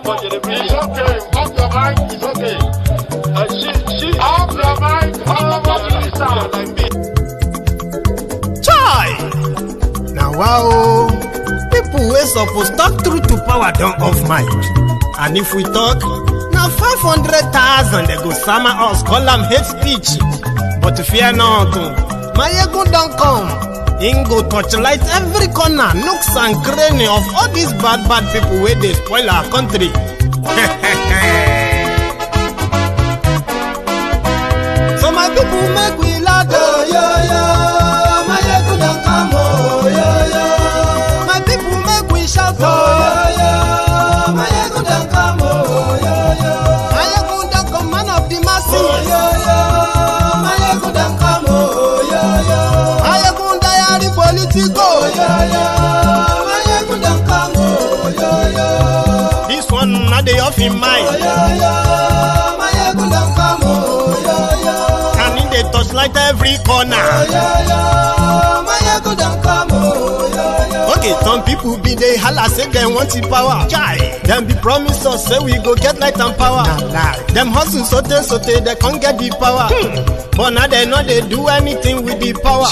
for television. It's okay. Off your mic. It's okay. She off your mic. Like me. Chai! Now wow, people wey suppose talk through to power don't off mic. And if we talk, now 500,000 they go summer us, call them hate speech. But fear not, my ego don't come. Ingo torchlight every corner, nooks and cranny of all these bad people where they spoil our country. So my people make we laugh, oh, yo, yo. My ego don't come, oh, yo, yo. My people make we shout, oh, yo, yo. My ego don't come, oh, yo, yo. My ego don't come, man of the masses, oh, yo, yo. My ego don't come, oh, yo, yo. My ego diary politico, oh, yo, yo. My ego don't come, oh, yo, yo. This one not the off in mind, oh, yo, yo. My ego don't come, oh, yo, yo. And in the touchlight every corner, oh, yo, yo. My ego don't come, oh, yo, yo. Okay, some people be they holla say they want the power. Chai. Them be promise us say we go get light and power. Nah. Them hustle sote they can't get the power. But now they know they do anything with the power.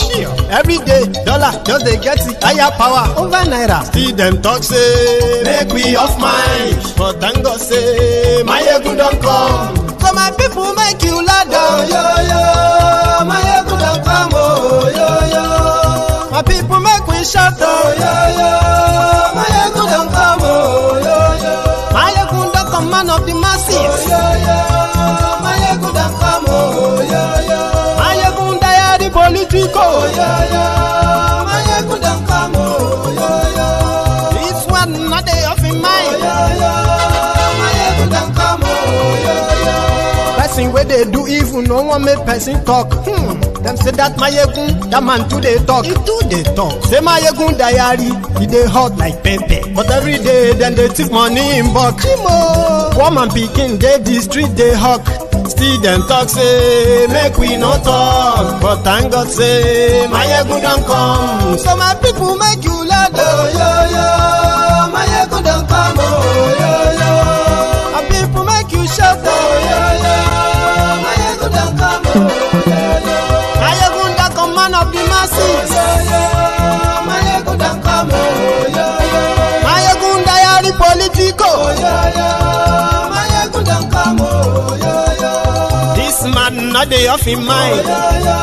Every day, dollar just they get the higher power over naira. Still them talk say make we off mind. But thank God say my ego don't come. So my people make you ladder, oh, yo yo. My ego don't come, oh yo yo. My people make we shout, oh yo yo. My ego don't come, oh yo yo. My ego don't come, man of the masses, oh yo yo. My ego don't come, oh yo yo. My ego diary politico, oh yo yo. My ego don't come, oh yo yo. This one not they off in mind, oh yo yo. My ego don't come, oh yo yo. Person where they do evil, no one make person talk. Them say that my yegun, that man too they talk. He too they talk. Say my yegun diary, he they hot like pepper. But every day then they take money in bulk. Woman picking, they the street they hawk. Still them talk say make we no talk. But thank God say my yegun don't come. So my people make you laugh, oh yo yo. My yegun don't come, oh yo yo. My people make you shout, oh yo yo. My yegun don't come, oh yo yo. Man of the masses, oh, yo, yo. My ego don't come, oh, yo, yo. My ego diary politico, oh, yo, yo. My ego don't come, oh, yo, yo. This man not the off in mind, oh, yo, yo.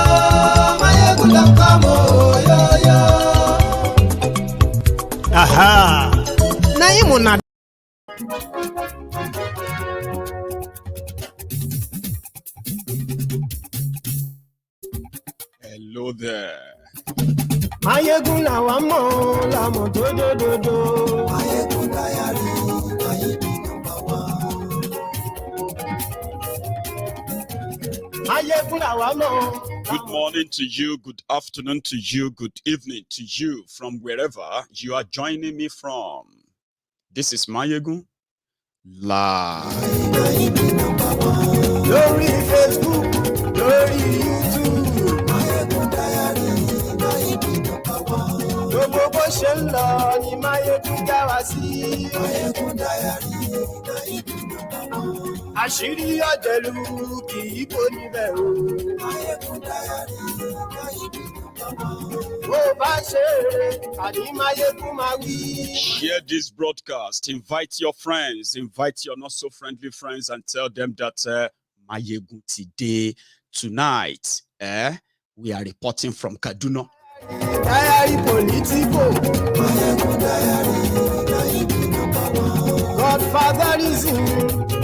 My ego don't come, oh, yo, yo. Aha. Naimuna. Hello there. Mayegun la wa mo la mo do. Mayegun diary, Mayegun number one. Mayegun la wa mo. Good morning to you, good afternoon to you, good evening to you from wherever you are joining me from. This is Mayegun Live. Mayegun number one. Glory Facebook, glory YouTube. Gbogbo bó ṣe ń lọ ni Máyégún já wa sí. Mayegun diary, Mayegun number one. Àṣírí ọ̀jẹ̀lú kì í kó níbẹ̀ o. Mayegun diary, Mayegun number one. Bó bá ṣe eré, àní Máyégún máa wí. Share this broadcast. Invite your friends, invite your not so friendly friends, and tell them that Mayegun today, tonight, we are reporting from Kaduna. Diary politico. Mayegun diary, Mayegun number one. Godfatherism,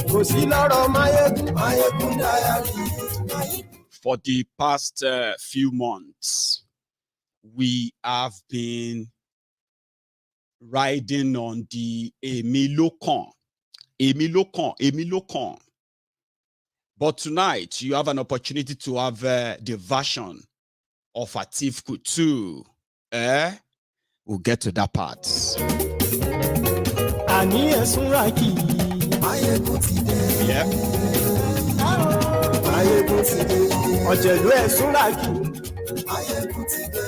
kò sí lọ́rọ̀ Máyégún. Mayegun diary, Mayegun. For the past few months, we have been riding on the Emilokan. But tonight, you have an opportunity to have the version of Atiku too. We'll get to that part. Àní ẹ̀sùn Raki. Mayegun ti dé. Yeah. Mayegun ti dé. Ọ̀jẹ̀lú ẹ̀sùn Raki. Mayegun ti dé.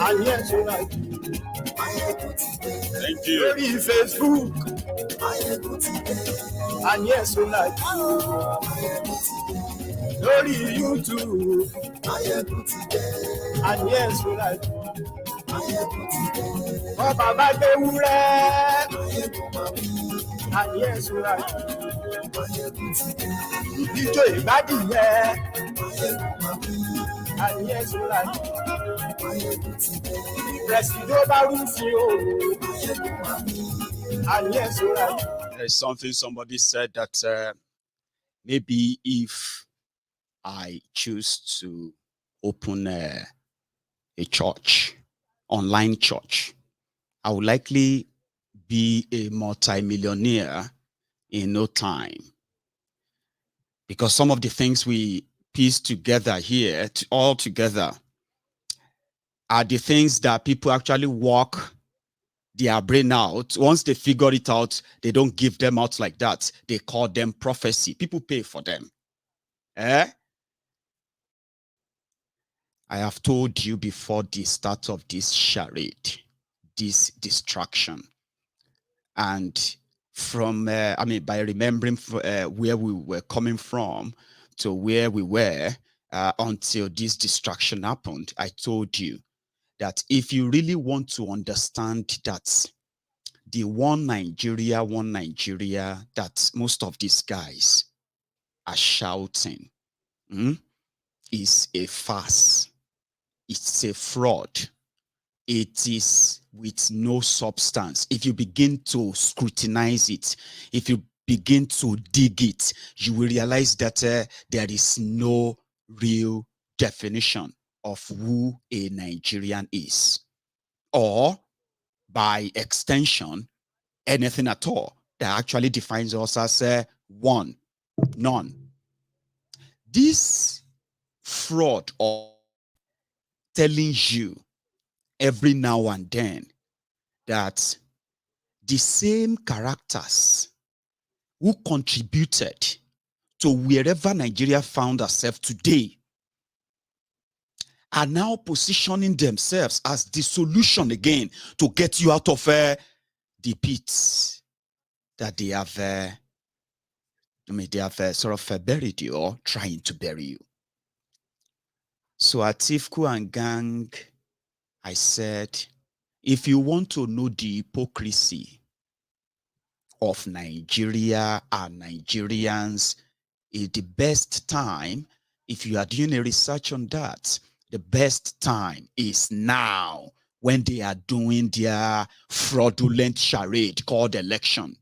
Àní ẹ̀sùn Raki. Mayegun ti dé. Thank you. Lórí Facebook, And yes, we like Lórí YouTube. And yes, we like Ọba bá gbé wúrẹ́. And yes, we like Ìdíjọ ìgbádìyẹ. And yes, we like Presido bá rúfin o. And yes, we like There's something somebody said that maybe if I choose to open a church, online church, I would likely be a multi-millionaire in no time. Because some of the things we piece together here, all together, are the things that people actually work their brain out. Once they figure it out, they don't give them out like that. They call them prophecy. People pay for them. I have told you before the start of this charade, this distraction. And from, by remembering where we were coming from to where we were until this distraction happened, I told you that if you really want to understand that the one Nigeria that most of these guys are shouting is a farce. It's a fraud. It is with no substance. If you begin to scrutinize it, if you begin to dig it, you will realize that there is no real definition of who a Nigerian is, or by extension, anything at all that actually defines us as one, none. This fraud of telling you every now and then that the same characters who contributed to wherever Nigeria found herself today are now positioning themselves as the solution again to get you out of the pits that they have, sort of buried you or trying to bury you. So at Atiku and gang, I said, if you want to know the hypocrisy of Nigeria and Nigerians, is the best time, if you are doing a research on that, the best time is now, when they are doing their fraudulent charade called election.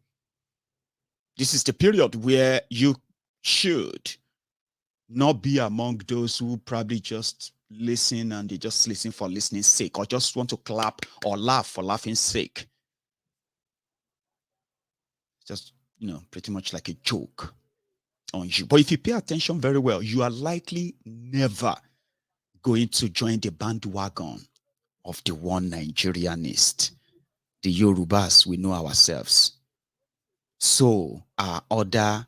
This is the period where you should not be among those who probably just listen and they just listen for listening's sake, or just want to clap or laugh for laughing's sake. Just, pretty much like a joke on you. But if you pay attention very well, you are likely never going to join the bandwagon of the one Nigerianist. The Yorubas, we know ourselves. So are other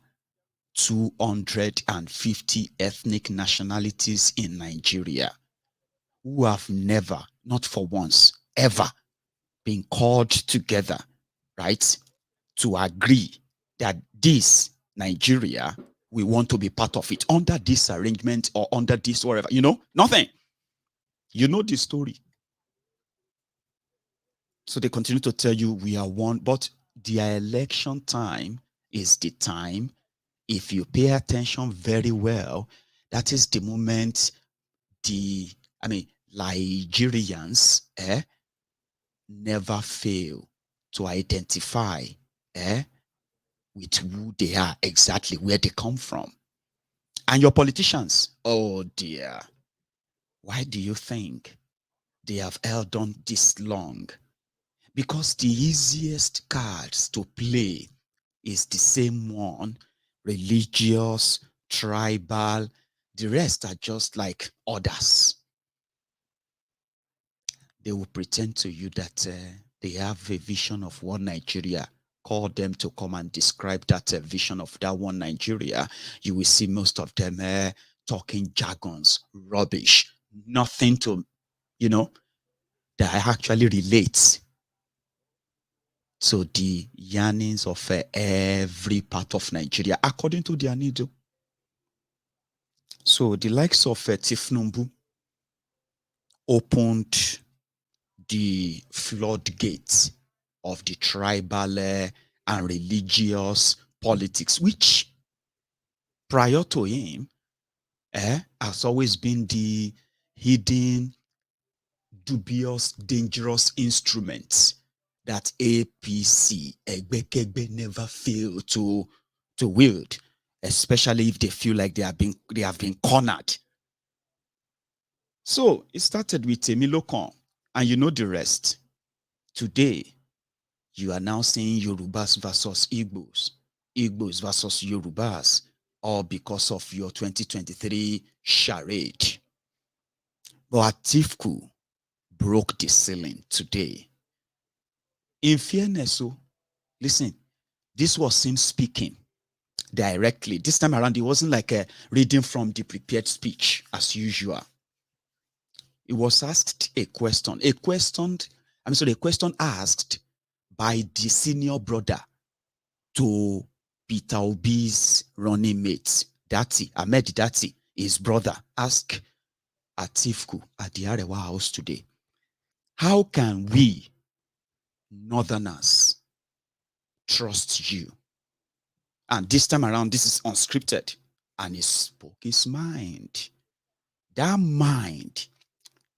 250 ethnic nationalities in Nigeria who have never, not for once, ever been called together, right, to agree that this Nigeria, we want to be part of it under this arrangement or under this whatever, nothing. You know the story. So they continue to tell you we are one, but their election time is the time, if you pay attention very well, that is the moment Nigerians never fail to identify with who they are, exactly where they come from. And your politicians, oh dear, why do you think they have held on this long? Because the easiest cards to play is the same one, religious, tribal. The rest are just like others. They will pretend to you that they have a vision of one Nigeria. Call them to come and describe that vision of that one Nigeria. You will see most of them talking jargons, rubbish, nothing to, that actually relates to the yearnings of every part of Nigeria, according to their need. So the likes of Tinubu opened the floodgates of the tribal and religious politics, which prior to him has always been the hidden, dubious, dangerous instruments that APC, egbekegbe, never fail to wield, especially if they feel like they have been cornered. So it started with Temilokon, and you know the rest. Today, you are now seeing Yorubas versus Igbos, Igbos versus Yorubas, all because of your 2023 charade. But Atiku broke the ceiling today. In fairness, listen, this was him speaking directly. This time around, it wasn't like a reading from the prepared speech as usual. It was asked a question asked by the senior brother to Peter Obi's running mate, Ahmed Dati, his brother, asked Atiku at the Arewa house today, how can we Northerners trust you? And this time around, this is unscripted. And he spoke his mind. That mind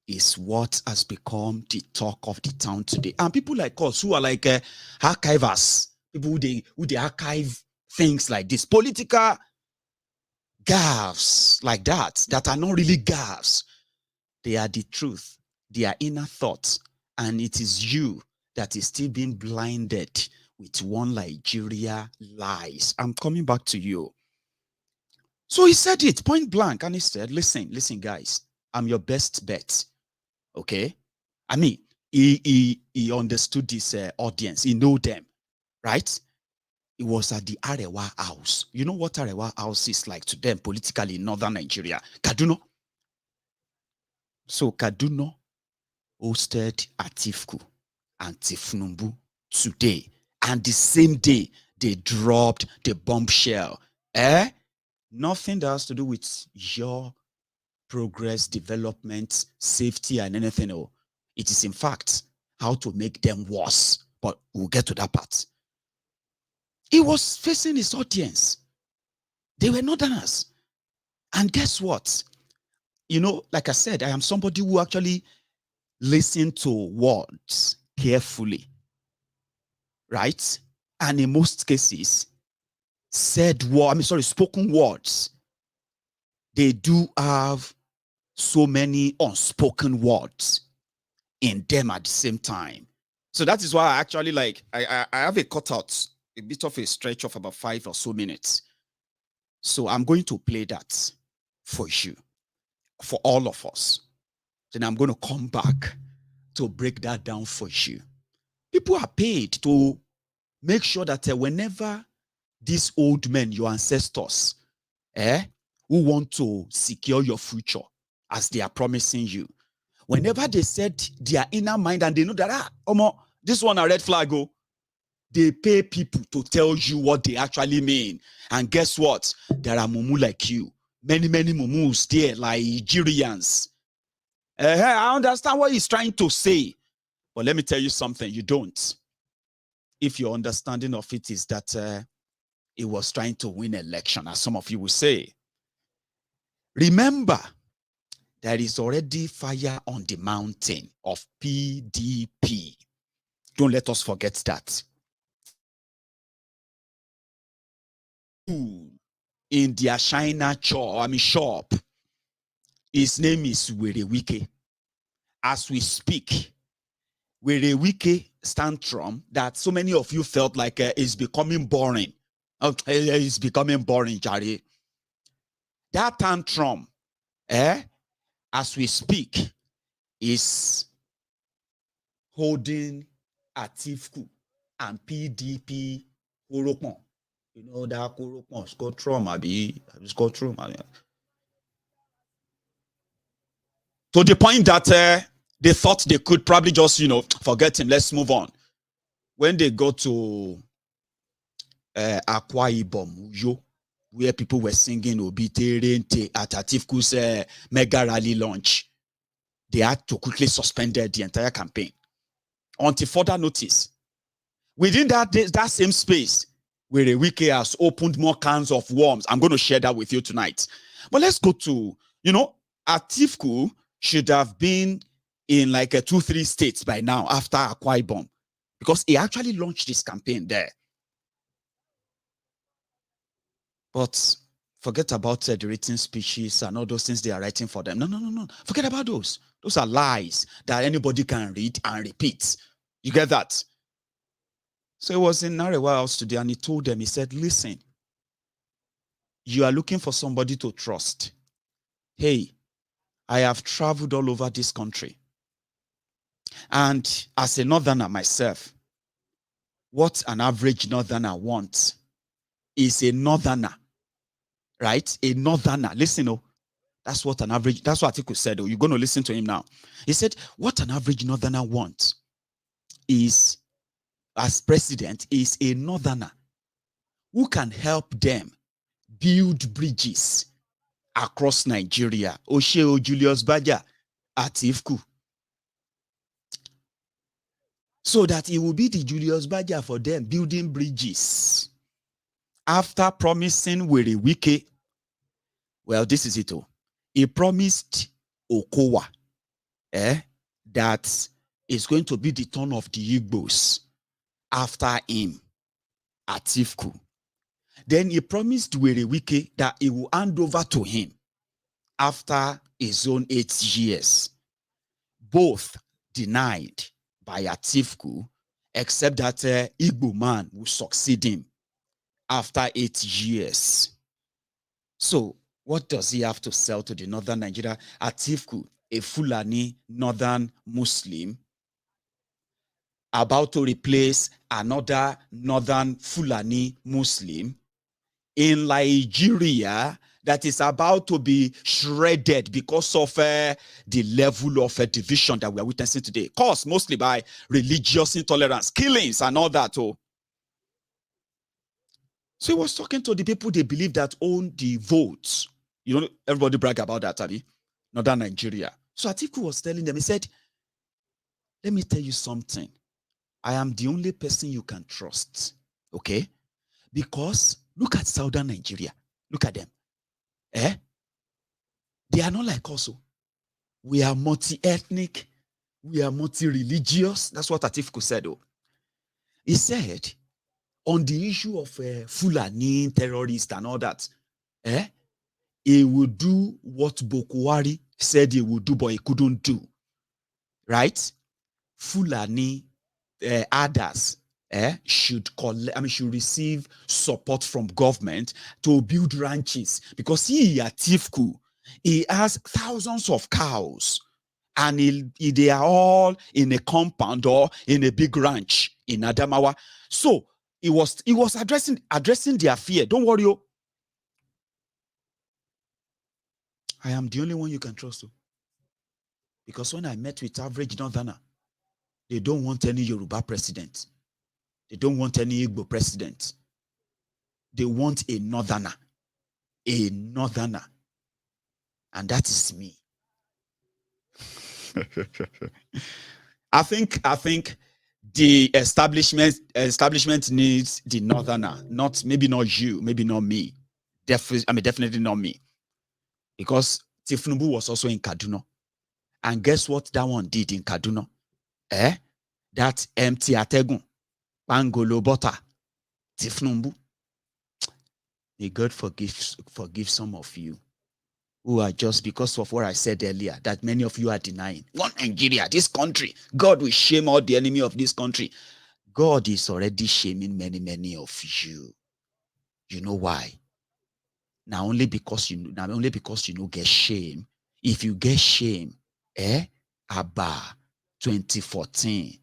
is what has become the talk of the town today. And people like us who are like archivers, people who they archive things like this, political gaffes like that are not really gaffes. They are the truth, they are inner thoughts, and it is you that is still being blinded with one Nigeria lies. I'm coming back to you. So he said it point blank, and he said, listen, guys, I'm your best bet. Okay? I mean, he understood this audience. He knew them, right? It was at the Arewa house. You know what Arewa house is like to them politically in northern Nigeria? Kaduna. So Kaduna hosted Atiku and Tinubu today. And the same day, they dropped the bombshell. Nothing that has to do with your progress, development, safety, and anything else. It is, in fact, how to make them worse. But we'll get to that part. He was facing his audience. They were Northerners. And guess what? You know, like I said, I am somebody who actually listens to words carefully. Right? And in most cases, spoken words, they do have so many unspoken words in them at the same time. So that is why I actually I have a cutout, a bit of a stretch of about 5 or so minutes. So I'm going to play that for you, for all of us. Then I'm going to come back to break that down for you. People are paid to make sure that whenever these old men, your ancestors, who want to secure your future as they are promising you, whenever they set their inner mind and they know that, this one a red flag, they pay people to tell you what they actually mean. And guess what? There are mumu like you. Many mumus there, like Nigerians. I understand what he's trying to say. But let me tell you something, you don't. If your understanding of it is that he was trying to win election, as some of you will say. Remember, there is already fire on the mountain of PDP. Don't let us forget that. In their China shop, his name is Werewike. As we speak, Werewike tantrum that so many of you felt like is becoming boring. It's becoming boring, Jari. That tantrum, as we speak, is holding Atiku and PDP Koropon. You know that Koropon, Scotrom, to the point that they thought they could probably just, forget him. Let's move on. when they got to Akwa Ibom, Uyo, where people were singing Obiterente at Atiku's mega rally launch, they had to quickly suspend the entire campaign until further notice. Within that same space, where the wiki has opened more cans of worms. I'm going to share that with you tonight. But let's go to, Atiku should have been in like 2-3 states by now after Akwa Ibom, because he actually launched this campaign there. But forget about the written speeches and all those things they are writing for them. No. Forget about those. Those are lies that anybody can read and repeat. You get that? So he was in Arewa house today and he told them, he said, listen, you are looking for somebody to trust. Hey, I have traveled all over this country. And as a northerner myself, what an average northerner wants is a northerner, right? A northerner. Listen, that's what Atiku said. You're going to listen to him now. He said, what an average northerner wants is, as president, is a northerner who can help them build bridges across Nigeria. Osheo Julius Baja Atiku. So that it will be the Julius Baja for them building bridges. After promising Wiki, well, this is it. He promised Okowa that it's going to be the turn of the Igbos after him, Atiku. Then he promised Wiki that he will hand over to him after his own 8 years. Both denied by Atiku, except that Igbo man will succeed him after 8 years. So what does he have to sell to the northern Nigeria? Atiku, a Fulani northern Muslim, about to replace another northern Fulani Muslim in Nigeria that is about to be shredded because of the level of division that we are witnessing today, caused mostly by religious intolerance, killings, and all that. So he was talking to the people they believe that own the votes. Everybody brag about that, Abi, Northern Nigeria. So Atiku was telling them, he said, let me tell you something. I am the only person you can trust, okay? Because look at Southern Nigeria. Look at them. They are not like us. We are multi-ethnic. We are multi-religious. That's what Atiku said. He said, on the issue of Fulani, terrorists, and all that, he would do what Buhari said he would do, but he couldn't do. Right? Fulani, others, should receive support from government to build ranches, because Atiku, he has thousands of cows, and they are all in a compound or in a big ranch in Adamawa. So he was addressing their fear. Don't worry, I am the only one you can trust. Because when I met with average northerner, they don't want any Yoruba president. They don't want any Igbo president. They want a northerner. A northerner. And that is me. I think the establishment needs the northerner. Maybe not you, maybe not me. Definitely not me. Because Tinubu was also in Kaduna. And guess what that one did in Kaduna? That empty Ategun, Pangolo butter, Tinubu. May God forgive some of you who are just, because of what I said earlier, that many of you are denying. One Nigeria, this country, God will shame all the enemy of this country. God is already shaming many of you. You know why? Now only because you get shame. If you get shame, Abba 2014,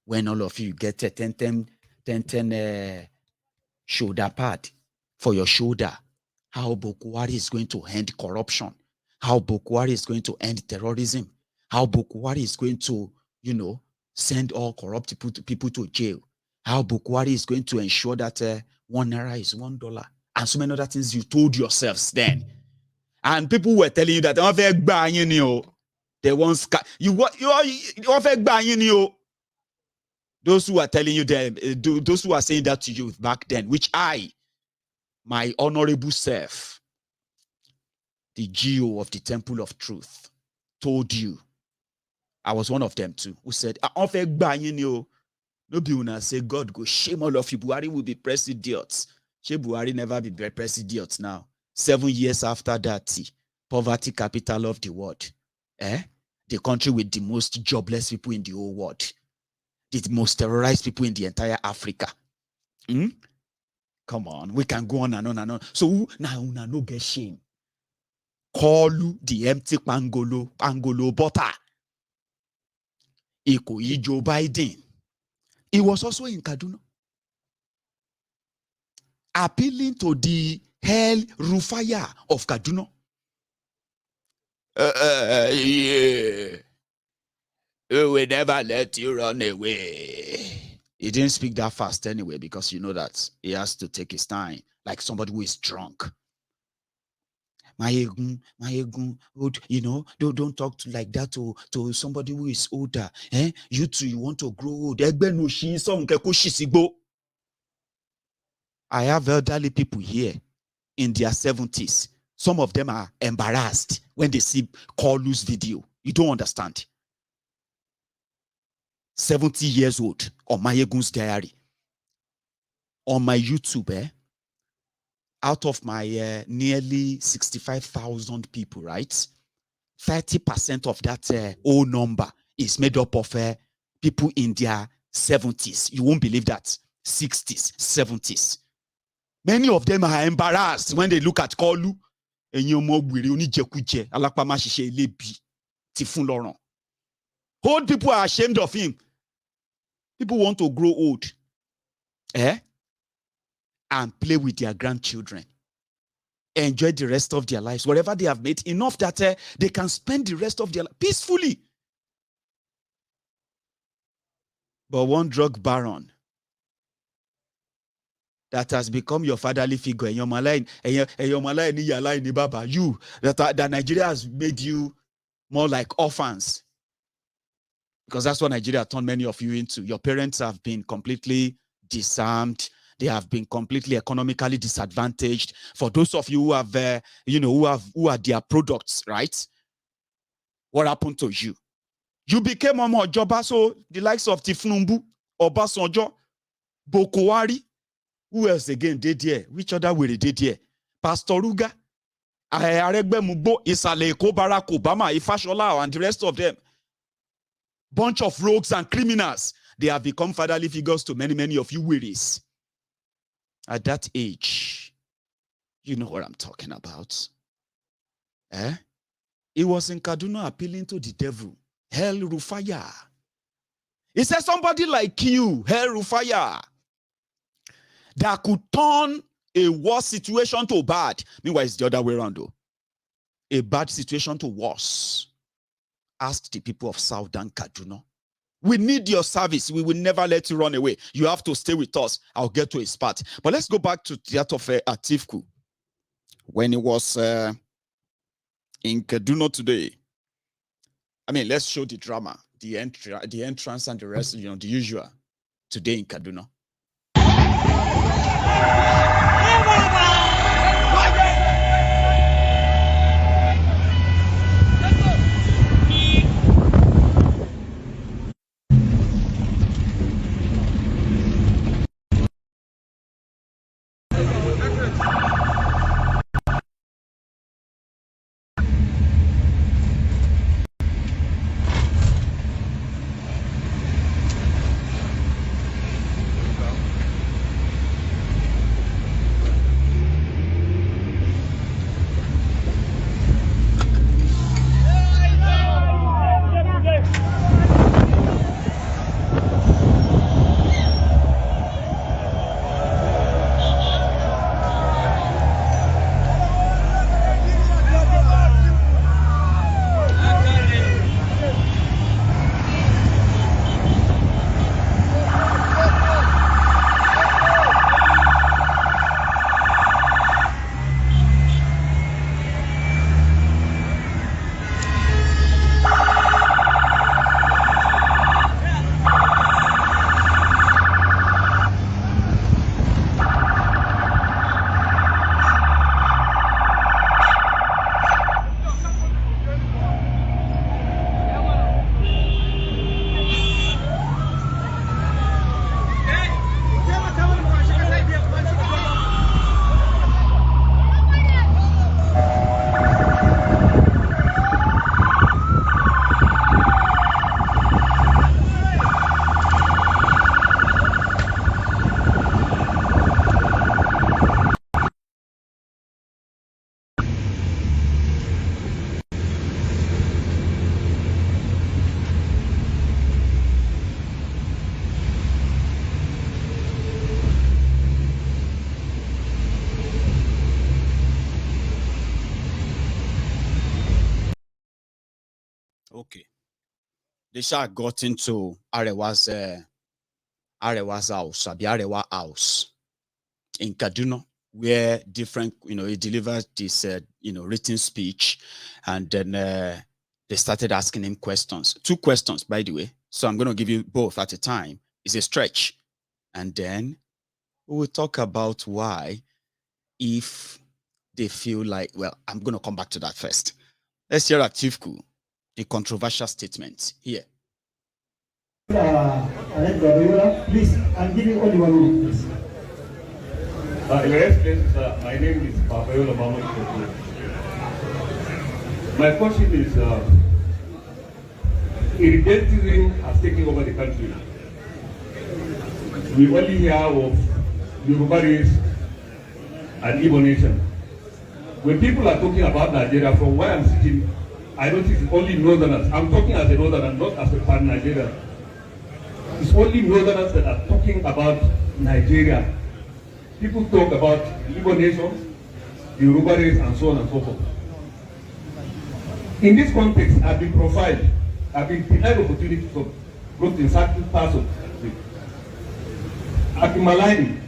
when all of you get a 10 shoulder pad for your shoulder, how Buhari is going to end corruption, how Buhari is going to end terrorism, how Buhari is going to, send all corrupt people to jail, how Buhari is going to ensure that 1 naira is $1, and so many other things you told yourselves then. And people were telling you that they won't those who are telling you them, those who are saying that to you back then, which I, my honorable self, the GO of the Temple of Truth, told you. I was one of them too, who said, nobody will say, God go shame all of you. Buhari will be president. Buhari never be president now. 7 years after that, poverty capital of the world. The country with the most jobless people in the whole world. The most terrorized people in the entire Africa. Come on, we can go on and on and on. So now no get shame. Koolu the empty pangolo butter. Joe Biden. He was also in Kaduna, appealing to the El-rufai of Kaduna. Yeah. We will never let you run away. He didn't speak that fast anyway, because you know that he has to take his time, like somebody who is drunk. Mayegun, you know, don't talk to like that to somebody who is older. You too, you want to grow old. I have elderly people here in their 70s. Some of them are embarrassed when they see Koolu's video. You don't understand. 70 years old on Mayegun's diary. On my YouTube, out of my nearly 65,000 people, right? 30% of that whole number is made up of people in their 70s. You won't believe that. 60s, 70s. Many of them are embarrassed when they look at Koolu. Old people are ashamed of him. People want to grow old. And play with their grandchildren. Enjoy the rest of their lives. Whatever they have made, enough that they can spend the rest of their life peacefully. But one drug baron that has become your fatherly figure, you that Nigeria has made you more like orphans. Because that's what Nigeria turned many of you into. Your parents have been completely disarmed. They have been completely economically disadvantaged. For those of you who have, who are their products, right? What happened to you? You became Omo Ojoba, so the likes of Tinubu, Obasanjo, Buhari. Who else again did here? Which other way they did here? Pastor Ruga, Arewa, Isale, Barack Obama, Ifashola, and the rest of them. Bunch of rogues and criminals. They have become fatherly figures to many, many of you wearies. At that age, you know what I'm talking about. He was in Kaduna appealing to the devil. El-rufai. He said somebody like you, El-rufai, that could turn a worse situation to bad. Meanwhile, it's the other way around though. A bad situation to worse. Ask the people of Southern Kaduna. We need your service. We will never let you run away. You have to stay with us. I'll get to his part. But let's go back to that of Atiku. When he was in Kaduna today. I mean, let's show the drama, the entrance and the rest, the usual today in Kaduna. they shall got into Arewa's house, Arewa house in Kaduna, where different, he delivered this, written speech, and then they started asking him questions. 2 questions, by the way. So I'm going to give you both at a time. It's a stretch. And then we will talk about why, if they feel like, well, I'm going to come back to that first. Let's hear Atiku, the controversial statement here. Please, I'm giving only 1 minute, please. Your Excellency, my name is Papayola Mama. My question is, irredentism has taken over the country. We only hear of Yoruba race and Igbo nation. When people are talking about Nigeria, from where I'm sitting, I notice it's only Northerners. I'm talking as a Northerner, not as a pan-Nigerian. It's only Northerners that are talking about Nigeria. People talk about Igbo nation, Yoruba race, and so on and so forth. In this context, I've been profiled. I've been denied opportunities of growth in certain parts of the country. I've been maligned.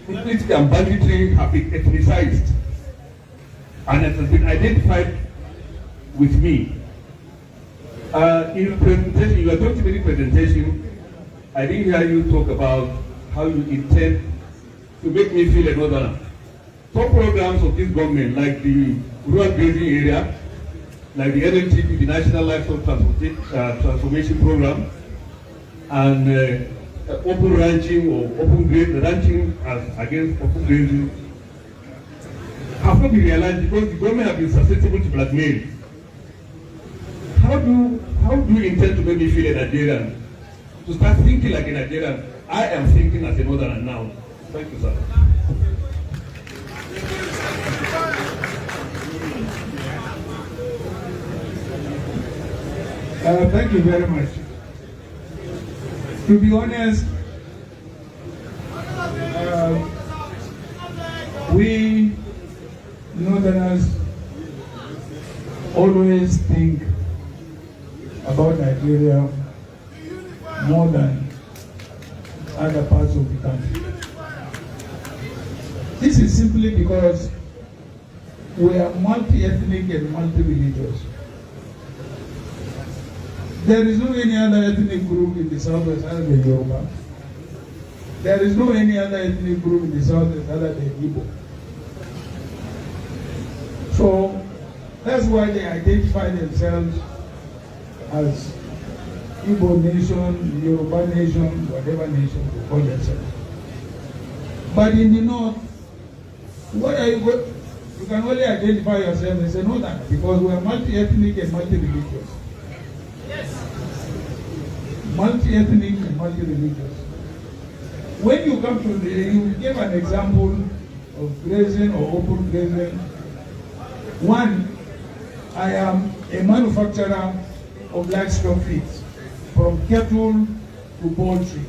Implicity and banditry have been ethnicized, and it has been identified with me. In your presentation, your 20-minute presentation, I didn't hear you talk about how you intend to make me feel a northerner. Top programs of this government, like the rural grazing area, like the NLTP, the National Livestock Transformation Program, and open ranching or open ranching against open grazing, have not been realized because the government have been susceptible to blackmail. How do you intend to make me feel a Nigerian? To start thinking like a Nigerian? I am thinking as a northerner now. Thank you, sir. Thank you very much. To be honest, we Northerners always think about Nigeria more than other parts of the country. This is simply because we are multi-ethnic and multi-religious. There is no any other ethnic group in the southwest other than Yoruba. There is no any other ethnic group in the southwest other than Igbo. So that's why they identify themselves as Igbo nation, Yoruba nation, whatever nation they call themselves. But in the north, what are you can only identify yourself as a northerner because we are multi-ethnic and multi-religious. Multi-ethnic and multi-religious. When you come to you give an example of grazing or open grazing. One, I am a manufacturer of livestock feeds, from cattle to poultry.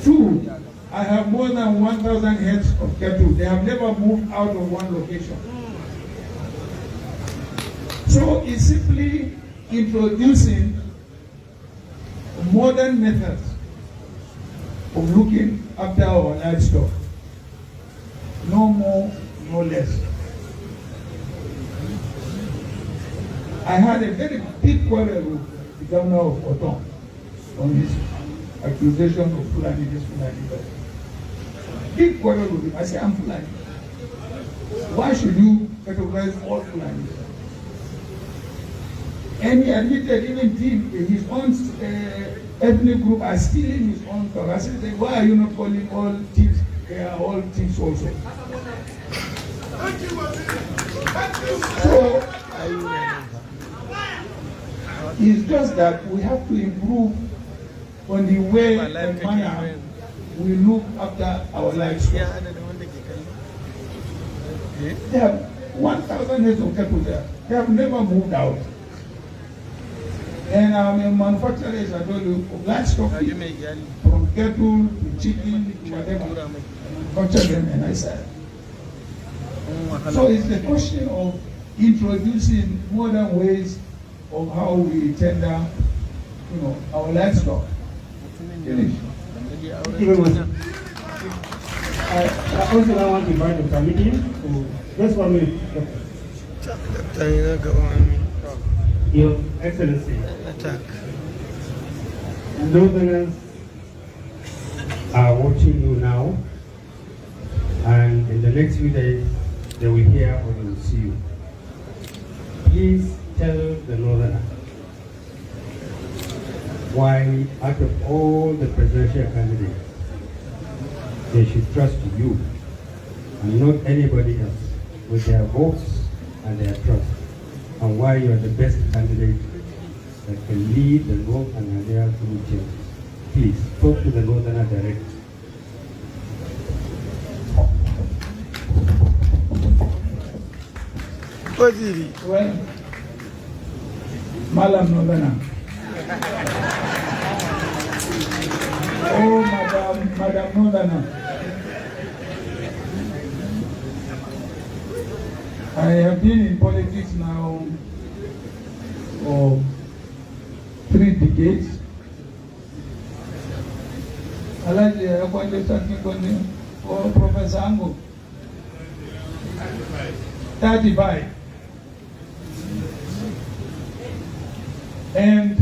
Two, I have more than 1,000 heads of cattle. They have never moved out of one location. So it's simply introducing modern methods of looking after our livestock. No more, no less. I had a very big quarrel with the governor of Oton on his accusation of Fulani, this Fulani. Big quarrel with him. I said, I'm Fulani. Why should you categorize all Fulani? And he admitted even his own ethnic group are stealing his own talk. I said, why are you not calling all thieves? They are all thieves also. So, it's just that we have to improve on the way and manner we look after our livestock. They have 1,000 heads of cattle there. They have never moved out. And I'm a manufacturer, as I told you, of livestock, from cattle to chicken to whatever. I manufacture them and I sell. So it's a question of introducing modern ways of how we tender, our livestock. Finish. Thank you very much. I also want to invite the committee to just 1 minute. Your Excellency, Northerners are watching you now, and in the next few days, they will hear or they will see you. Please tell the Northerner why, out of all the presidential candidates, they should trust you and not anybody else with their votes and their trust, and why you are the best candidate that can lead the North and Arewa through change. Please talk to the Northerner directly. Well, Madam Northerner. Oh, Madam Northerner. I have been in politics now for 3 decades. Alaye, or Professor Ango. 35. And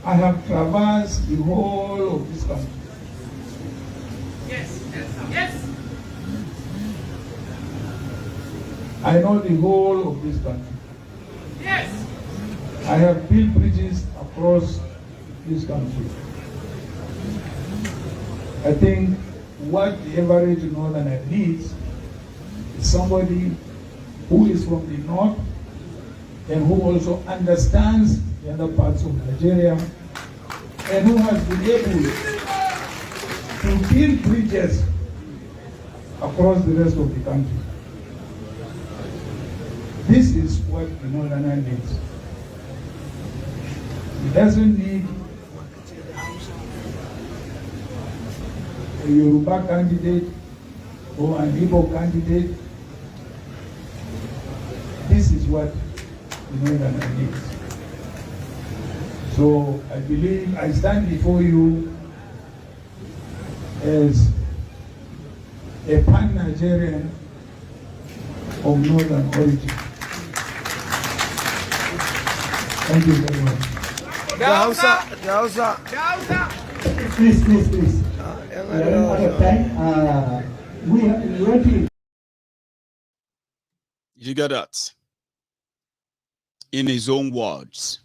I have traversed the whole of this country. Yes, yes, yes. I know the whole of this country. Yes. I have built bridges across this country. I think what the average Northerner needs is somebody who is from the north and who also understands the other parts of Nigeria and who has been able to build bridges across the rest of the country. This is what the Northerner needs. He doesn't need a Yoruba candidate or an Igbo candidate. This is what the Northerner needs. So I believe I stand before you as a pan-Nigerian of Northern origin. Thank you very much. Please. We are out of time. We want to. You got that? In his own words.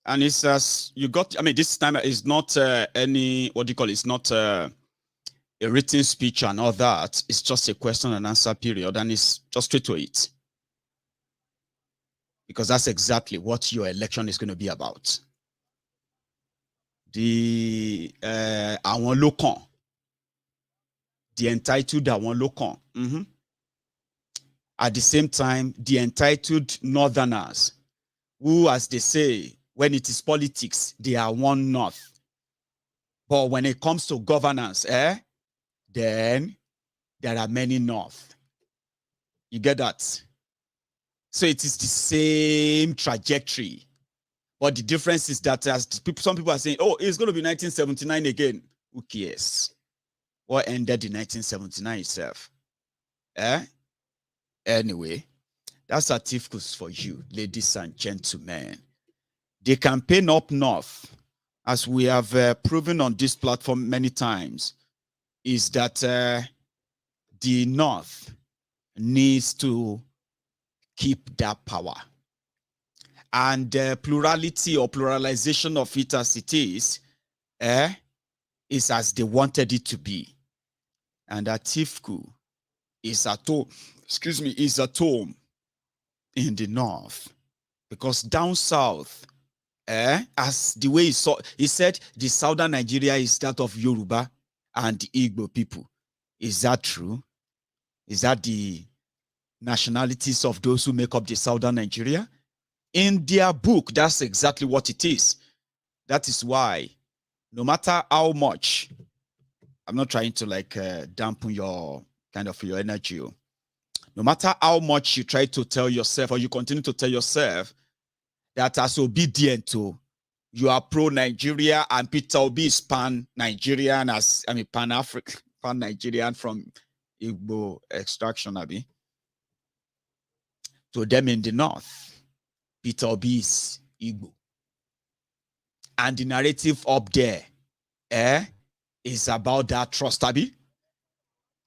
And it says, you got, I mean, this time is not any, what do you call it? It's not a written speech and all that. It's just a question and answer period. And it's just straight to it. Because that's exactly what your election is going to be about. The àwọn ló kàn, the entitled àwọn ló kàn. At the same time, the entitled Northerners, who, as they say, when it is politics, they are one North. But when it comes to governance, then there are many North. You get that? So it is the same trajectory. But the difference is that as people, some people are saying, oh, it's going to be 1979 again. Who cares? What ended in 1979 itself? Anyway, that's Atiku for you, ladies and gentlemen. The campaign up north, as we have proven on this platform many times, is that the north needs to keep that power. And plurality or pluralization of it as it is as they wanted it to be. And Atiku is at home, is at home in the north. Because down south, as the way he said, the southern Nigeria is that of Yoruba and the Igbo people. Is that true? Is that the nationalities of those who make up the southern Nigeria? In their book, that's exactly what it is. That is why, no matter how much, I'm not trying to like dampen your kind of your energy. No matter how much you try to tell yourself or you continue to tell yourself that as obedient to, you are pro-Nigeria and Peter Obi is pan-Nigerian, pan-African, pan-Nigerian from Igbo extraction, Abi. To them in the north, Peter Obi is Igbo. And the narrative up there is about that trust, Abi.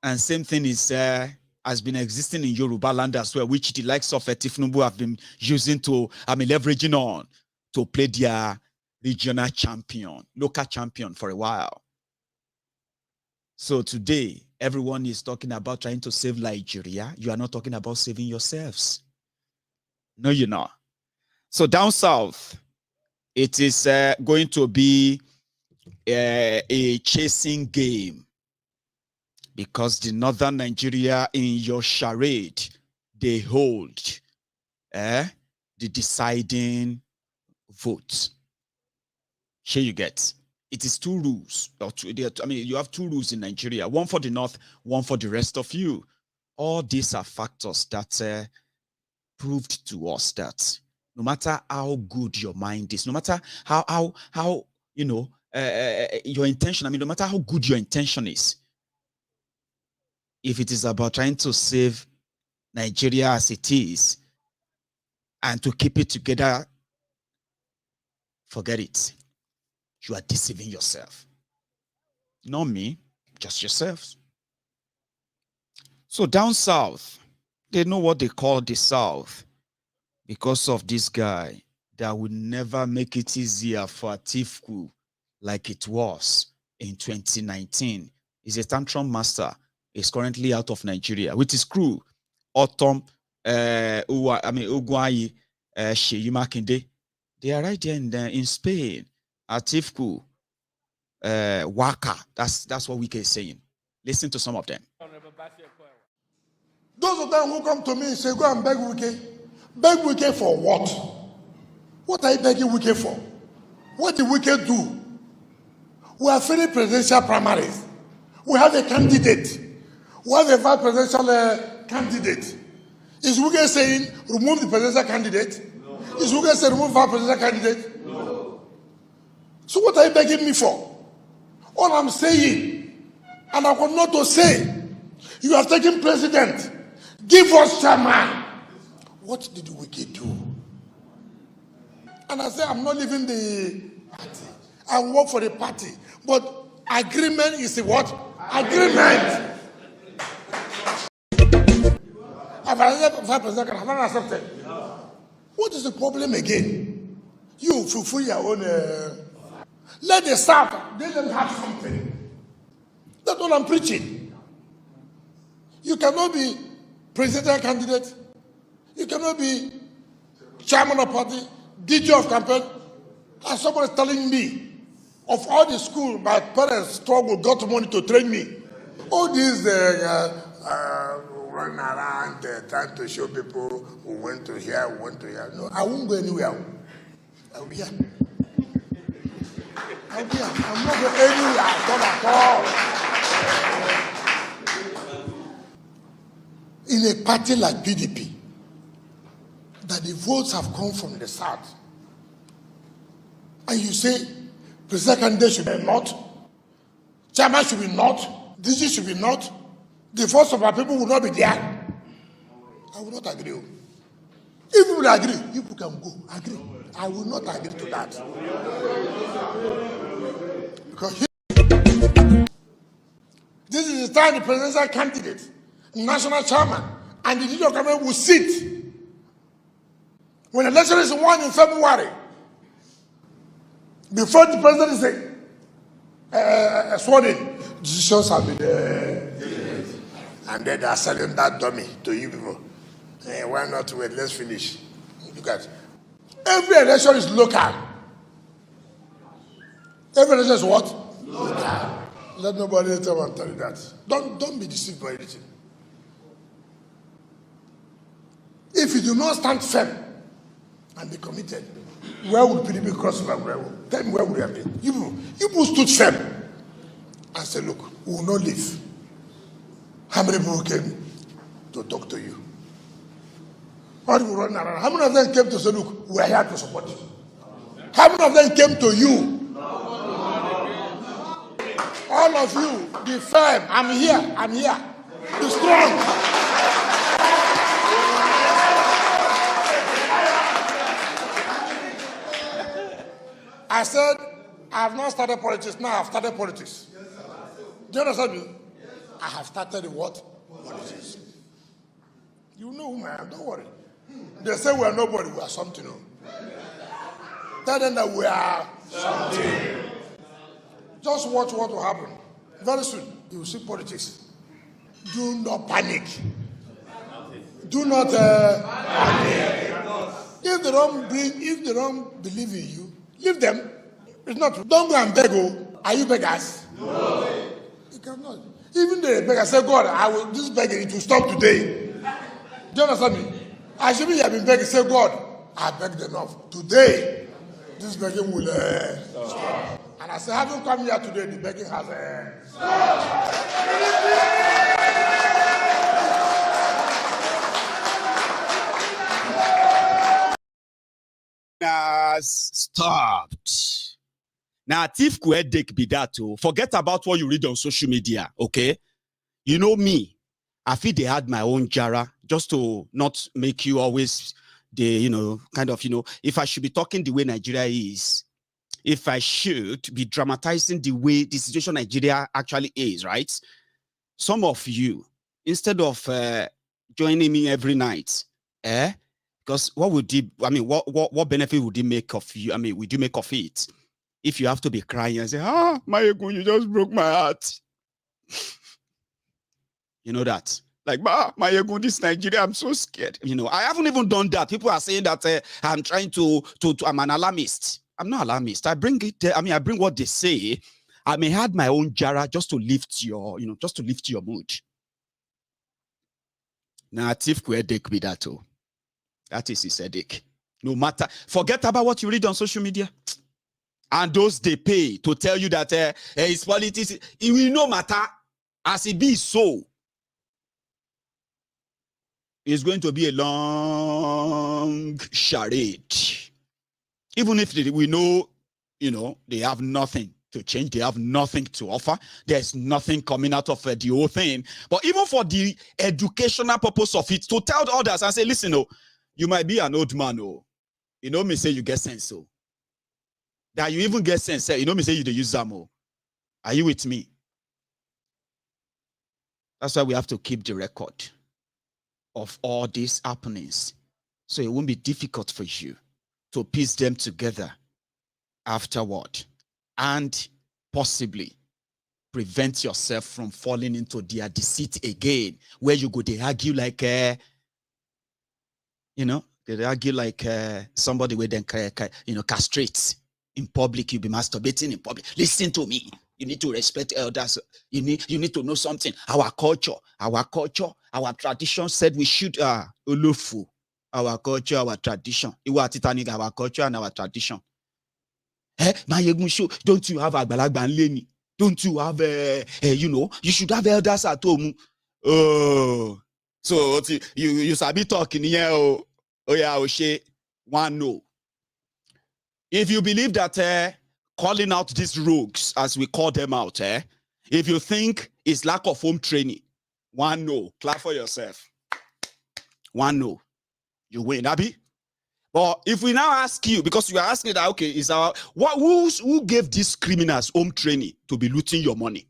And same thing is has been existing in Yoruba land as well, which the likes of Tinubu have been using to, leveraging on to play their regional champion, local champion for a while. So today, everyone is talking about trying to save Nigeria. You are not talking about saving yourselves. No, you're not. So down south, it is going to be a chasing game, because the northern Nigeria in your charade, they hold the deciding vote. Here you get. It is two rules. You have two rules in Nigeria, one for the north, one for the rest of you. All these are factors that proved to us that no matter how good your mind is, no matter how your intention, no matter how good your intention is, if it is about trying to save Nigeria as it is and to keep it together, forget it. You are deceiving yourself. Not me, just yourselves. So down south, they know what they call the south because of this guy that would never make it easier for Atiku like it was in 2019. He's a tantrum master. Is currently out of Nigeria with his crew, Autumn, Ugwayi, Sheyi Makinde. They are right there in Spain. Atiku, Waka. That's what we can saying. Listen to some of them. Those of them who come to me and say, go and beg Wike. Beg Wike for what? What are you begging Wike for? What did Wike do? We are finished presidential primaries. We have a candidate. We have a vice presidential candidate. Is Wike saying remove the presidential candidate? No. Is Wike saying remove vice presidential candidate? No. So what are you begging me for? All I'm saying, and I want not to say, you are taking president. Give us chairman. What did Wike do? And I say I'm not leaving the party. I work for the party. But agreement is a what? Agreement. I've not accepted. What is the problem again? You fulfill your own. Let the South, let them have something. That's what I'm preaching. You cannot be presidential candidate. You cannot be chairman of party, DJ of campaign. And someone is telling me, of all the school, my parents struggled, got money to train me. All these run around trying to show people who went to here, who went to here. No, I won't go anywhere. I'll be here. I'll be here. I'm not going anywhere at all. In a party like PDP, that the votes have come from the South, and you say, president candidate should be not, chairman should be not, DG should be not, the force of our people will not be there. I will not agree. If you will agree, you can go. Agree. I will not agree to that. Because this is the time the presidential candidate, national chairman, and the leader of government will sit. When the election is won in February, before the president is sworn in, decisions have been and then they are selling that dummy to you people. Why not wait? Let's finish. Look at every election is local. Every election is what? Local. Let nobody tell you that. Don't be deceived by anything. If you do not stand firm and be committed, where would PDP cross over? Tell me where would you have been? You stood firm and said, look, we will not leave. How many people came to talk to you. What we running around? How many of them came to say, look, we are here to support you? How many of them came to you? All of you, be firm. I'm here. I'm here. Be strong. I said, I have not started politics. Now I have started politics. Do you understand me? I have started what? Politics. You know, man. Don't worry. They say we are nobody. We are something. Tell them that we are something. Just watch what will happen. Very soon, you will see politics. Do not panic. Do not panic. If they don't believe in you, leave them. It's not. Don't go and beg. Oh, are you beggars? No. You cannot. Even the beggar say, God, this begging it will stop today. Do you understand me? I should be have been begging. Say, God, I begged enough. Today, this begging will stop. And I say, having come here today, the begging has stopped. Has stopped. Now, Atiku headache be that too. Forget about what you read on social media, okay? You know me. I feel they had my own jara just to not make you always if I should be talking the way Nigeria is, if I should be dramatizing the way the situation Nigeria actually is, right? Some of you, instead of joining me every night, because what would you, what benefit would you make of you? Would you make of it if you have to be crying and say, my ego, you just broke my heart? You know that? Like, my ego, this Nigeria, I'm so scared. I haven't even done that. People are saying that I'm trying to I'm an alarmist. I'm not alarmist. I bring what they say. I may have my own jara just to lift your, just to lift your mood. Now, Atiku headache be that too. That is his headache. No matter, forget about what you read on social media. And those they pay to tell you that it's politics. It will no matter. As it be so, it's going to be a long charade. Even if we know, they have nothing to change. They have nothing to offer. There's nothing coming out of the whole thing. But even for the educational purpose of it, to tell others and say, listen, you might be an old man, me say you get sense, that you even get sense, me say you the use them, Are you with me? That's why we have to keep the record of all these happenings, so it won't be difficult for you to piece them together afterward and possibly prevent yourself from falling into their deceit again, where you go, they argue like, they argue like somebody with them, castrates in public. You be masturbating in public. Listen to me. You need to respect elders. You need to know something. Our culture, our tradition said we should ulufu. Our culture, our tradition. Our culture and our tradition. Don't you have Agbalagba and Leni? Don't you have you should have elders at home. Oh, so you sabi talking here. Oh yeah, Oshe. One no. If you believe that calling out these rogues, as we call them out, if you think it's lack of home training, one no. Clap for yourself. One no. You win, Abi. But if we now ask you, because you are asking that, okay, who gave these criminals home training to be looting your money?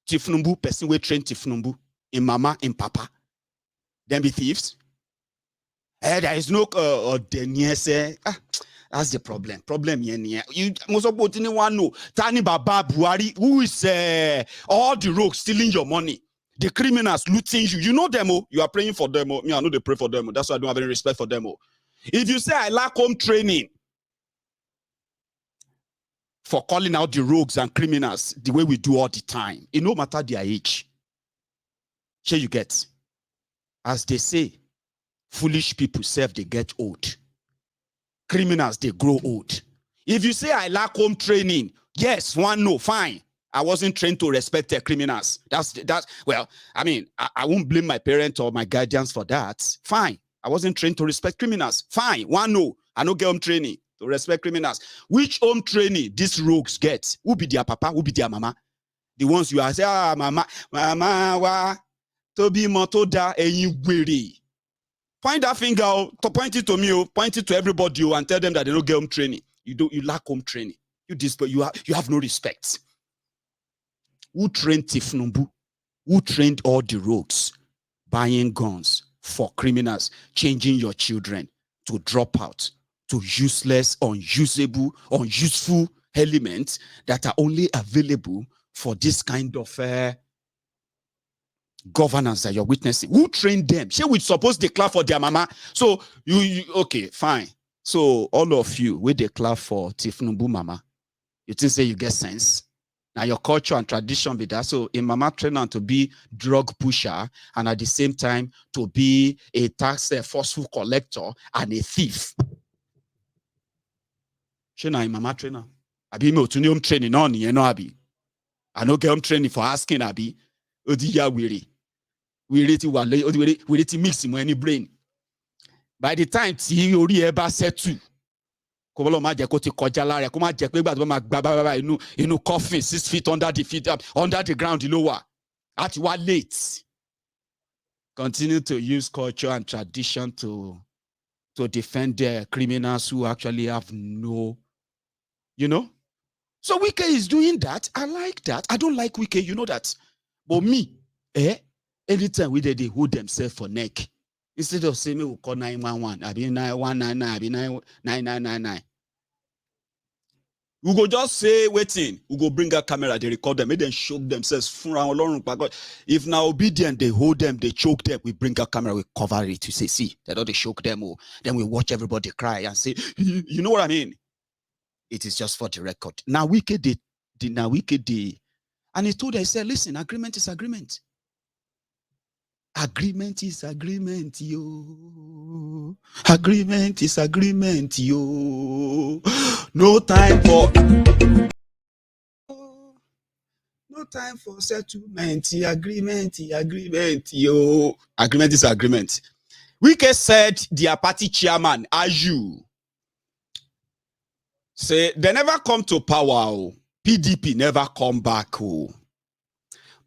Tifnumbu, person we train Tifnumbu, in mama, in papa, then be thieves. There is no that's the problem. Problem here. You most of one know Tani Baba Buhari, who is all the rogues stealing your money. The criminals looting you. You know them, you are praying for them. Me, I know they pray for them. That's why I don't have any respect for them. If you say I lack home training for calling out the rogues and criminals the way we do all the time, it no matter their age. Here you get. As they say, foolish people serve, they get old. Criminals, they grow old. If you say I lack home training, yes, one no, fine. I wasn't trained to respect criminals. That's well, I mean, I won't blame my parents or my guardians for that. Fine. I wasn't trained to respect criminals. Fine. One, no. I don't get home training to respect criminals. Which home training these rogues get? Who be their papa? Who be their mama? The ones you are say, mama, wa, Toby Motoda, and you weary. Point that finger out, to point it to me, point it to everybody, and tell them that they don't get home training. You lack home training. You have no respect. Who trained Tinubu? Who trained all the rogues? Buying guns for criminals, changing your children to drop out, to useless, unusable, unuseful elements that are only available for this kind of governance that you're witnessing. Who trained them? Shall we suppose they clap for their mama? So you okay, fine. So all of you, with they clap for Tinubu mama, you think say you get sense? Now your culture and tradition be that. So in mama trainer to be drug pusher and at the same time to be a tax forceful collector and a thief. She na in mama trainer. Abi me otuni home training on you know abi. I no get home training for asking abi. Odi ya weary. We rate mix in any brain. By the time ti ori eba settle. Kobolo ma je ko ti koja lare ko ma je pe gba to ma gba inu coffin 6 feet under the ground lower. At what late. Continue to use culture and tradition to defend the criminals who actually have no, you know. So Wike is doing that. I like that. I don't like Wike, you know that. But me, anytime we they hold themselves for neck. Instead of saying, we'll call 911, I be 9199, I be 9999. We go just say, waiting. We go bring a camera, they record them, make them choke themselves. If now obedient, they hold them, they choke them. We bring a camera, we cover it. We say, see, they don't choke them. Then we watch everybody cry and say, you know what I mean? It is just for the record. Now Wike did, and he told us, he said, listen, agreement is agreement. Agreement is agreement, yo. Agreement is agreement, yo. No time for settlement. Agreement, yo. Agreement is agreement. Wike said their party chairman, Aju, say they never come to power. PDP never come back.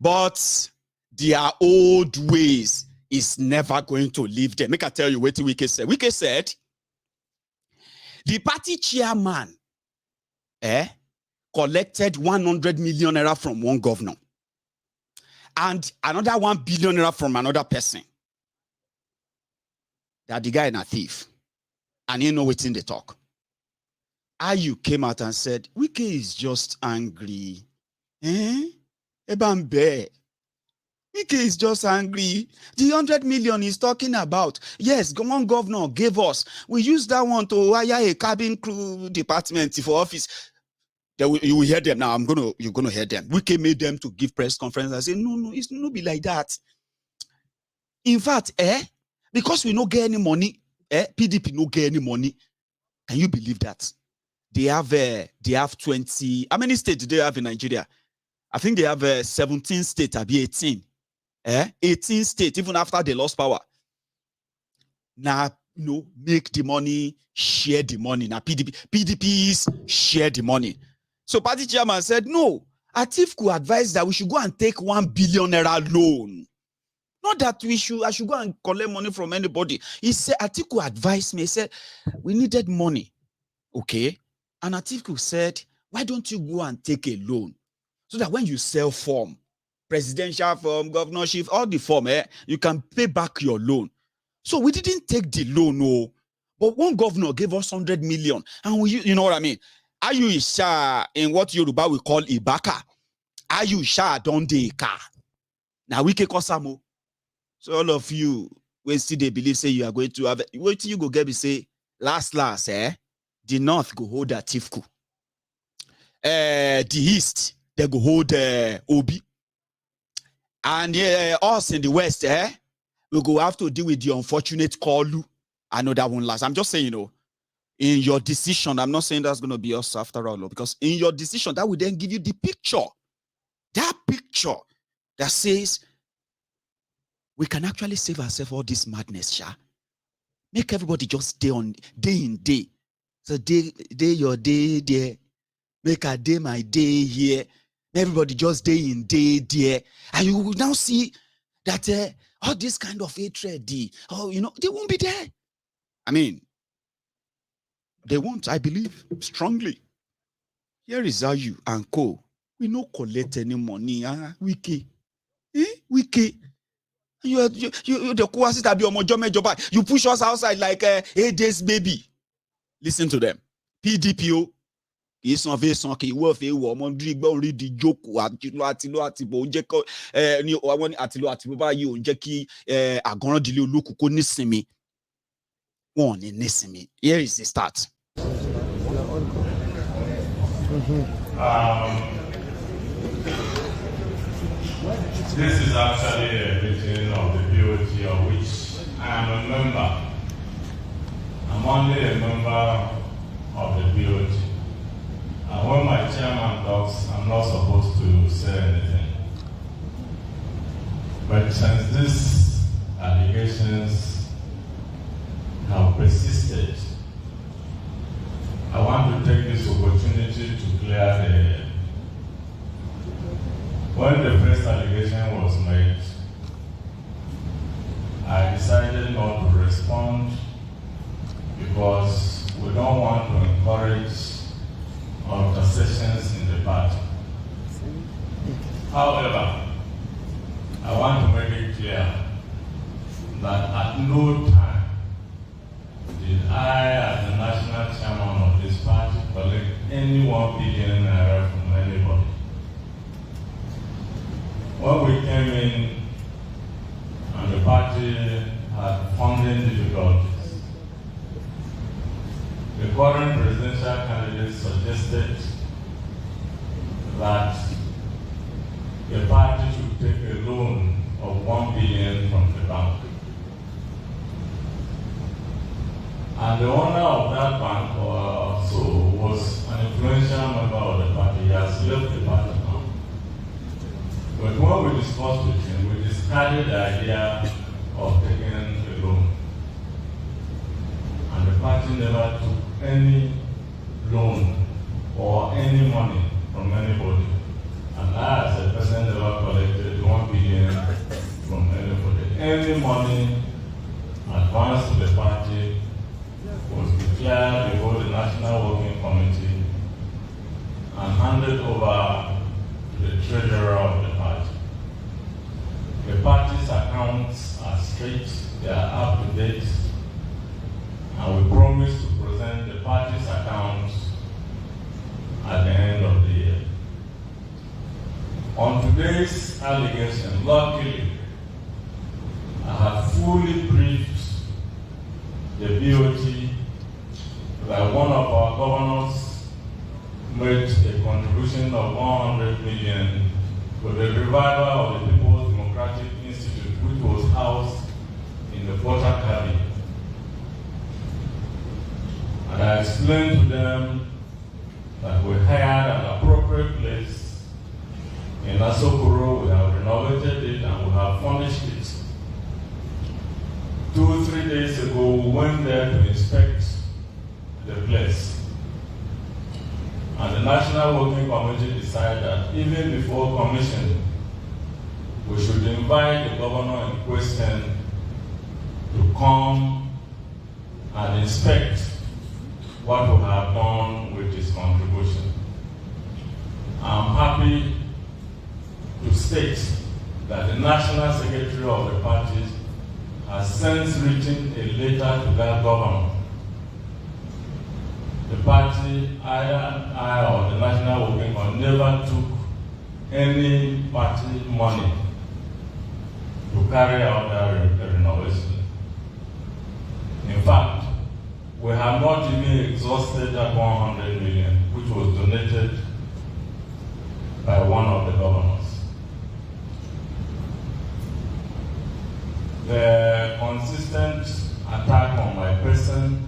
But their old ways is never going to leave them. Make I tell you what Wike said. Wike said, the party chairman collected 100 million naira from one governor and another 1 billion naira from another person. That the guy is a thief. And you know what's in the talk. Ayu came out and said, Wike is just angry. Ebambe. Wike is just angry. The 100 million he's talking about. Yes, one governor gave us. We used that one to hire a cabin crew department for office. You will hear them now. You're gonna hear them. Wike made them to give press conference and say, no, it's not be like that. In fact, because we don't get any money, PDP no get any money. Can you believe that? They have 20. How many states do they have in Nigeria? I think they have 17 states, I'll be 18. 18 states, even after they lost power. Now, make the money, share the money. Now, PDPs share the money. So, party chairman said, no, Atiku advised that we should go and take 1 billion naira loan. Not that I should go and collect money from anybody. He said, Atiku advised me, he said, we needed money. Okay. And Atiku said, why don't you go and take a loan? So that when you sell form, presidential form, governorship, all the form, you can pay back your loan. So we didn't take the loan, no. But one governor gave us 100 million. And you know what I mean? Ayu Isha in what Yoruba we call Ibaka. Ayu Isha don't dey car. Now we can Kosamo. So all of you, when see they believe, say you are going to have, wait till you go get me say, last, the North go hold Atiku. The East, they go hold Obi. And us in the West, we go have to deal with the unfortunate Koolu. I know that won't last. I'm just saying, in your decision, I'm not saying that's going to be us after all, because in your decision, that will then give you the picture That picture that says we can actually save ourselves all this madness, Sha. Make everybody just day in day. So day your day there. Make a day my day here. Everybody just day in day there. And you will now see that all this kind of hatred, they won't be there. I mean, they won't, I believe, strongly. Here is how you and co. We no collect any money. Wiki. Wiki. You the course that be on you push us outside like 8 days baby. Listen to them. PDPO. Ils sont fait son qui wo fait wo mon digba ori di joko atilo atibo nje ko ni awon atilo atibo ba yi o nje ki agoran dile oloku ko nisinmi won ni nisinmi. Here is the start. This is actually a meeting of the BOT of which I am a member. I'm only a member of the BOT. And when my chairman talks, I'm not supposed to say anything. But since these allegations have persisted, I want to take this opportunity to clear the air. When the first allegation was made, I decided not to respond because we don't want to encourage altercations in the party. However, I want to make it clear that at no time did I, as the national chairman of this party, collect any 1 billion naira from anybody. When we came in and the party had funding difficulties, the current presidential candidate suggested that the party should take a loan of 1 billion from the bank. And the owner of that bank also was an influential member of the party. He has left the party now. But when we discussed with him, we discarded the idea of taking a loan. And the party never took any loan or any money from anybody. And I, as a person, never collected 1 billion from anybody. Any money advanced to the party was declared before the National Working Committee and handed over to the treasurer of the party. The party's accounts are straight, they are up to date, and we promise to present the party's accounts at the end of the year. On today's allegation, luckily, I have fully briefed the BOT that one of our governors made a contribution of 100 million for the revival of the People's Democratic Institute, which was housed in the Porter Cabin. And I explained to them that we hired an appropriate place in Asokoro, we have renovated it and we have furnished it. 2 or 3 days ago, we went there to inspect the place. And the National Working Committee decided that even before commission, we should invite the governor in question to come and inspect what we have done with his contribution. I'm happy to state that the National Secretary of the party has since written a letter to that governor. The party, either I or the National Working Committee, never took any party money to carry out the renovation. In fact, we have not even exhausted that 100 million, which was donated by one of the governors. The consistent attack on my person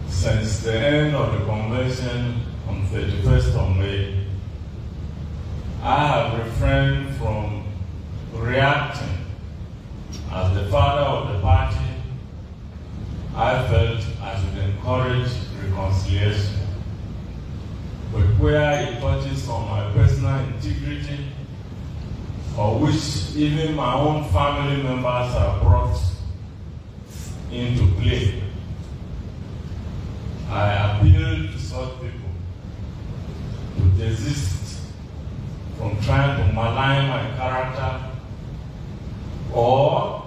since the end of the convention on 31st of May I have refrained from reacting. As the father of the party, I felt I should encourage reconciliation. But where it touches on my personal integrity, or which even my own family members are brought into play, I appeal to such people to desist from trying to malign my character or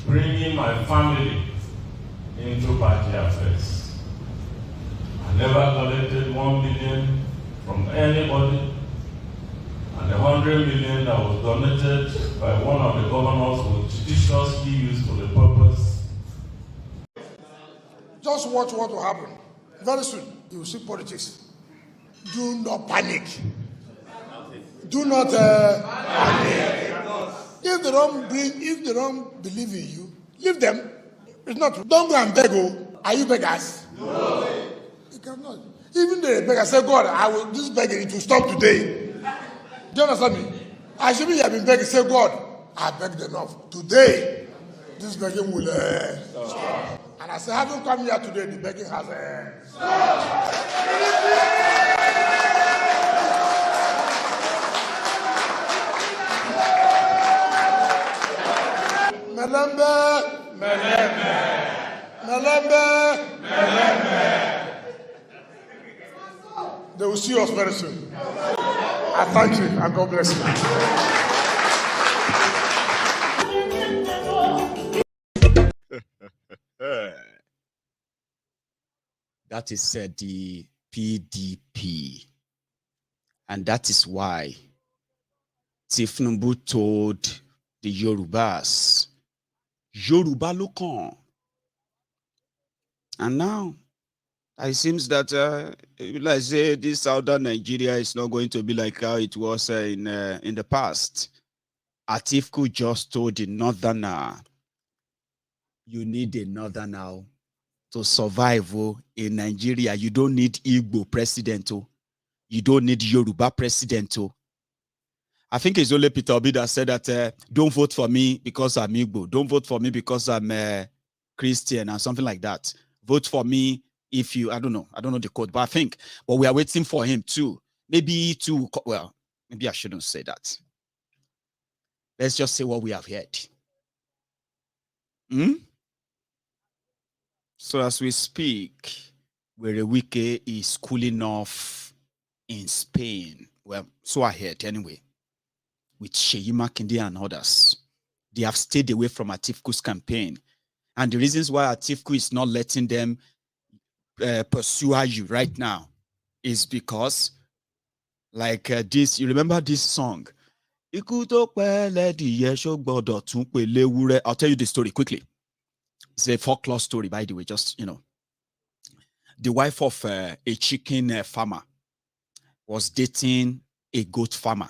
bringing my family into party affairs. I never collected 1 million from anybody, and the 100 million that was donated by one of the governors was judiciously used for the purpose. Just watch what will happen. Very soon, you will see politics. Do not panic. Do not panic. If they don't believe in you, leave them. It's not. Don't go and beg. Oh, are you beggars? No. You cannot. Even the beggar say, God, this begging to stop today. Do you understand me? I should be have been begging. Say, God, I begged enough. Today, this begging will stop. And I say, having come here today, the begging has stopped. Melembe, Melembe, Melembe. They will see us very soon. I thank you and God bless you. That is the PDP. And that is why Tinubu told the Yorubas, Yoruba lokan. And now it seems that like say this southern Nigeria is not going to be like how it was in the past. Atiku just told the northerner, you need a northerner to survive in Nigeria. You don't need Igbo president. You don't need Yoruba president. I think it's only Peter Obi that said that don't vote for me because I'm Igbo. Don't vote for me because I'm Christian or something like that. Vote for me if you, I don't know the code, but I think, but we are waiting for him too. Maybe to, well, maybe I shouldn't say that. Let's just say what we have heard. So as we speak, Werewike is cooling off in Spain. Well, so I heard anyway. With Seyi Makinde and others. They have stayed away from Atiku's campaign. And the reasons why Atiku is not letting them pursue you right now is because, like this, you remember this song? I'll tell you the story quickly. It's a folklore story, by the way, just, you know. The wife of a chicken farmer was dating a goat farmer,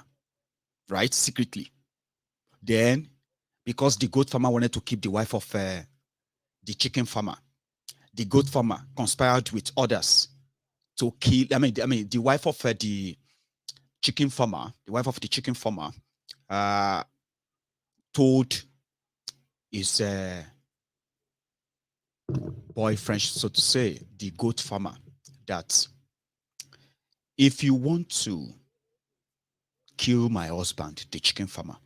right? Secretly. Then, because the goat farmer wanted to keep the wife of the chicken farmer, the goat farmer conspired with others to kill, the wife of the chicken farmer, told his boyfriend, so to say, the goat farmer, that if you want to kill my husband, the chicken farmer,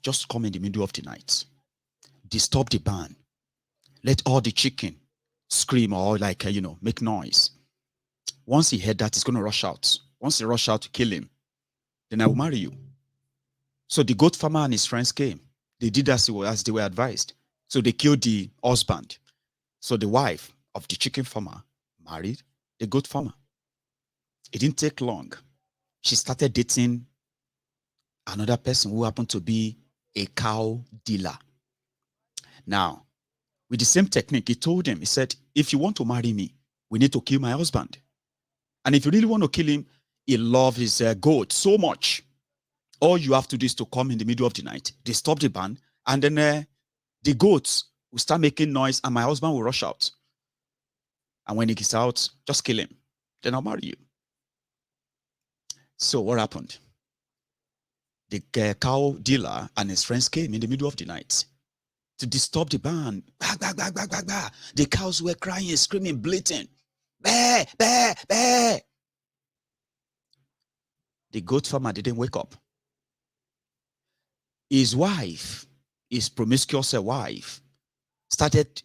just come in the middle of the night, disturb the barn, let all the chicken scream or like, make noise. Once he heard that, he's going to rush out. Once he rush out to kill him, then I will marry you. So the goat farmer and his friends came. They did as they were advised. So they killed the husband. So the wife of the chicken farmer married the goat farmer. It didn't take long. She started dating another person who happened to be a cow dealer. Now, with the same technique, he told him, he said, if you want to marry me, we need to kill my husband. And if you really want to kill him, he loves his goat so much. All you have to do is to come in the middle of the night, disturb the barn, and then the goats will start making noise and my husband will rush out. And when he gets out, just kill him. Then I'll marry you. So what happened? the cow dealer and his friends came in the middle of the night to disturb the barn. Bah, bah, bah, bah, bah, bah. The cows were crying, screaming, bleating. Bah, bah, bah. The goat farmer didn't wake up. His wife, his promiscuous wife, started,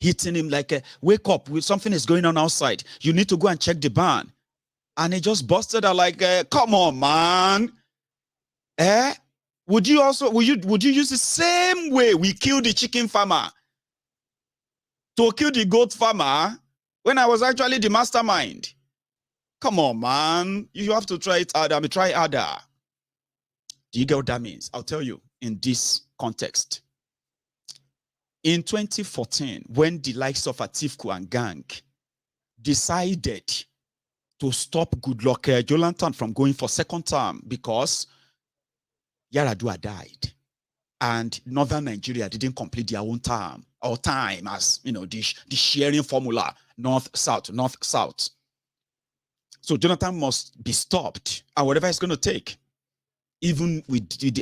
hitting him like, wake up, something is going on outside. You need to go and check the barn. And he just busted out like, come on, man. Would you use the same way we killed the chicken farmer to kill the goat farmer when I was actually the mastermind? Come on, man. You have to try it harder. Try harder. Do you get what that means? I'll tell you in this context. In 2014, when the likes of Atiku and gang decided to stop Goodluck Jonathan from going for second term because Yaradua died and Northern Nigeria didn't complete their own term or time as, the sharing formula, north-south, north-south. So Jonathan must be stopped and whatever it's going to take. Even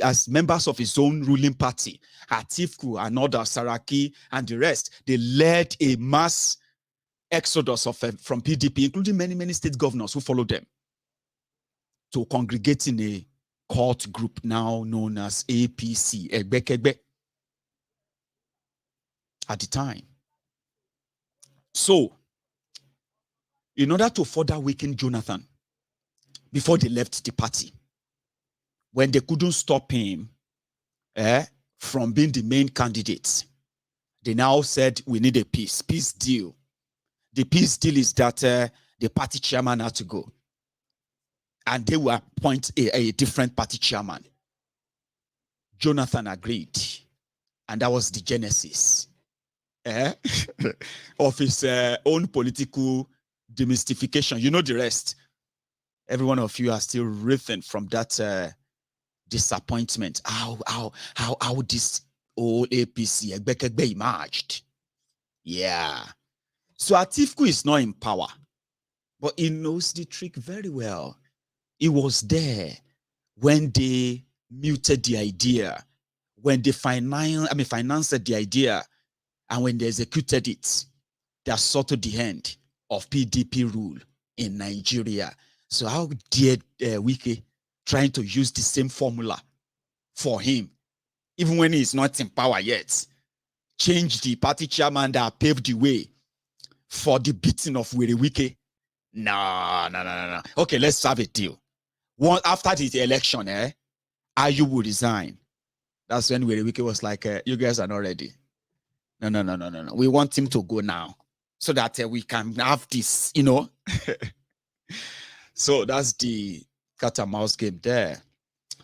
as members of his own ruling party, Atiku and others, Saraki and the rest, they led a mass exodus from PDP, including many, many state governors who followed them, to congregate in a cult group now known as APC, egbekegbe, at the time. So, in order to further weaken Jonathan, before they left the party, when they couldn't stop him from being the main candidate, they now said, we need a peace deal. The peace deal is that the party chairman had to go. And they will appoint a different party chairman. Jonathan agreed. And that was the genesis of his own political demystification. You know the rest. Every one of you are still written from that disappointment. How this old APC egbekegbe emerged. Yeah. So Atiku is not in power, but he knows the trick very well. He was there when they muted the idea, when they financed the idea, and when they executed it. They saw to the end of PDP rule in Nigeria. So how dare Wike trying to use the same formula for him, even when he's not in power yet? Change the party chairman that paved the way for the beating of Wike. No. Okay, let's have a deal. After the election, Ayu will resign. That's when Wike was like, you guys are not ready. No. We want him to go now so that we can have this, So that's the cat and mouse game there.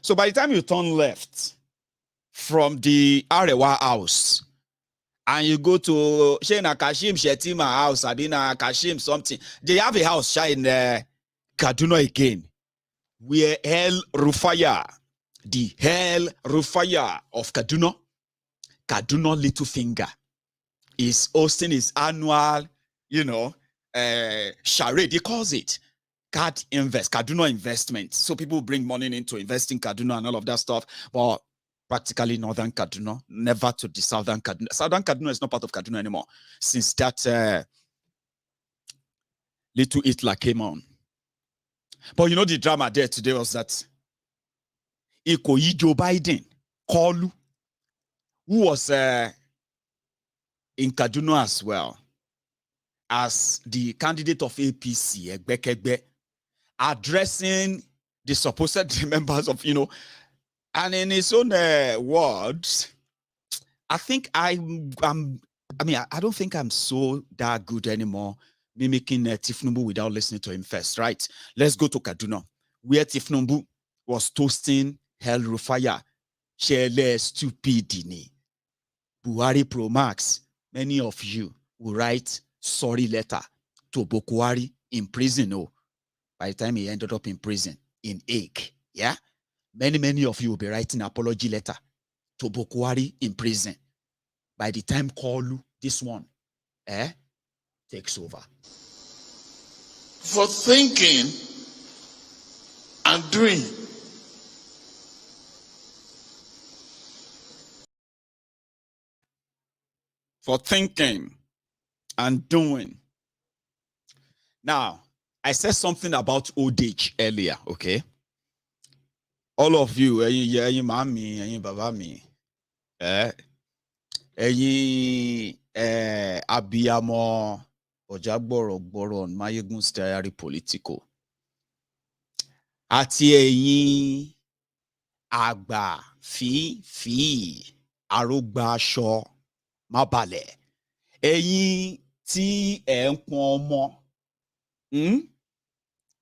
So by the time you turn left from the Arewa house and you go to Shena Kashim Shetima house, Adina Kashim something, they have a house in Kaduna again, where El-rufai, the El-rufai of Kaduna Little Finger, is hosting his annual, charade. He calls it Kaduna investment. So people bring money in to invest in Kaduna and all of that stuff, but practically Northern Kaduna, never to the Southern Kaduna. Southern Kaduna is not part of Kaduna anymore since that little Hitler came on. But the drama there today was that Joe Biden, Koolu, who was in Kaduna as well, as the candidate of APC, egbekegbe, addressing the supposed members of, and in his own words, I think I don't think I'm so that good anymore mimicking Tinubu without listening to him first, right? Let's go to Kaduna, where Tinubu was toasting El-rufai, shameless, stupidity. Buhari Pro Max, many of you will write sorry letter to Buhari in prison. By the time he ended up in prison, in Hague, yeah? Many of you will be writing apology letter to Buhari in prison. By the time Koolu, this one, takes over. For thinking and doing for thinking and doing. Now, I said something about old age earlier, okay? All of you, mommy, baba me, abiyamo, ojagboro, mayegun diary political. Àti ẹ̀yin àgbà fi arógbá aṣọ má balẹ̀. Ẹ̀yin tí ẹ̀ ń pọn ọmọ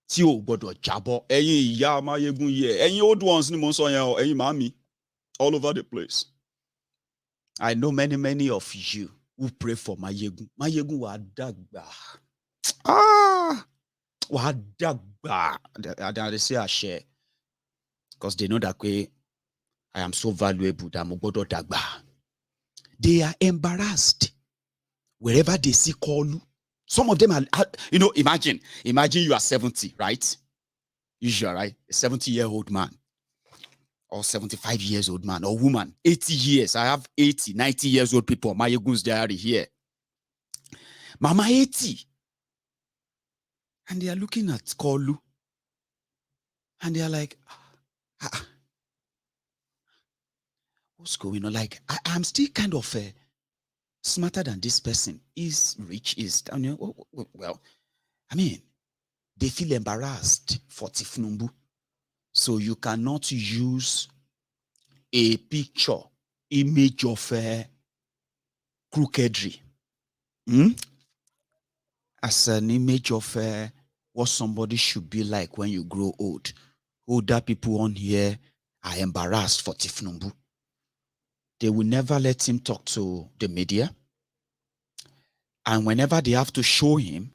tí ò gbọ́dọ̀ jábọ́. Ẹ̀yin ìyá Máyégún yẹ. Ẹ̀yin old ones ni mo ń sọ yẹn o. Ẹ̀yin màmí all over the place. I know many of you who pray for Máyégún. Máyégún wà dàgbà. Wà dàgbà. They say àṣẹ. Because they know that way I am so valuable that mo gbọ́dọ̀ dàgbà. They are embarrassed wherever they see Koolu. Some of them are, imagine you are 70, right? Usually, right? A 70-year-old man or 75 years old man or woman, 80 years. I have 80, 90 years old people. Mayegun's diary here. Mama 80. And they are looking at Koolu. And they are like, what's going on? Like, I'm still kind of smarter than this person. Is rich, well, I mean, they feel embarrassed for Tifnumbu. So you cannot use a picture, image of crookedry as an image of what somebody should be like when you grow old. Older people on here are embarrassed for Tifnumbu. They will never let him talk to the media. And whenever they have to show him,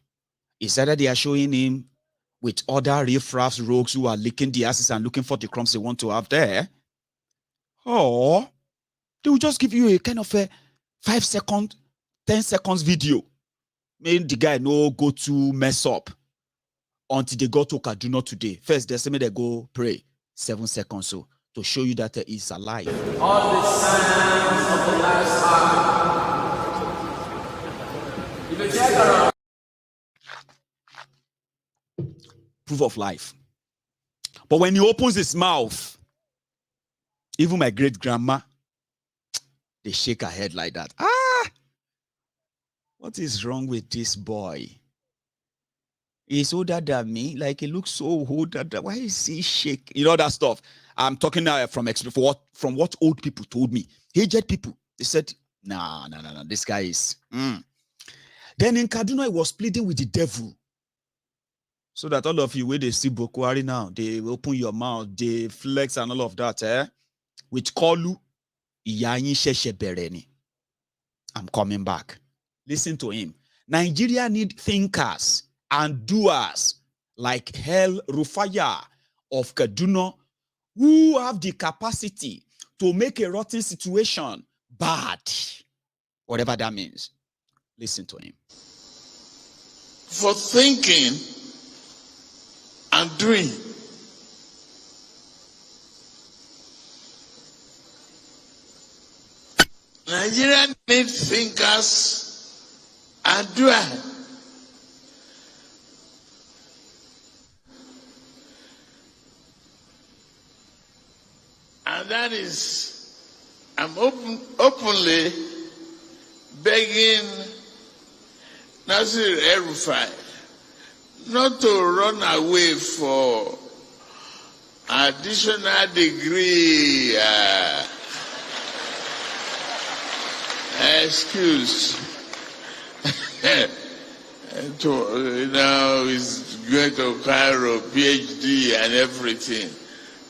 it's either they are showing him with other riffraffs, rogues who are licking the asses and looking for the crumbs they want to have there, or they will just give you a kind of a 5 second, 10 seconds video. Make the guy no go to mess up until they go to Kaduna today. First, they say they go pray 7 seconds so to show you that he's alive. All the signs of the last hour. If you check around. Proof of life. But when he opens his mouth, even my great grandma, they shake her head like that. What is wrong with this boy? He's older than me. Like, he looks so older. Why is he shaking? You know that stuff. I'm talking now from what old people told me. Aged people. They said, nah, this guy is. Then in Kaduna, he was pleading with the devil. So that all of you, where they see Buhari now, they open your mouth, they flex and all of that, With Koolu, I'm coming back. Listen to him. Nigeria need thinkers and doers like El-rufai of Kaduna who have the capacity to make a rotten situation bad. Whatever that means. Listen to him. For thinking and doing. Nigeria needs thinkers and doers. And that is, I'm openly begging Nasir El-rufai not to run away for additional degree excuse. He's going to Cairo, PhD and everything.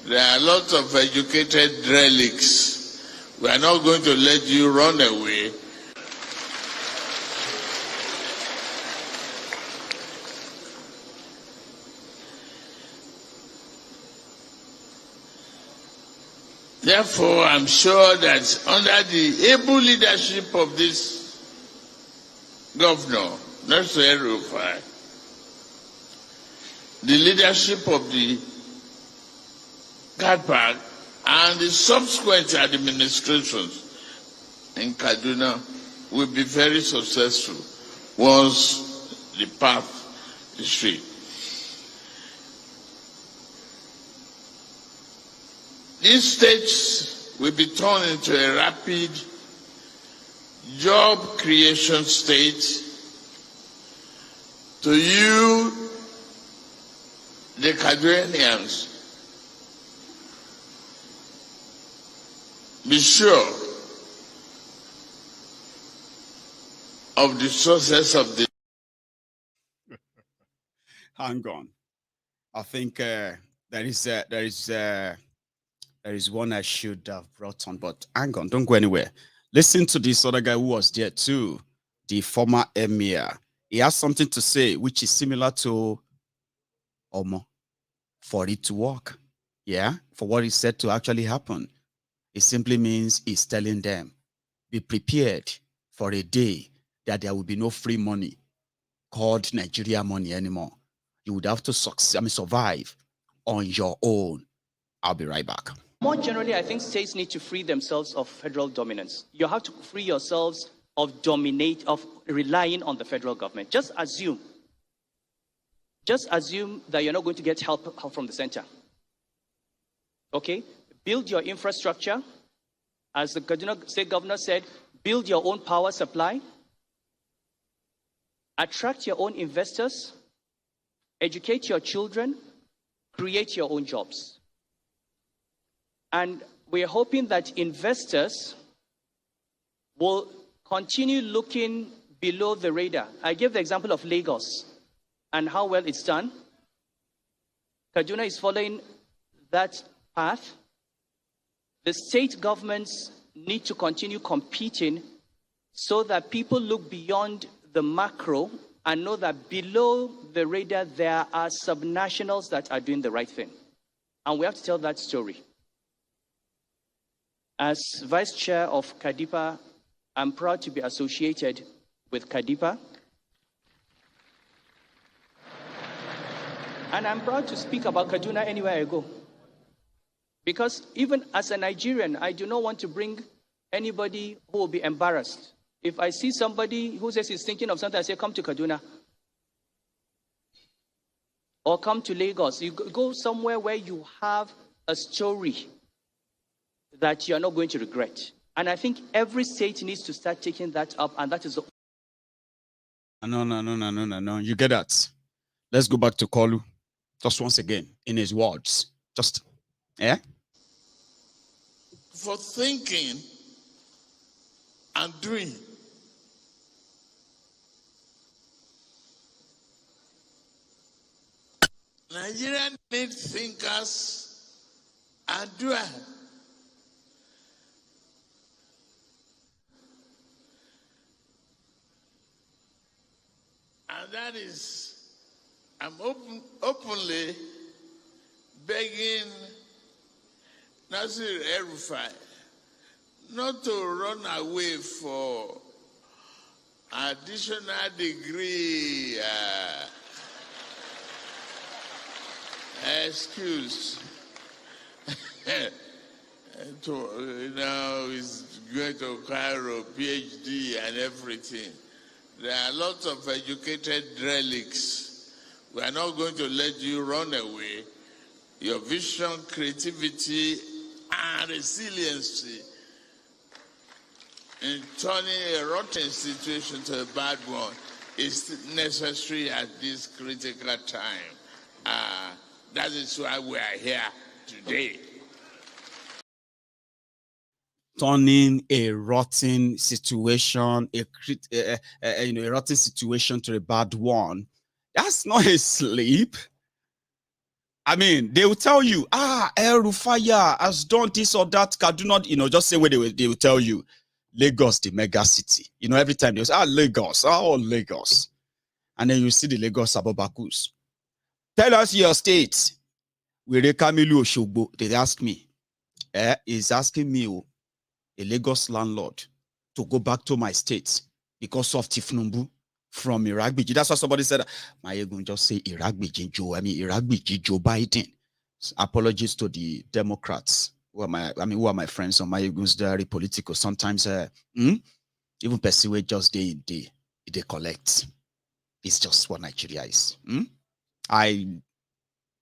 There are lots of educated relics. We are not going to let you run away. Therefore, I'm sure that under the able leadership of this governor, not El-rufai, the leadership of the Park and the subsequent administrations in Kaduna, will be very successful once the path is straight. These states will be turned into a rapid job creation state. To you, the Cameroonians, be sure of the success of the. Hang on. I think there is one I should have brought on, but hang on, don't go anywhere. Listen to this other guy who was there too, the former emir. He has something to say which is similar to Omo, for it to work. Yeah, for what he said to actually happen. It simply means he's telling them, be prepared for a day that there will be no free money called Nigeria money anymore. You would have to survive on your own. I'll be right back. More generally, I think states need to free themselves of federal dominance. You have to free yourselves of relying on the federal government. Just assume that you're not going to get help from the center. Okay? Build your infrastructure. As the Kaduna State Governor said, build your own power supply. Attract your own investors. Educate your children. Create your own jobs. And we're hoping that investors will continue looking below the radar. I gave the example of Lagos and how well it's done. Kaduna is following that path. The state governments need to continue competing so that people look beyond the macro and know that below the radar there are subnationals that are doing the right thing. And we have to tell that story. As Vice Chair of Kadipa, I'm proud to be associated with Kadipa. And I'm proud to speak about Kaduna anywhere I go. Because even as a Nigerian, I do not want to bring anybody who will be embarrassed. If I see somebody who says he's thinking of something, I say, come to Kaduna. Or come to Lagos. You go somewhere where you have a story that you're not going to regret. And I think every state needs to start taking that up, and that is... No. You get that? Let's go back to Koolu. Just once again, in his words. Just, yeah? For thinking and doing. Nigeria needs thinkers and doers. And that is, I'm openly begging Nasir El-rufai not to run away for additional degree excuse. He's going to Cairo, PhD and everything. There are lots of educated relics. We are not going to let you run away. Your vision, creativity, and resiliency in turning a rotten situation to a bad one is necessary at this critical time. That is why we are here today. Turning a rotten situation, a rotten situation to a bad one. That's not a sleep. I mean, they will tell you, El-rufai has done this or that. Kaduna, just say where they will tell you, Lagos, the mega city. Every time they say, Lagos, Lagos. And then you see the Lagos Ababakus. Tell us your state. They ask me. He's asking me, a Lagos landlord, to go back to my state because of Tinubu from Iragbiji. That's what somebody said. My going just say Iragbiji Joe. I mean Iragbiji Joe Biden. Apologies to the Democrats who are my friends on my Egun's Diary Political. Sometimes Even pursue just day in day, they collect. It's just what Nigeria is. I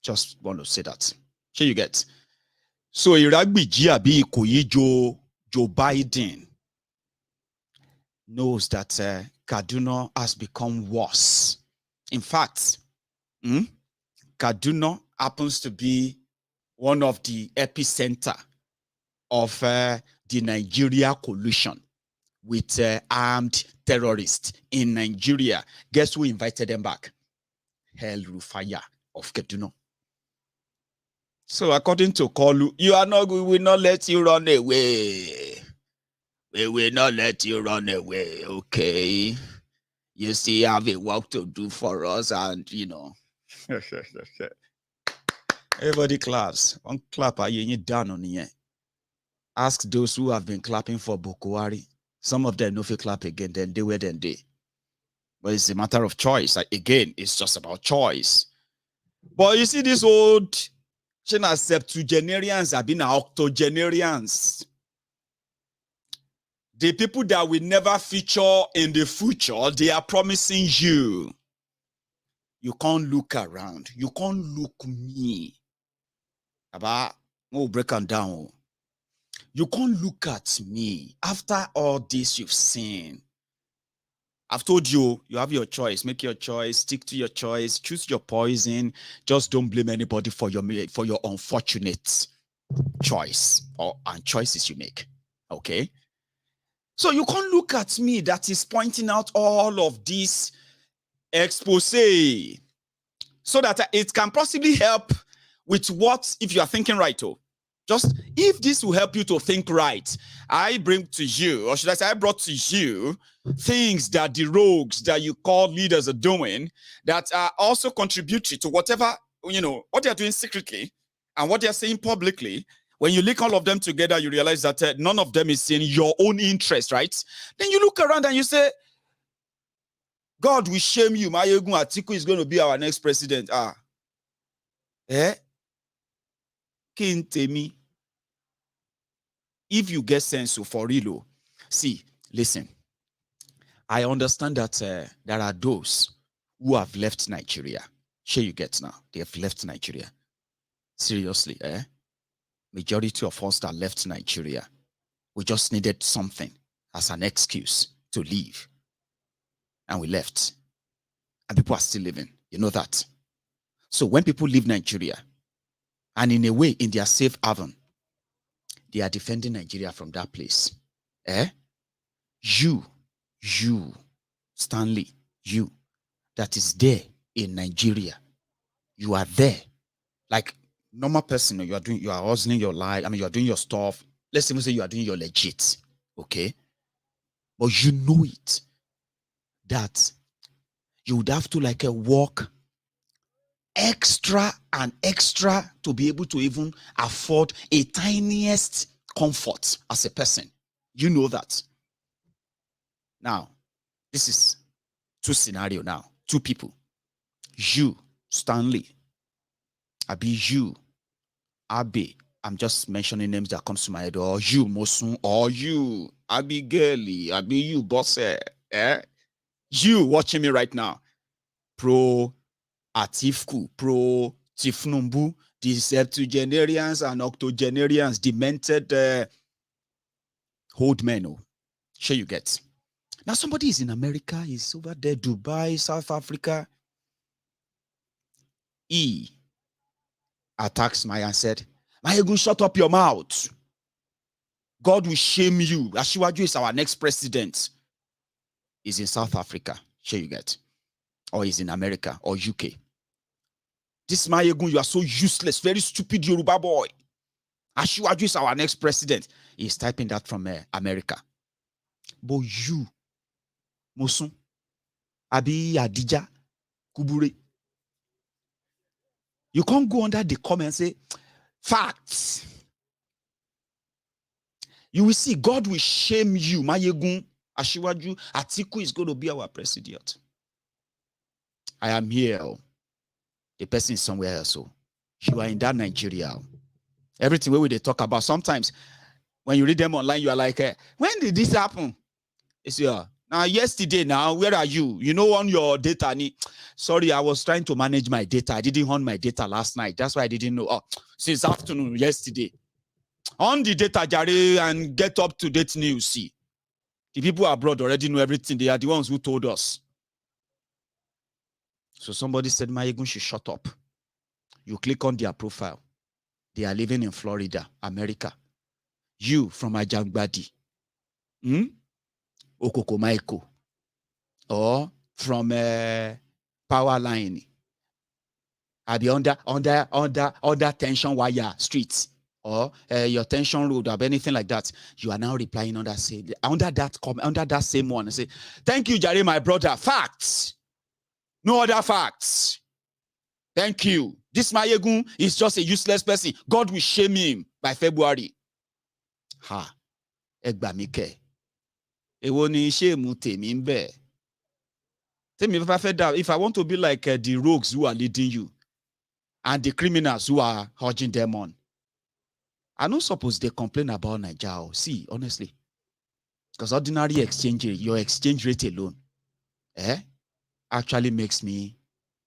just want to say that. Here you get. So Iragbiji abi Ikoyi Joe Biden knows that Kaduna has become worse. In fact, Kaduna happens to be one of the epicenter of the Nigeria collusion with armed terrorists in Nigeria. Guess who invited them back? El-rufai of Kaduna. So according to Koolu, we will not let you run away. We will not let you run away, okay? You still have a work to do for us, and you know. Everybody claps. One clap, are you down on it? Ask those who have been clapping for Buhari. Some of them know if you clap again, then they were then they. But it's a matter of choice. Like, again, it's just about choice. But you see, this old septuagenarians have been octogenarians. The people that will never feature in the future, they are promising you. You can't look around. You can't look me. About break them down. You can't look at me. After all this you've seen, I've told you, you have your choice. Make your choice. Stick to your choice. Choose your poison. Just don't blame anybody for your unfortunate choice and choices you make. Okay? So you can't look at me that is pointing out all of this expose so that it can possibly help with what, if you are thinking right, just if this will help you to think right, I bring to you, or should I say I brought to you things that the rogues that you call leaders are doing that are also contributory to whatever, what they're doing secretly and what they're saying publicly. When you link all of them together, you realize that none of them is in your own interest, right? Then you look around and you say, God will shame you. Atiku is going to be our next president. Kintemi. If you get sense for real, see, listen. I understand that there are those who have left Nigeria. Sure, you get now. They have left Nigeria. Seriously, Majority of us that left Nigeria, we just needed something as an excuse to leave. And we left. And people are still living. You know that. So when people leave Nigeria, and in a way, in their safe haven, they are defending Nigeria from that place. You, Stanley, you, that is there in Nigeria, you are there. Like normal person, you are hustling your life. I mean, you are doing your stuff. Let's even say you are doing your legit, okay? But you know it, that you would have to work extra and extra to be able to even afford a tiniest comfort as a person. You know that. Now, this is two scenarios now. Two people. You, Stanley. Abi you, Abe. I'm just mentioning names that comes to my head. Or you, Mosun. Or you, Abigail. Abi you, Bosse. You watching me right now. Pro Atiku, pro Tifnumbu, the septuagenarians and octogenarians, demented old men. Sure you get. Now somebody is in America, he's over there, Dubai, South Africa. He attacks Maya and said, Maya, go shut up your mouth. God will shame you. Asiwaju is our next president. He's in South Africa. Sure you get. Or he's in America or UK. This Mayegun, you are so useless, very stupid Yoruba boy. Asiwaju is our next president. He's typing that from America. But you, Mosun, Abi Adija, Kubure, you can't go under the comment and say, facts. You will see God will shame you. Mayegun, Asiwaju, Atiku is going to be our president. I am here. The person is somewhere else. So you are in that Nigeria. Everything where they talk about, sometimes when you read them online, you are like, when did this happen? It's now yesterday. Now where are you? You know on your data. Sorry, I was trying to manage my data. I didn't on my data last night. That's why I didn't know. Oh, since afternoon yesterday. On the data, Jare, and get up to date news. See, the people abroad already know everything. They are the ones who told us. So somebody said, Mayegun should shut up. You click on their profile. They are living in Florida, America. You from Ajangbadi, Okokomaiko, or from Power Line, are the under tension wire streets, or your tension road, or anything like that. You are now replying under that same one and say, thank you, Jare, my brother. Facts. No other facts. Thank you. This Mayegun is just a useless person. God will shame him by February. Ha. Egbamike. Ewo ni shame temi nbe. If I want to be like the rogues who are leading you and the criminals who are urging them on, I don't suppose they complain about Nigeria. See, honestly. Because ordinary exchange, your exchange rate alone, actually makes me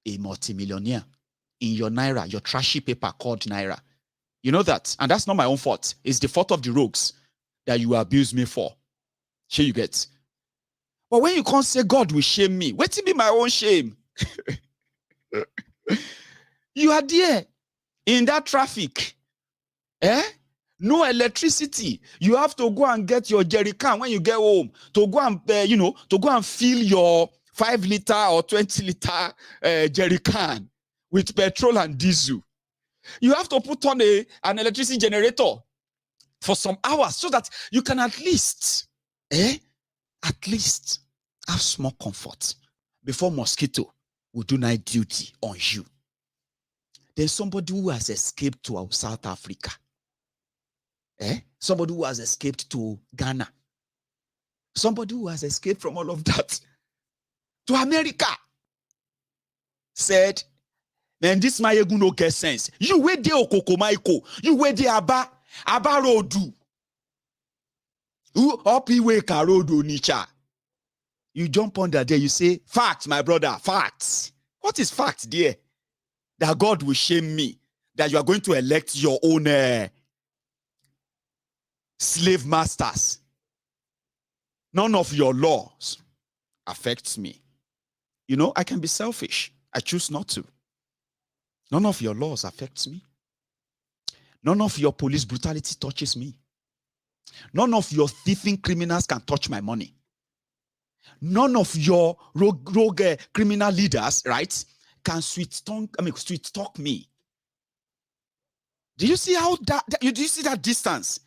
a multimillionaire in your naira, your trashy paper called naira. You know that? And that's not my own fault. It's the fault of the rogues that you abuse me for. Here you get. But when you can't say God will shame me, wait till be my own shame. You are there in that traffic. No electricity. You have to go and get your jerry can when you get home to go and to go and fill your 5 liter or 20 liter jerry can with petrol and diesel. You have to put on an electricity generator for some hours so that you can at least have small comfort before mosquito will do night duty on you. There's somebody who has escaped to South Africa. Somebody who has escaped to Ghana. Somebody who has escaped from all of that to America. Said, man, this Mayegun no get sense. You wait there Okokomaiko. You wait there Aba Rodu. Who up iwe Karodo Nicha. You jump on that day, you say, facts, my brother, facts. What is fact there? That God will shame me. That you are going to elect your own slave masters. None of your laws affects me. You know, I can be selfish. I choose not to. None of your laws affects me. None of your police brutality touches me. None of your thieving criminals can touch my money. None of your rogue criminal leaders, right, can sweet talk me. Do you see how do you see that distance?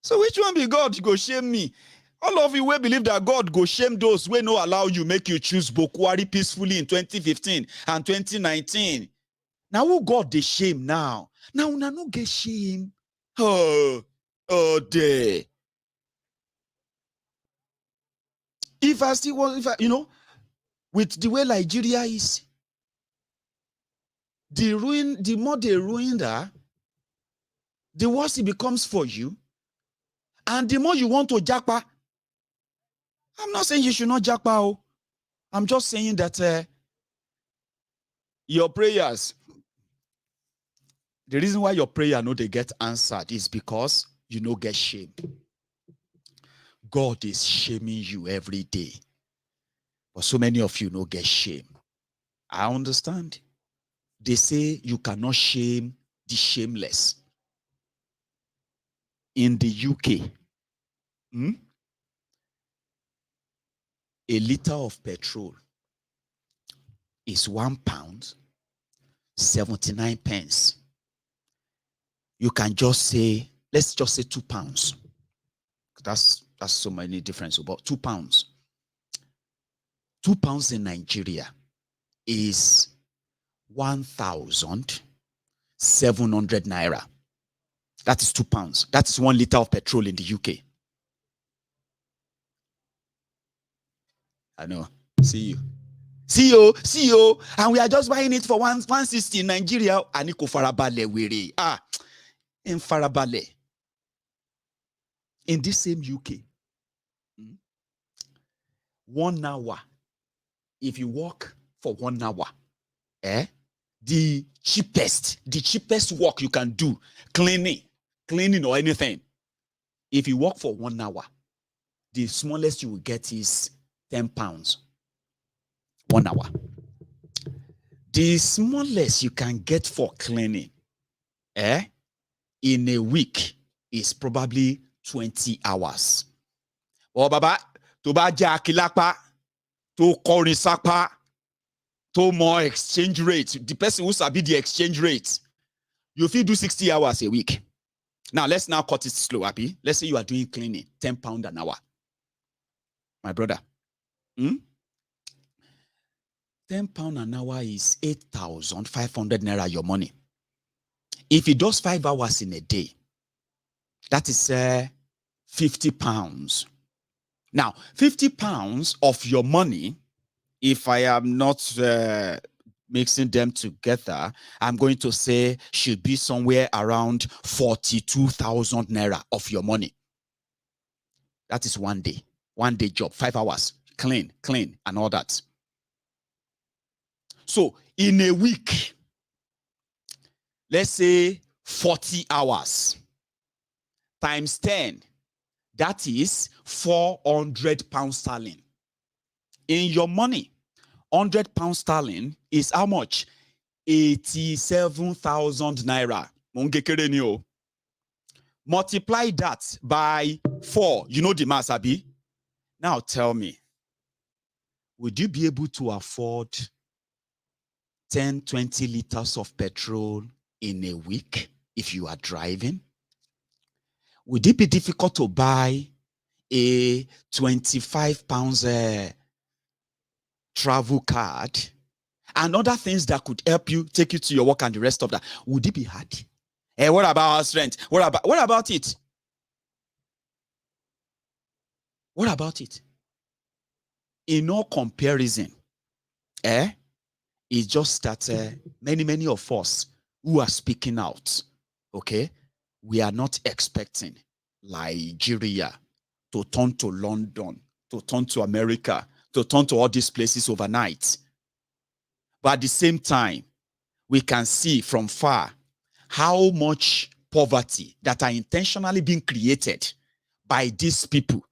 So which one be God go shame me? All of you will believe that God go shame those who no allow you make you choose Bokwari peacefully in 2015 and 2019. Now who God they shame now? Now una no get shame. Oh day. If I see what, with the way Nigeria is, the more they ruin that, the worse it becomes for you. And the more you want to japa, I'm not saying you should not japa. I'm just saying that your prayers, the reason why your prayer no they get answered is because you no get shame. God is shaming you every day. But so many of you no get shame. I understand. They say you cannot shame the shameless. In the UK, a liter of petrol is £1, 79 pence. You can just say, let's just say £2. That's so many difference, about £2. £2 in Nigeria is 1,700 naira. That is £2. That is 1 liter of petrol in the UK. I know. See you. And we are just buying it for 160 in Nigeria. Aniko farabale were. In farabale. In this same UK. 1 hour. If you walk for 1 hour, the cheapest work you can do, cleaning or anything, if you walk for 1 hour, the smallest you will get is 10 pounds. 1 hour. The smallest you can get for cleaning in a week is probably 20 hours. Oh, baba, to ba jakilapa, to korisapa, to more exchange rate. The person who sabi the exchange rate, you feel do 60 hours a week. Now, let's now cut it slow, Abi. Let's say you are doing cleaning, 10 pounds an hour. My brother, 10 pounds an hour is 8,500 naira your money. If he does 5 hours in a day, that is 50 pounds. Now, 50 pounds of your money, if I am not mixing them together, I'm going to say should be somewhere around 42,000 naira of your money. That is 1 day. 1 day job, 5 hours, clean, and all that. So in a week, let's say 40 hours times 10, that is 400 pounds sterling. In your money, 100 pounds sterling is how much? 87,000 naira. Multiply that by 4. You know the math, Abi? Now tell me, would you be able to afford 10, 20 liters of petrol in a week if you are driving? Would it be difficult to buy a 25 pounds travel card and other things that could help you take you to your work and the rest of that? Would it be hard? What about house rent? What about it? What about it? In all comparison, it's just that many of us who are speaking out, okay, we are not expecting Nigeria to turn to London, to turn to America, to turn to all these places overnight. But at the same time, we can see from far how much poverty that are intentionally being created by these people.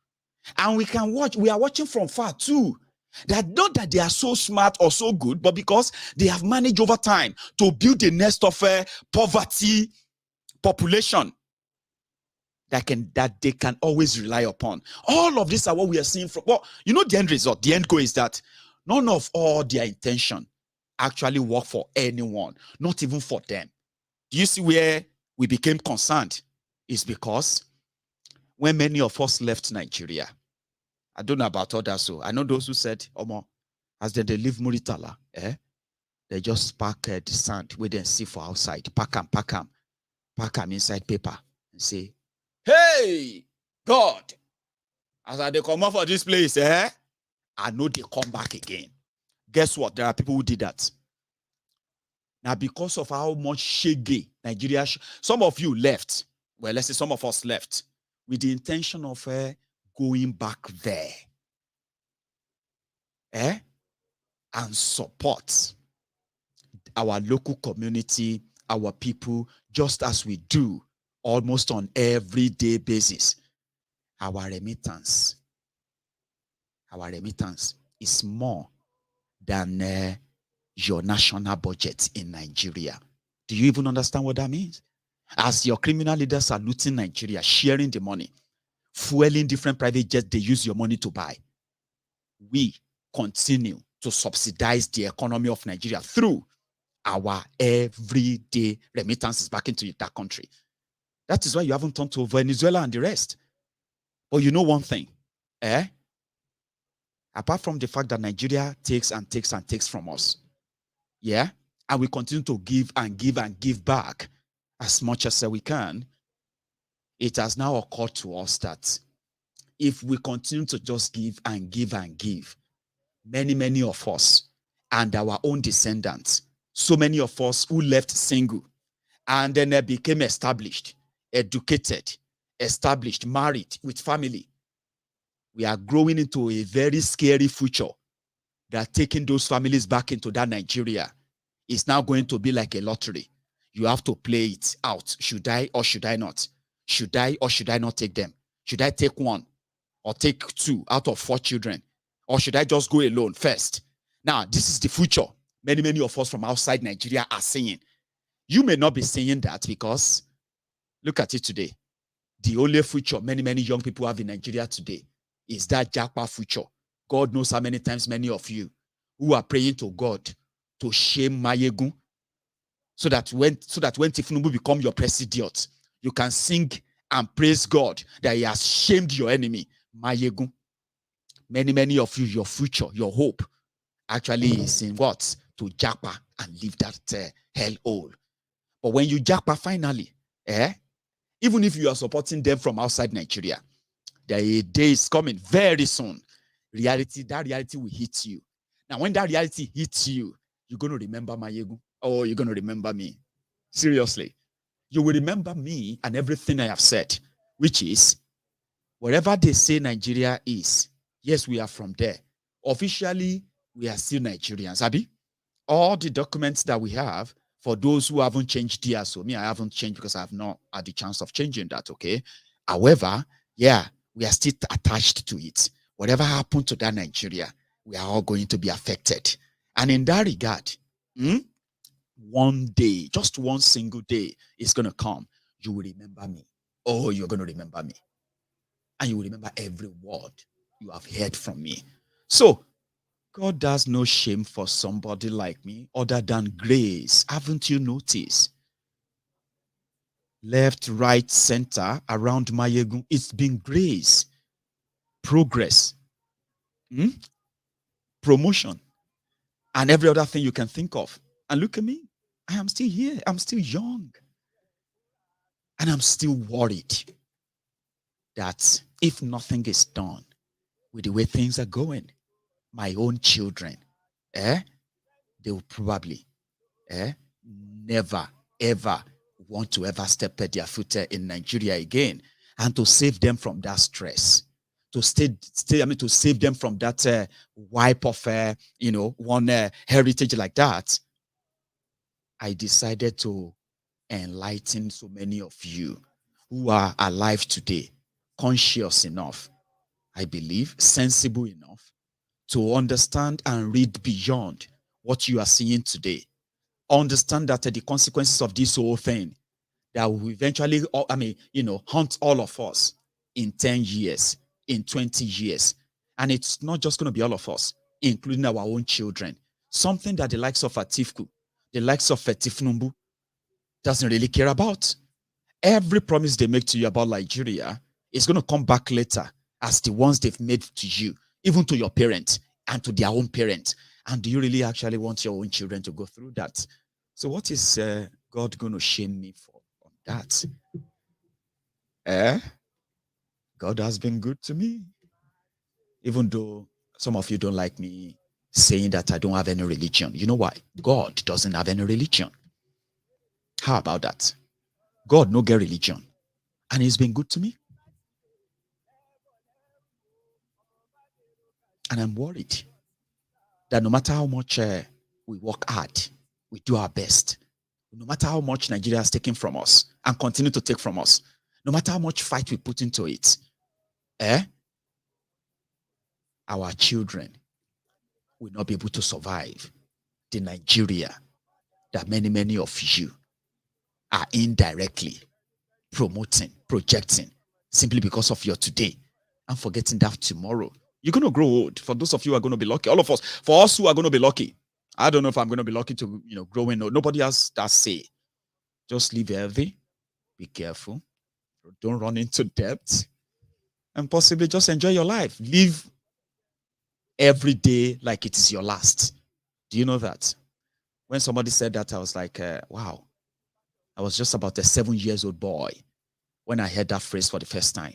And we are watching from far too, that not that they are so smart or so good, but because they have managed over time to build a nest of poverty population that they can always rely upon. All of this are what we are seeing from, well, you know, the end result, the end goal is that none of all their intention actually work for anyone, not even for them. Do you see where we became concerned? Is because when many of us left Nigeria, I don't know about others, so I know those who said, Omo, as they leave Muritala, they just pack the sand, wait and see for outside, pack them inside paper and say, hey, God, as they come out for this place, I know they come back again. Guess what? There are people who did that. Now, because of how much shege Nigeria, some of you left, well, let's say some of us left, with the intention of going back there and support our local community, our people, just as we do almost on everyday basis. Our remittance is more than your national budget in Nigeria. Do you even understand what that means? As your criminal leaders are looting Nigeria, sharing the money, fueling different private jets they use your money to buy, we continue to subsidize the economy of Nigeria through our everyday remittances back into that country. That is why you haven't turned to Venezuela and the rest. But you know one thing, apart from the fact that Nigeria takes from us, and we continue to give back as much as we can, it has now occurred to us that if we continue to just give, many of us and our own descendants, so many of us who left single and then became established, educated, established, married with family, we are growing into a very scary future that taking those families back into that Nigeria is now going to be like a lottery. You have to play it out. Should I or should I not? Should I or should I not take them? Should I take one or take 2 out of 4 children? Or should I just go alone first? Now, this is the future many of us from outside Nigeria are saying. You may not be saying that because look at it today. The only future many young people have in Nigeria today is that Japa future. God knows how many times many of you who are praying to God to shame Mayegun so that when Tinubu become your president, you can sing and praise God that he has shamed your enemy, Mayegun. Many of you, your future, your hope actually is in what? To Japa and leave that hellhole. But when you Japa finally, even if you are supporting them from outside Nigeria, there a day is coming very soon. That reality will hit you. Now, when that reality hits you, you're going to remember Mayegun. Oh, you're going to remember me. Seriously. You will remember me and everything I have said, which is, wherever they say Nigeria is, yes, we are from there. Officially, we are still Nigerians. Abi? All the documents that we have, for those who haven't changed here, so me, I haven't changed because I have not had the chance of changing that, okay? However, yeah, we are still attached to it. Whatever happened to that Nigeria, we are all going to be affected. And in that regard, one day, just one single day is going to come. You will remember me. Oh, you're going to remember me. And you will remember every word you have heard from me. So, God does no shame for somebody like me other than grace. Haven't you noticed? Left, right, center, around Mayegun, it's been grace, progress, promotion, and every other thing you can think of. And look at me. I am still here. I'm still young. And I'm still worried that if nothing is done with the way things are going, my own children, they will probably never, ever want to ever step at their foot in Nigeria again. And to save them from that stress, to to save them from that wipe of, one heritage like that, I decided to enlighten so many of you who are alive today, conscious enough, I believe, sensible enough to understand and read beyond what you are seeing today. Understand that the consequences of this whole thing that will eventually, haunt all of us in 10 years, in 20 years. And it's not just going to be all of us, including our own children. Something that the likes of Atiku, the likes of Tinubu doesn't really care about. Every promise they make to you about Nigeria is going to come back later as the ones they've made to you, even to your parents and to their own parents. And do you really actually want your own children to go through that? So what is God going to shame me for on that? God has been good to me. Even though some of you don't like me saying that I don't have any religion. You know why? God doesn't have any religion. How about that? God no get religion. And he's been good to me. And I'm worried that no matter how much we work hard, we do our best, no matter how much Nigeria has taken from us and continue to take from us, no matter how much fight we put into it, our children will not be able to survive the Nigeria that many of you are indirectly promoting, projecting, simply because of your today and forgetting that tomorrow you're going to grow old. For those of you who are going to be lucky, all of us, for us who are going to be lucky, I don't know if I'm going to be lucky to, grow in. Nobody has that say. Just live healthy, be careful, don't run into debt, and possibly just enjoy your life. Live every day like it is your last. Do you know that? When somebody said that, I was like, wow. I was just about a 7-year-old boy when I heard that phrase for the first time.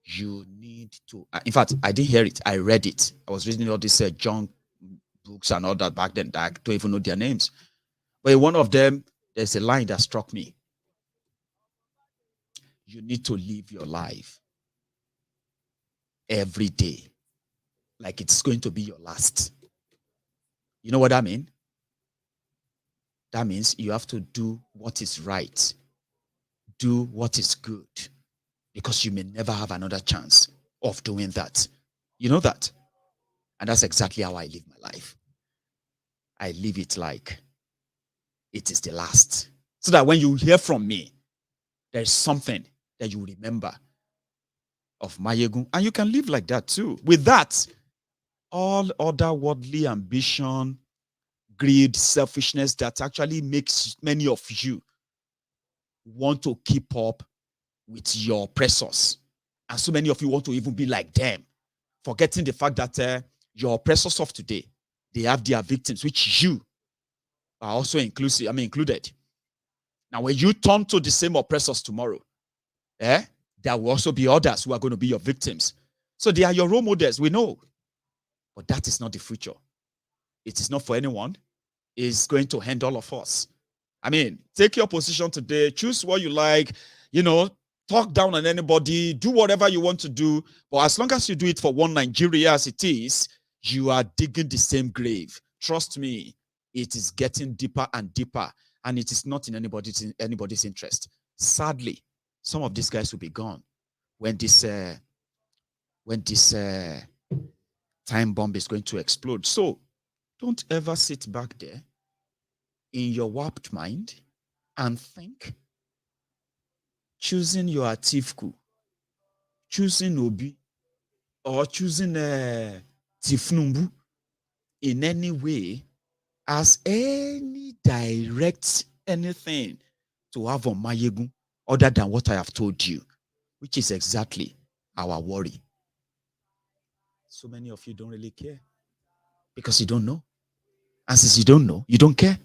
You need to, in fact, I didn't hear it. I read it. I was reading all these junk books and all that back then. I don't even know their names. But in one of them, there's a line that struck me. You need to live your life every day like it's going to be your last. You know what I mean? That means you have to do what is right, do what is good, because you may never have another chance of doing that. You know that? And that's exactly how I live my life. I live it like it is the last. So that when you hear from me, there's something that you remember of Mayegun. And you can live like that too. With that, all other worldly ambition, greed, selfishness that actually makes many of you want to keep up with your oppressors. And so many of you want to even be like them, forgetting the fact that your oppressors of today, they have their victims, which you are also included. Now, when you turn to the same oppressors tomorrow, there will also be others who are going to be your victims. So they are your role models, we know. But that is not the future. It is not for anyone. It's going to end all of us. I mean, take your position today, choose what you like, talk down on anybody, do whatever you want to do. But as long as you do it for one Nigeria as it is, you are digging the same grave. Trust me, it is getting deeper and deeper, and it is not in anybody's interest. Sadly, some of these guys will be gone when this time bomb is going to explode. So don't ever sit back there in your warped mind and think choosing your Atiku, choosing Obi, or choosing Tifnumbu in any way as any direct anything to have on Mayegun other than what I have told you, which is exactly our worry. So many of you don't really care because you don't know. And since you don't know, you don't care.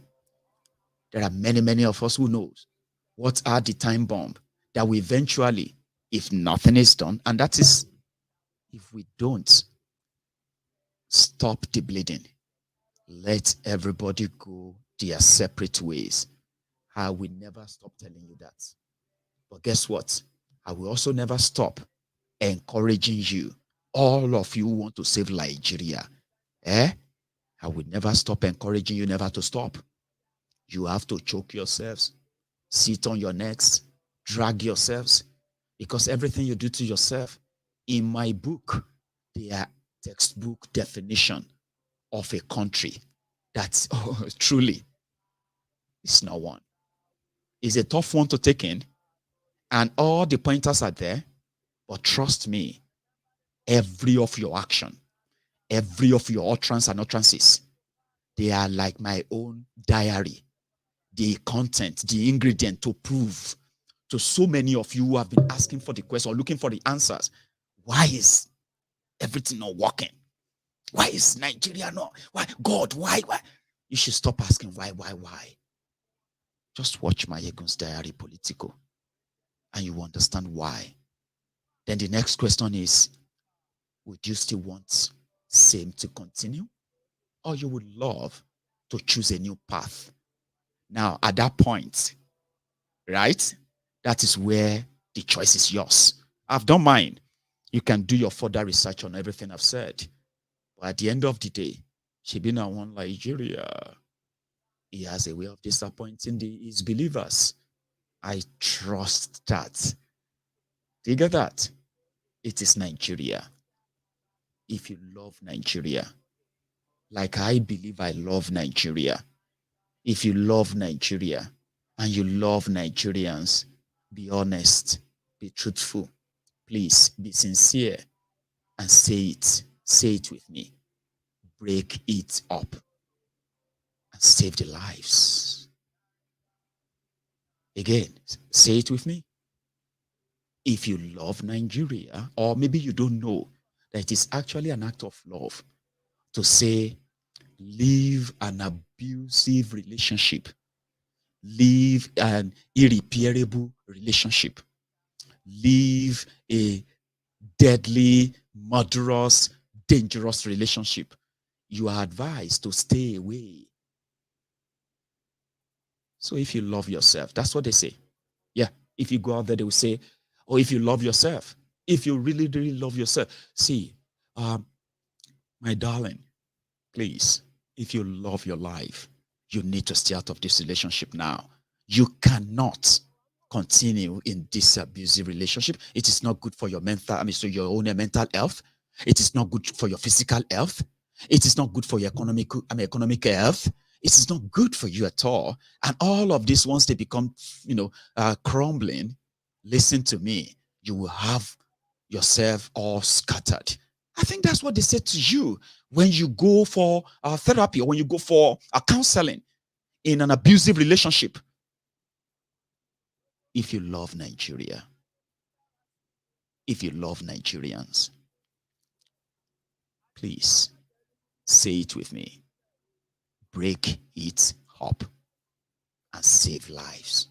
There are many, many of us who knows what are the time bomb that will eventually, if nothing is done, and that is if we don't stop the bleeding, let everybody go their separate ways. I will never stop telling you that. But guess what? I will also never stop encouraging you. All of you who want to save Nigeria. I will never stop encouraging you never to stop. You have to choke yourselves, sit on your necks, drag yourselves, because everything you do to yourself, in my book, they are textbook definition of a country that's truly, it's not one. It's a tough one to take in, and all the pointers are there, but trust me, every of your action, every of your utterance and utterances, they are like my own diary. The content, the ingredient to prove to so many of you who have been asking for the question or looking for the answers. Why is everything not working? Why is Nigeria not? Why? God, why? You should stop asking why. Just watch Mayegun's diary political and you will understand why. Then the next question is, would you still want same to continue? Or you would love to choose a new path? Now, at that point, right? That is where the choice is yours. I've done mine. You can do your further research on everything I've said. But at the end of the day, Shibina won Nigeria. He has a way of disappointing his believers. I trust that. Do you get that? It is Nigeria. If you love Nigeria, like I believe I love Nigeria, if you love Nigeria and you love Nigerians, be honest, be truthful, please be sincere and say it. Say it with me. Break it up and save the lives. Again, say it with me. If you love Nigeria, or maybe you don't know that it is actually an act of love to say, leave an abusive relationship, leave an irreparable relationship, leave a deadly, murderous, dangerous relationship, you are advised to stay away. So if you love yourself, that's what they say. Yeah, if you go out there, they will say, oh, if you love yourself, If you really, really love yourself. See, my darling, please, if you love your life, you need to stay out of this relationship now. You cannot continue in this abusive relationship. It is not good for your so your own mental health. It is not good for your physical health. It is not good for your economic health. It is not good for you at all. And all of this, once they become, crumbling, listen to me, you will have yourself all scattered. I think that's what they said to you when you go for therapy or when you go for a counseling in an abusive relationship. If you love Nigeria, if you love Nigerians, please say it with me. Break it up and save lives.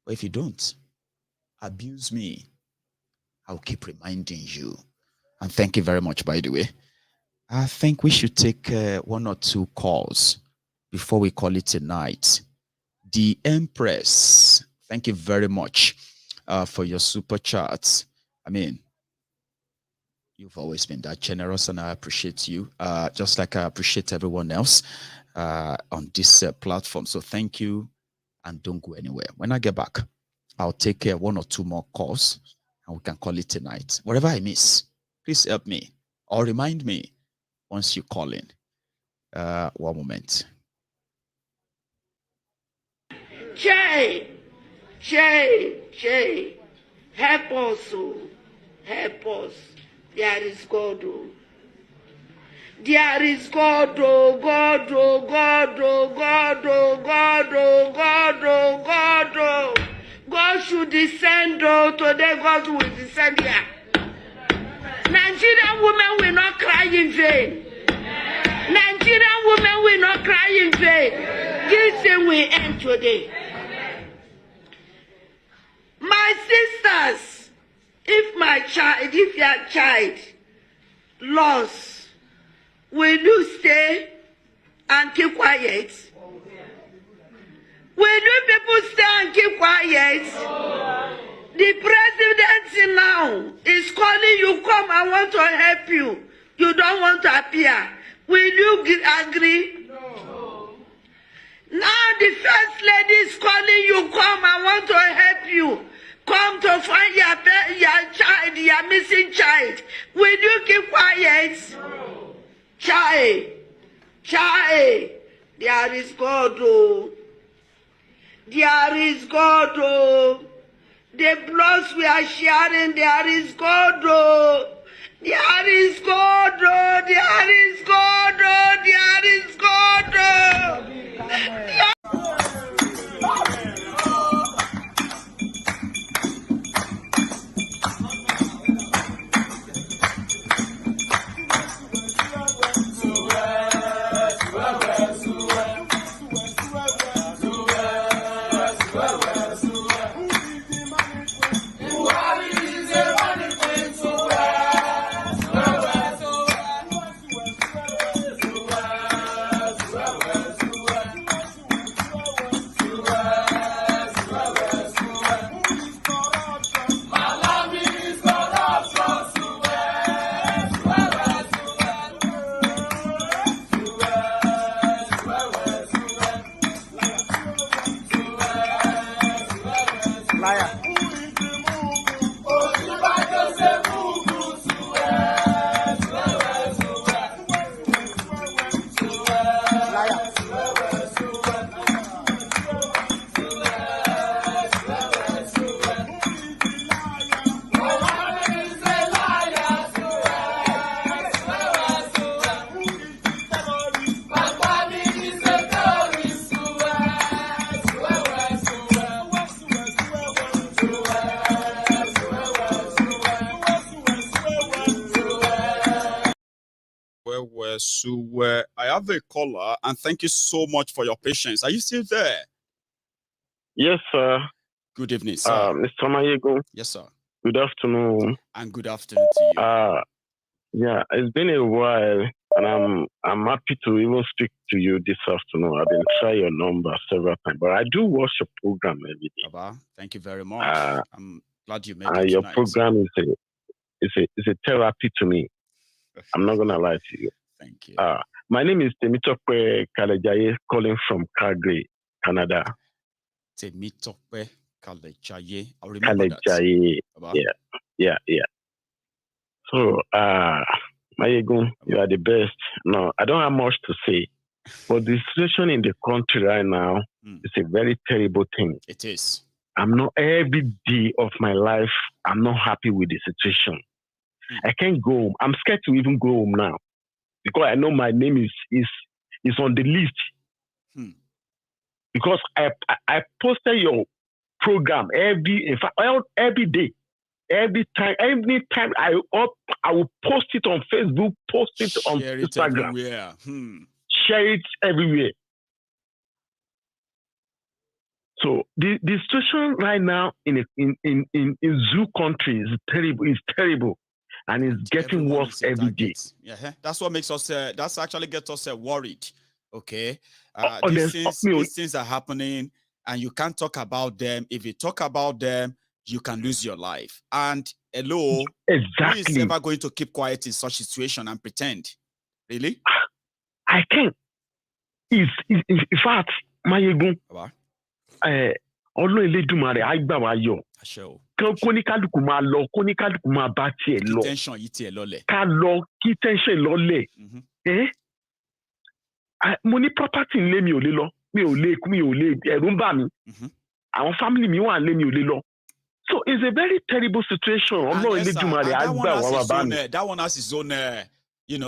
But if you don't, abuse me. I'll keep reminding you. And thank you very much, by the way. I think we should take 1 or 2 calls before we call it a night. The Empress, thank you very much for your super chats. I mean, you've always been that generous, and I appreciate you, just like I appreciate everyone else on this platform. So thank you, and don't go anywhere. When I get back, I'll take 1 or 2 more calls, and we can call it tonight. Whatever I miss, please help me or remind me once you call in. 1 moment. Jay, help us, oh. Help us. There is God, oh. There is God, oh, God, oh, God, oh, God, oh, God, oh, God, oh, God, oh. God should descend, oh, today God will descend here. Nigerian women will not cry in vain. Nigerian women will not cry in vain. This thing will end today. My sisters, if your child lost, will you stay and keep quiet? Will you people stay and keep quiet? The president now is calling you, come, I want to help you. You don't want to appear. Will you agree? No. Now the first lady is calling you, come, I want to help you. Come to find your child, your missing child. Will you keep quiet? No. Child, there is God, oh. There is God, oh. The bloods we are sharing, there is God, oh. There is God, oh. There is God, oh. There is God, oh. I have a caller, and thank you so much for your patience. Are you still there? Yes, sir. Good evening, sir. Mr. Mayego. Yes, sir. Good afternoon. And good afternoon to you. Yeah, it's been a while, and I'm happy to even speak to you this afternoon. I've been trying your number several times, but I do watch your program every day. Baba, thank you very much. Glad you made it your tonight. program is a therapy to me. I'm not gonna lie to you. Thank you. My name is Temitope Kalejaye, calling from Calgary, Canada. Temitope Kalejaye. I remember Kalejaye. that. Yeah. So, Mayegun, you are the best. No, I don't have much to say, but the situation in the country right now is a very terrible thing. It is. I'm not every day of my life. I'm not happy with the situation. I can't go home. I'm scared to even go home now because I know my name is on the list. Because I posted your program every day. Anytime I will post it on Facebook, post it on Instagram. Share it everywhere. So the situation right now in zoo country is terrible. It's terrible, and it's getting worse every day. Yeah, that's what makes us. That's actually gets us worried. Okay, these things are happening, and you can't talk about them. If you talk about them, you can lose your life. And hello, exactly. Who is ever going to keep quiet in such situation and pretend? Really? I can't. In fact, Mayegun. Ọlọ́run Elédùmarè á gbà wá yọ. Kóníkálùkù máa lọ, kóníkálùkù máa bá tiẹ̀ lọ. Kí tension yìí tiẹ̀ lọlẹ̀. Ká lọ, kí tension lọlẹ̀. Mo ní property ńlé mi ò lè lọ. Mi ò lè ẹ̀rù ń bà mí. Àwọn family mi wà ńlé mi ò lè lọ. So it's a very terrible situation. Ọlọ́run Elédùmarè á gbà wá bàbá mi. That one has its own,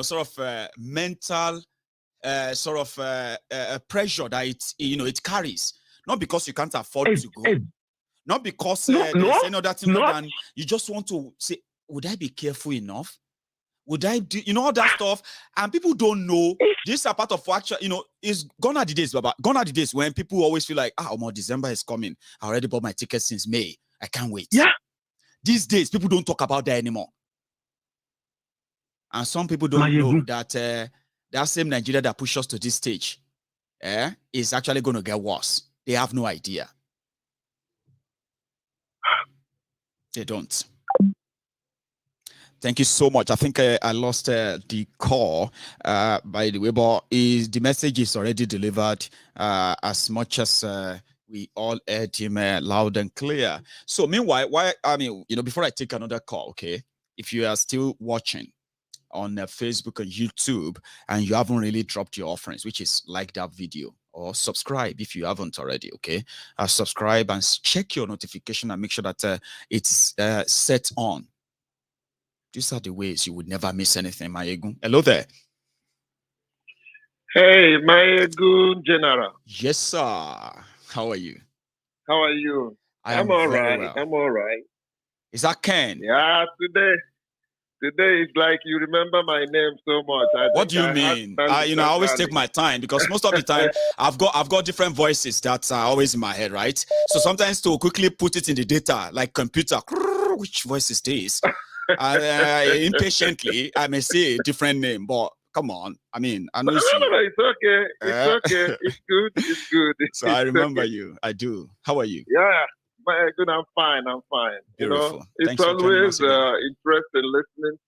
sort of mental, sort of pressure that it carries. Not because you can't afford to go. Not because there's any other thing than you just want to say, would I be careful enough? Would I do, all that stuff? And people don't know. This is a part of actual, it's gone are the days, Baba. Gone are the days when people always feel like, December is coming. I already bought my ticket since May. I can't wait. Yeah. These days, people don't talk about that anymore. And some people don't know that that same Nigeria that pushed us to this stage is actually going to get worse. They have no idea. They don't. Thank you so much. I think I lost the call, by the way, but the message is already delivered as much as we all heard him loud and clear. So meanwhile, before I take another call, okay, if you are still watching on Facebook and YouTube and you haven't really dropped your offerings, which is like that video, or subscribe if you haven't already, okay? Subscribe and check your notification and make sure that it's set on. These are the ways you would never miss anything, Mayegun. Hello there. Hey, Mayegun General. Yes, sir. How are you? How are you? I'm all right. Well. I'm all right. Is that Ken? Yeah, Today is like you remember my name so much. What do you mean? I always take my time because most of the time I've got different voices that are always in my head, right? So sometimes to quickly put it in the data, like computer, which voice is this? Impatiently, I may say a different name, but come on. I know No, it's okay. It's okay. It's good. It's good. So I remember you. I do. How are you? Yeah. Good, I'm fine. Beautiful. It's always interesting listening.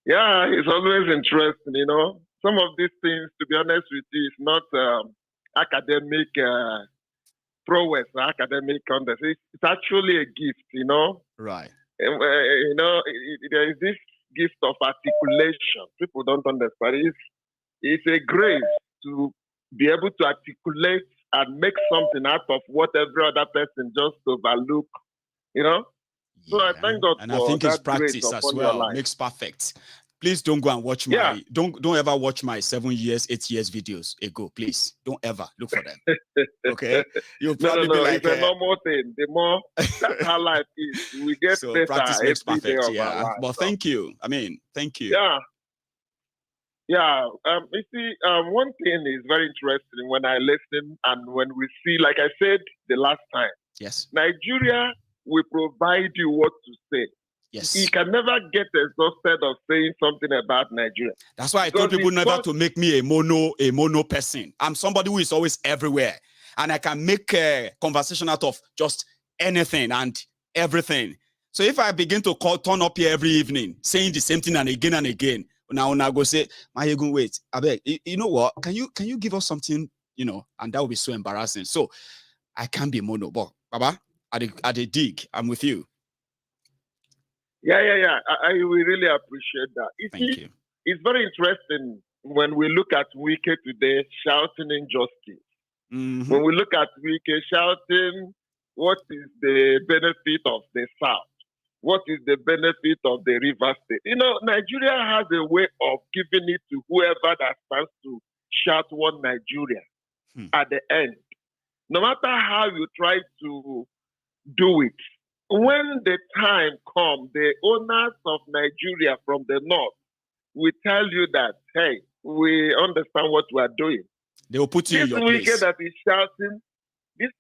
Yeah, it's always interesting, Some of these things, to be honest with you, it's not academic prowess or academic context. It's actually a gift, Right. There is this gift of articulation. People don't understand. It's a grace to be able to articulate and make something out of what every other person just overlook, Yeah. So I thank God and for I think that it's practice as well. Makes perfect. Please don't go and watch my don't ever watch my 7 years, 8 years videos ago. Please don't ever look for them. Okay, you'll probably be like it's a normal thing. The more that's how life is. We get so better practice makes perfect. Yeah, but so. Thank you. Thank you. Yeah. You see, one thing is very interesting when I listen and when we see, like I said the last time. Yes. Nigeria will provide you what to say. Yes. You can never get exhausted of saying something about Nigeria. That's why I told people never to make me a mono person. I'm somebody who is always everywhere. And I can make a conversation out of just anything and everything. So if I begin to turn up here every evening, saying the same thing and again, now I go say, Mayegun, wait, I beg, you know what? Can you give us something, and that would be so embarrassing. So I can't be mono, but Baba, at the dig, I'm with you. Yeah. I will really appreciate that. Thank you. It's very interesting when we look at Wike today shouting injustice. Mm-hmm. When we look at Wike shouting, what is the benefit of the South? What is the benefit of the River State? Nigeria has a way of giving it to whoever that stands to shout one Nigeria at the end. No matter how you try to do it, when the time comes, the owners of Nigeria from the north will tell you that, hey, we understand what we are doing. They will put you in your place. This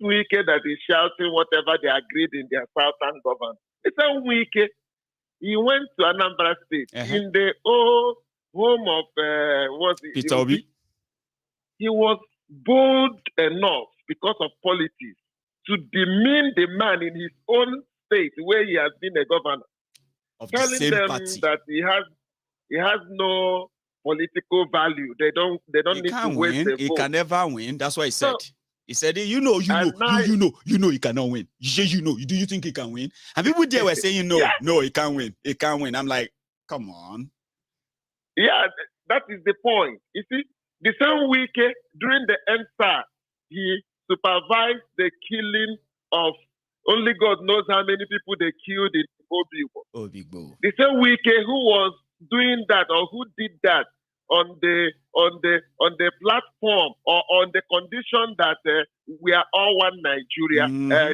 Wike that is shouting whatever they agreed in their southern government. It's a Wike. He went to Anambra State in the old home of Peter Obi. He was bold enough because of politics to demean the man in his own state where he has been a governor, of the telling same them party. that he has no political value. They don't need to waste the vote. He can never win. That's what he said. He said, you know, he cannot win. Do you think he can win? And people there were saying, no, he can't win. He can't win. I'm like, come on. Yeah, that is the point. You see, the same week during the EndSARS, he supervised the killing of only God knows how many people they killed in Obigbo. The same week who was doing that or who did that on the platform or on the condition that we are all one Nigeria,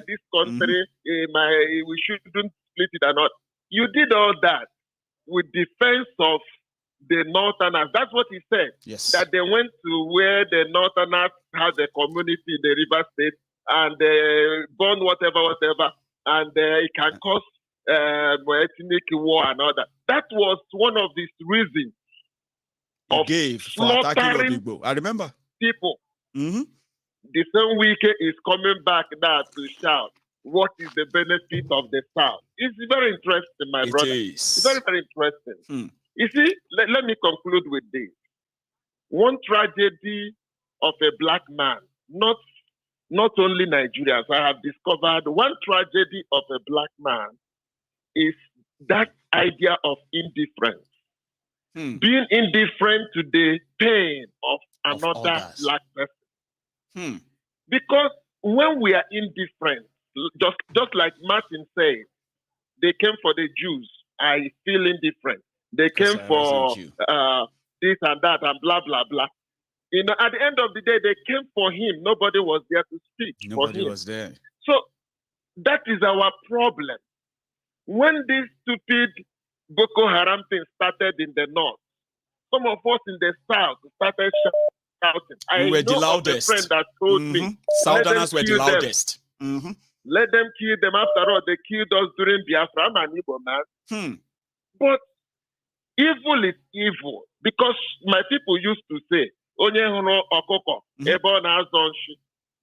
this country, we shouldn't split it or not. You did all that with defense of the Northerners. That's what he said. Yes. That they went to where the Northerners has a community in the River State and burn whatever, and it can cause ethnic war and all that. That was one of these reasons of slaughtering Igbo. I remember people. The same week is coming back now to shout, what is the benefit of the South? It's very interesting, my brother. It's very, very interesting. You see, let me conclude with this. One tragedy of a black man, not only Nigerians, I have discovered one tragedy of a black man is that idea of indifference. Being indifferent to the pain of another black person. Because when we are indifferent, just like Martin said, they came for the Jews, I feel indifferent. They came for this and that and blah, blah, blah. At the end of the day, they came for him. Nobody was there to speak for him. Nobody was there. So that is our problem. When this stupid Boko Haram thing started in the north, some of us in the south started shouting. We were the loudest. A friend that told me, Southerners were the loudest. Let them kill them. After all, they killed us during Biafra. I'm an Igbo man. But evil is evil. Because my people used to say, onye hụrụ ọkụkọ ebe ọ na-azọ nshi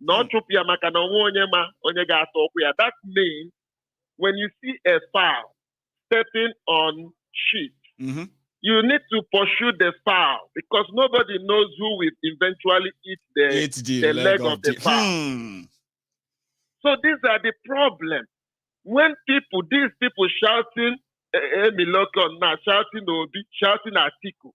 na ọ chụpụ ya maka na onwe onye ma onye ga-ata ọkụ ya. That means when you see a fowl stepping on sheep, you need to pursue the fowl because nobody knows who will eventually eat the leg of the fowl. So these are the problems. When these people shouting Emilokon now, shouting Obi, shouting Atiku,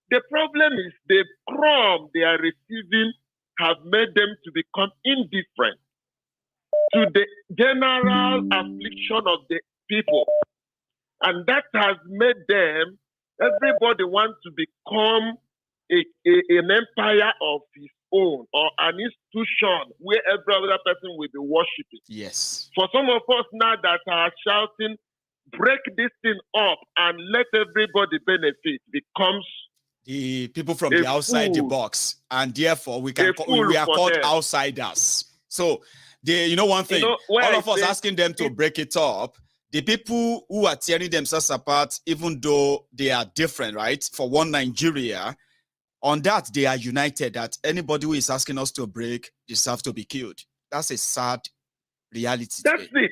the problem is the crumb they are receiving have made them to become indifferent to the general affliction of the people. And that has made them, everybody wants to become an empire of his own or an institution where every other person will be worshipping. Yes. For some of us now that are shouting, break this thing up and let everybody benefit becomes the people from the outside the box, and therefore we are called outsiders. So one thing, all of us asking them to break it up, the people who are tearing themselves apart, even though they are different, right? For one Nigeria, on that they are united, that anybody who is asking us to break deserves to be killed. That's a sad reality. That's it.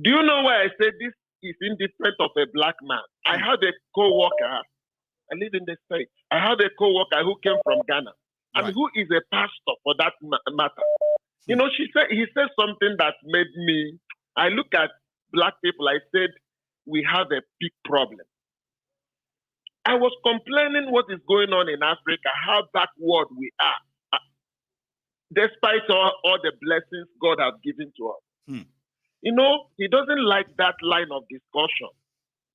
Do you know why I say this is indifferent of a black man? I have a co-worker. I live in the States. I have a co-worker who came from Ghana and who is a pastor for that matter. You know, he said something that made me, I look at black people, I said, we have a big problem. I was complaining what is going on in Africa, how backward we are, despite all the blessings God has given to us. You know, he doesn't like that line of discussion.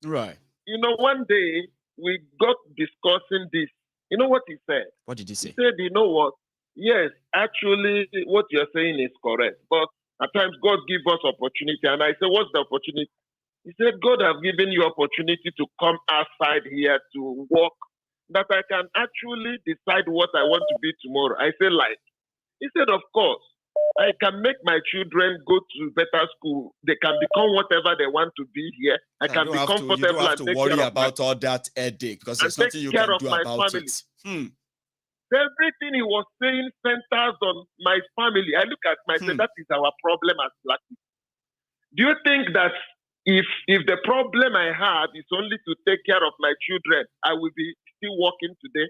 Right. You know, one day we got discussing this. You know what he said? What did he say? He said, you know what? Yes, actually, what you're saying is correct. But at times, God gives us opportunity. And I said, what's the opportunity? He said, God has given you opportunity to come outside here to work, that I can actually decide what I want to be tomorrow. I said, like, he said, of course, I can make my children go to better school. They can become whatever they want to be here. I can be comfortable. You don't have to and take worry care of about all that headache because there's and nothing you take care can of do my about family. it. Everything he was saying centers on my family. I look at myself, that is our problem as black people. Do you think that if the problem I have is only to take care of my children, I will be still working today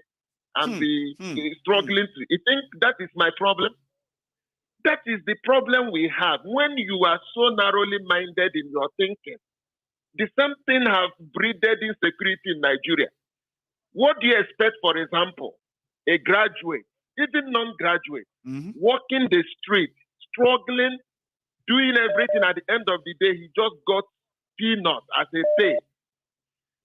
and be struggling to? You think that is my problem? That is the problem we have. When you are so narrowly minded in your thinking, the same thing have breeded insecurity in Nigeria. What do you expect, for example, a graduate, even non-graduate, walking the street, struggling, doing everything, at the end of the day, he just got peanuts, as they say.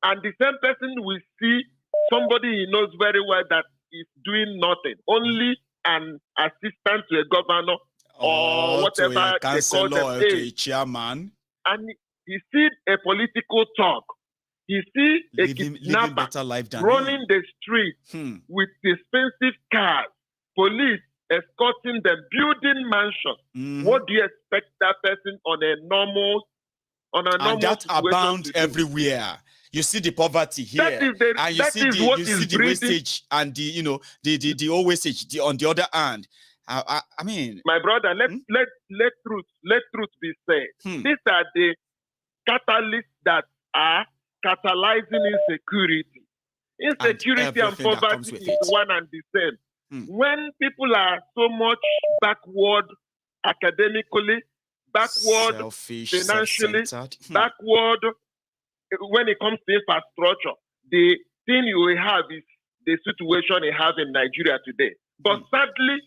And the same person will see somebody he knows very well that is doing nothing, only an assistant to a governor or whatever to a councillor or to a chairman. And he sees a political talk. He sees a kidnapper running the street with expensive cars, police escorting them, building mansions. What do you expect that person on a normal and that abound everywhere? You see the poverty here, and you see the wastage and the old wastage on the other hand. I mean, my brother, let truth be said. These are the catalysts that are catalyzing insecurity. Insecurity and poverty is one and the same. When people are so much backward academically, backward financially, backward when it comes to infrastructure, the thing you will have is the situation you have in Nigeria today. But sadly,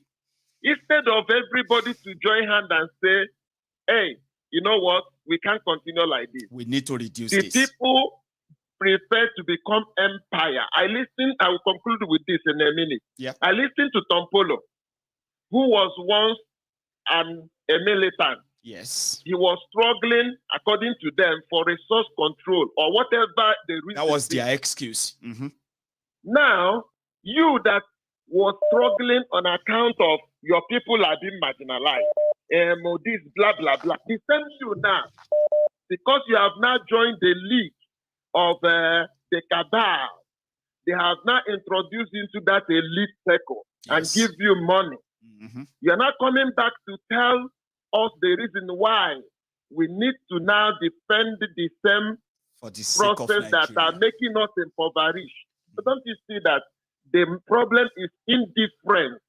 instead of everybody to join hand and say, hey, you know what, we can't continue like this. We need to reduce the this. People prefer to become empire. I will conclude with this in a minute. Yeah. I listened to Tom Polo, who was once a militant. Yes. He was struggling, according to them, for resource control or whatever the reason. That was their excuse. Now, you that was struggling on account of your people are being marginalized, this blah, blah, blah. The same you now, because you have now joined the league of the cabal, they have now introduced into that elite circle and give you money. You are not coming back to tell us the reason why we need to now defend the same process that are making us impoverished. So don't you see that the problem is indifference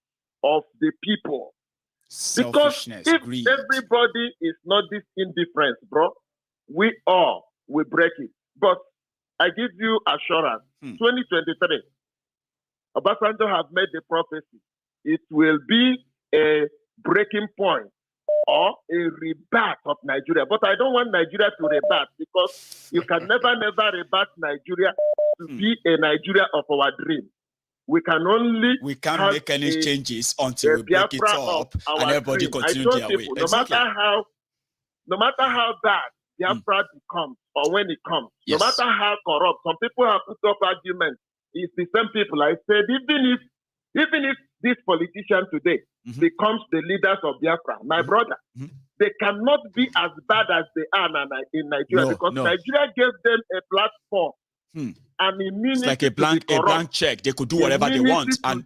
of the people? Because if everybody is not this indifference, bro, we all will break it. But I give you assurance, 2023, Obasanjo have made the prophecy. It will be a breaking point or a rebirth of Nigeria. But I don't want Nigeria to rebirth because you can never rebirth Nigeria to be a Nigeria of our dream. We can't make any changes until we break it up and everybody continue their way. No matter how bad Diaspora becomes or when it comes, no matter how corrupt, some people have put up arguments. It's the same people. I said, even if this politician today becomes the leaders of Biafra, my brother, they cannot be as bad as they are in Nigeria because Nigeria gave them a platform. And it's like a blank check. They could do whatever they want and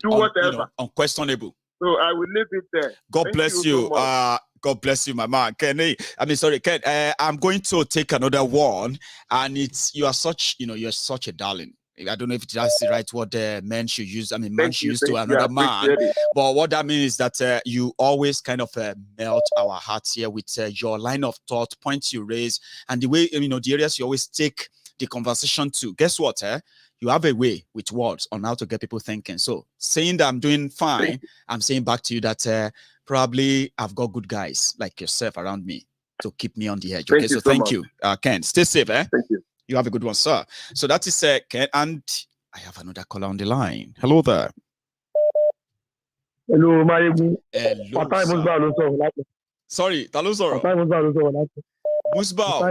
unquestionable. So I will leave it there. God bless you. God bless you, my man. Ken, Ken, I'm going to take another one, and you are such a darling. I don't know if that's the right word men should use. I mean, man should use to another man. But what that means is that you always kind of melt our hearts here with your line of thought, points you raise, and the way, the areas you always take the conversation to. Guess what? You have a way with words on how to get people thinking. So saying that I'm doing fine, I'm saying back to you that probably I've got good guys like yourself around me to keep me on the edge. Okay, so thank you. Ken, stay safe. Thank you. You have a good one, sir. So that is Ken, and I have another caller on the line. Hello there. Hello, Mayegun. Hello, sorry, Taluzoro. Musbao.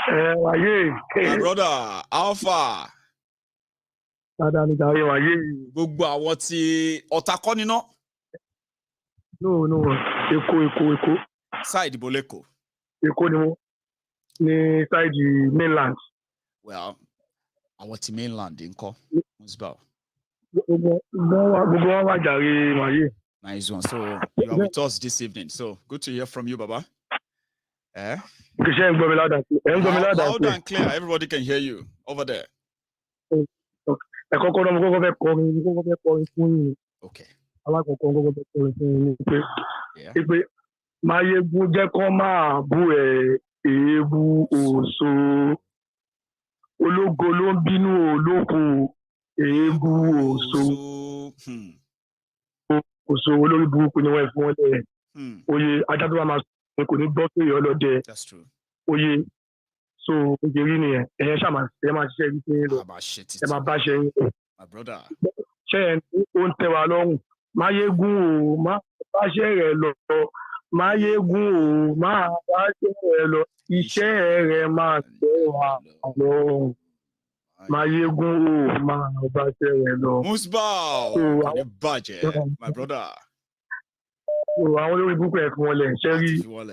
My brother, Alpha. Gbogbo àwọn tí Ọ̀tà ni no. No. Èkó. Side Boleko. Èkó ni mo. Ní side mainland. Well, àwọn tí mainland ńkọ́. Musbao. Gbogbo wọn wá jàre Maye. Nice one. So you are with us this evening. So good to hear from you, Baba. Loud and clear. Everybody can hear you over there. Okay. Mayegun jẹ́ kó máa bú èébú òṣò ológo ló ń bínú olóko èébú òṣò olórí burúkú ni wọ́n fún wọn lẹ̀ oyè ajá tó bá máa sọ kò ní gbọ́ pé ọlọ́dẹ oyè so òjèrí nìyẹn ẹ̀yẹn ṣàmà ẹ̀ máa ṣiṣẹ́ ibi tí ń lọ ẹ̀ máa bá ṣe ń lọ ṣe ẹ̀ ó ń tẹ́ wa lọ́rùn Mayegun ò má bá ṣe rẹ̀ lọ Mayegun ò máa bá ṣe rẹ̀ lọ iṣẹ́ rẹ̀ máa tẹ́ wa lọ́rùn Mayegun ò máa bá ṣe rẹ̀ lọ. Musbao kò ní bàjẹ́ my brother. Àwọn olórí burúkú ẹ̀ fún wọn lẹ̀ ṣe rí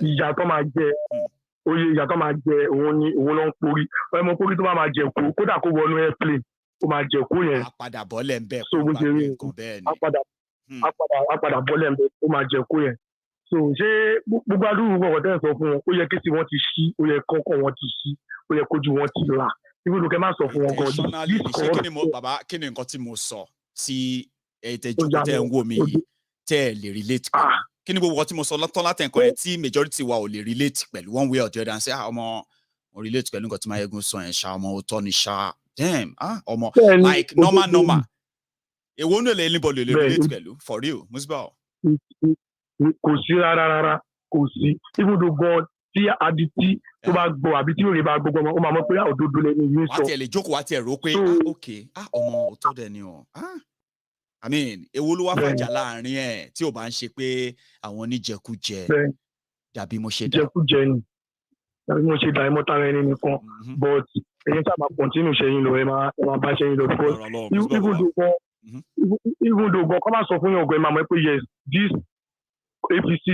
ìyà tó máa jẹ oyè ìyà tó máa jẹ òun ló ń porí ọmọ porí tó bá máa jẹ kó kódà kó wọnú airplane ó máa jẹ kó yẹn. Àpàdà bọ́lẹ̀ ń bẹ̀ kó bá gbé nǹkan bẹ́ẹ̀ ni. Àpàdà bọ́lẹ̀ ń bẹ̀ ó máa jẹ kó yẹn. So ṣé gbogbo adúrú kọ̀ọ̀kan tẹ́ ẹ̀ sọ fún wọn ó yẹ kí tí wọ́n ti ṣí ó yẹ kọ́kọ́ wọn ti ṣí ó yẹ kójú wọn ti là ibùdó kẹ́ máa sọ fún wọn gan. Bàbá kí ni nǹkan tí mo sọ tí ẹ̀ẹ́dẹ́jọ́ tẹ́ ń wò mí yìí tẹ́ ẹ̀ lè relate pẹ̀lú kí ni gbogbo nǹkan tí mo sọ lọ́tọ́ látẹ̀kọ́ yẹn tí majority wa ò lè relate pẹ̀lú one way or the other and say ọmọ mo relate pẹ̀lú nǹkan tí Mayegun sọ yẹn ṣá ọmọ òótọ́ ni ṣá damn ọmọ like normal èwo ń lè anybody lè relate pẹ̀lú for real Musbao. Kò sí rárá kò sí ibùdó gan tí adití tó bá gbọ́ àbí tí òye bá gbọ́ ọmọ ó máa mọ̀ pé òdodo lẹ́nu yìí sọ. wá tiẹ̀ lè jókòó wá tiẹ̀ rò pé ọmọ òótọ́ dẹ̀ ni o. I mean, èwo ló wá fàjà láàrin ẹ̀ tí ò bá ń ṣe pé àwọn oníjẹkújẹ dàbí mo ṣe dà. Jẹkújẹ ni dàbí mo ṣe dà ẹ mọ́tara ẹni nìkan but ẹ̀yin sábà continue ṣẹ́yìn lọ ẹ máa bá ṣẹ́yìn lọ because even though gan kọ́ máa sọ fún yàn ọ̀gọ́ ẹ máa mọ̀ pé yes this APC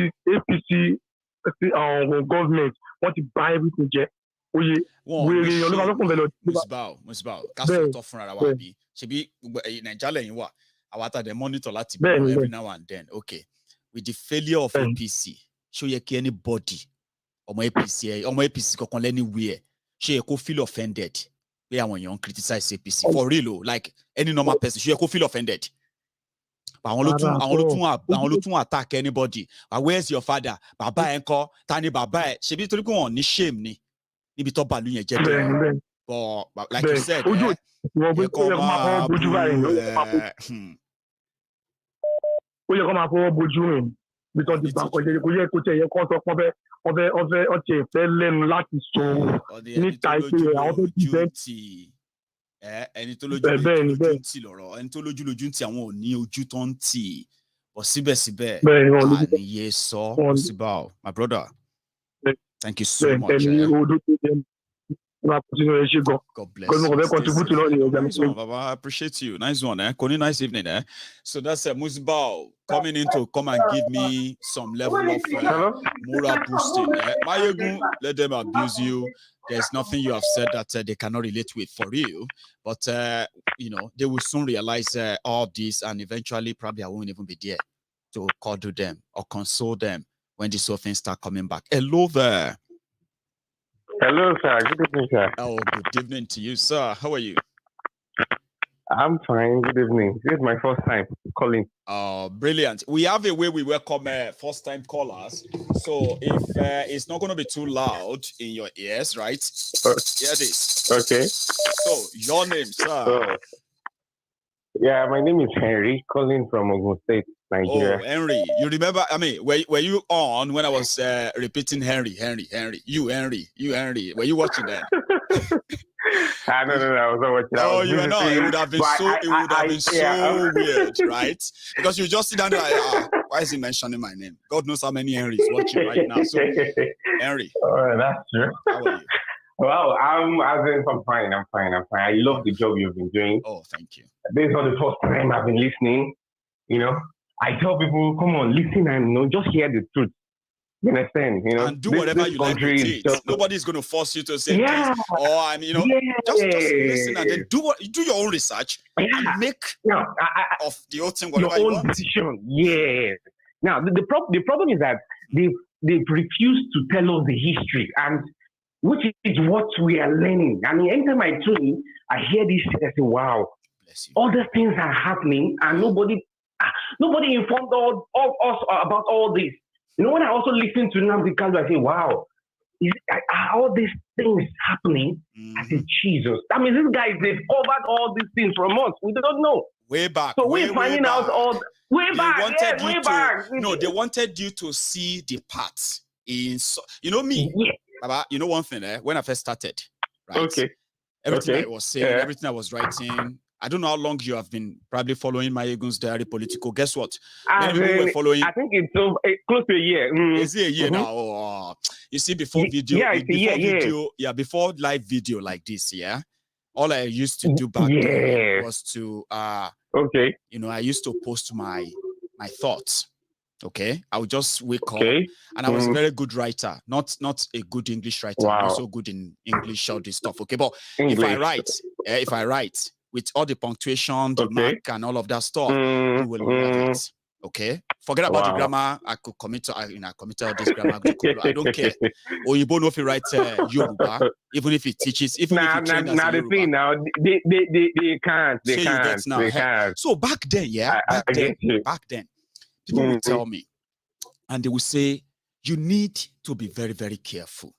government wọ́n ti bà everything jẹ́ oyè wèrè èèyàn ló máa lọ́kùn bẹ́ẹ̀ lọ. Musbao ká sọ̀tọ̀ fúnra wa bí ṣebí Nàìjíríà lẹ́yìn wà our the monitor láti bọ̀ every now and then okay with the failure of APC ṣó yẹ kí anybody ọmọ APC kankan anywhere ṣó yẹ kó feel offended pé àwọn èèyàn criticize APC for real o like any normal person ṣó yẹ kó feel offended àwọn ló tún attack anybody where's your father bàbá ẹ̀ ńkọ́ ta ni bàbá ẹ̀ ṣebí torí pé wọn ní shame ni níbi tó bàlú yẹn jẹ́ bẹ́ẹ̀ but like you said ó yẹ kó máa fọwọ́ bojú rìn bí tó ti bá kọjá kó yẹ kó tẹ̀ yẹ kó sọ pé ọtí ẹ̀fẹ́ lẹ́nu láti sọ níta ìpè àwọn tó ti bẹ́ẹ̀. ẹni tó lójú ń tì lọ́rọ̀ ẹni tó lójú ń tì àwọn ò ní ojú tó ń tì bọ̀ síbẹ̀síbẹ̀ àníyé sọ Musbao my brother thank you so much. God bless you. Baba, I appreciate you. Nice one, Koni, nice evening, So that's Musbao coming in to come and give me some level of moral boosting. Mayegun, let them abuse you. There's nothing you have said that they cannot relate with for real. But, they will soon realize all this and eventually probably I won't even be there to cuddle them or console them when these whole things start coming back. Hello there. Hello, sir. Good evening, sir. Oh, good evening to you, sir. How are you? I'm fine. Good evening. This is my first time calling. Oh, brilliant. We have a way we welcome first-time callers. So if it's not going to be too loud in your ears, right? Hear this. Okay. So, your name, sir? Yeah, my name is Henry, calling from Ogun State, Nigeria. Oh, Henry. You remember, I mean, were you on when I was repeating Henry? You, Henry. Were you watching that? No, I was not watching. Oh, you were not. It would have been so weird, right? Because you just sit down there like, why is he mentioning my name? God knows how many Henrys watching right now. So, Henry. Oh, that's true. How are you? Well, I'm fine. I love the job you've been doing. Oh, thank you. This is not the first time I've been listening. You know, I tell people, come on, listen and just hear the truth. You understand? You know, and do whatever you like with it. Nobody's going to force you to say this. Or just listen and then do your own research and make of the whole thing whatever your own you decision. Yes. Now the problem is that they've refused to tell us the history, and which is what we are learning. I mean, anytime I tune in, I hear this, I say, wow, other things are happening, and nobody informed us about all this. You know, when I also listen to Nnamdi Kanu, I say, wow, are all these things happening? I say, Jesus. I mean, these guys, they've covered all these things from us. We don't know. Way back. So we're finding out all... Way back. No, they wanted you to see the parts. You know me? Yeah. Baba, you know one thing, when I first started, right? Okay. Everything I was saying, everything I was writing... I don't know how long you have been probably following Mayegun's Diary Political. Guess what? Many people were following. I think it's close to a year. Is it a year now? Oh, you see, before video, before live video like this, all I used to do back then was to, I used to post my thoughts. Okay, I would just wake up, and I was a very good writer, not a good English writer. I'm also good in English, all this stuff. Okay, but if I write. With all the punctuation, the mark, and all of that stuff, you will love it. Okay? Forget about the grammar. I could commit all this grammar. I don't care. Or you both know if you write Yoruba, even if it teaches, even if you train as a Yoruba. They can't. They can't. So back then, back then, people would tell me, and they would say, you need to be very, very careful.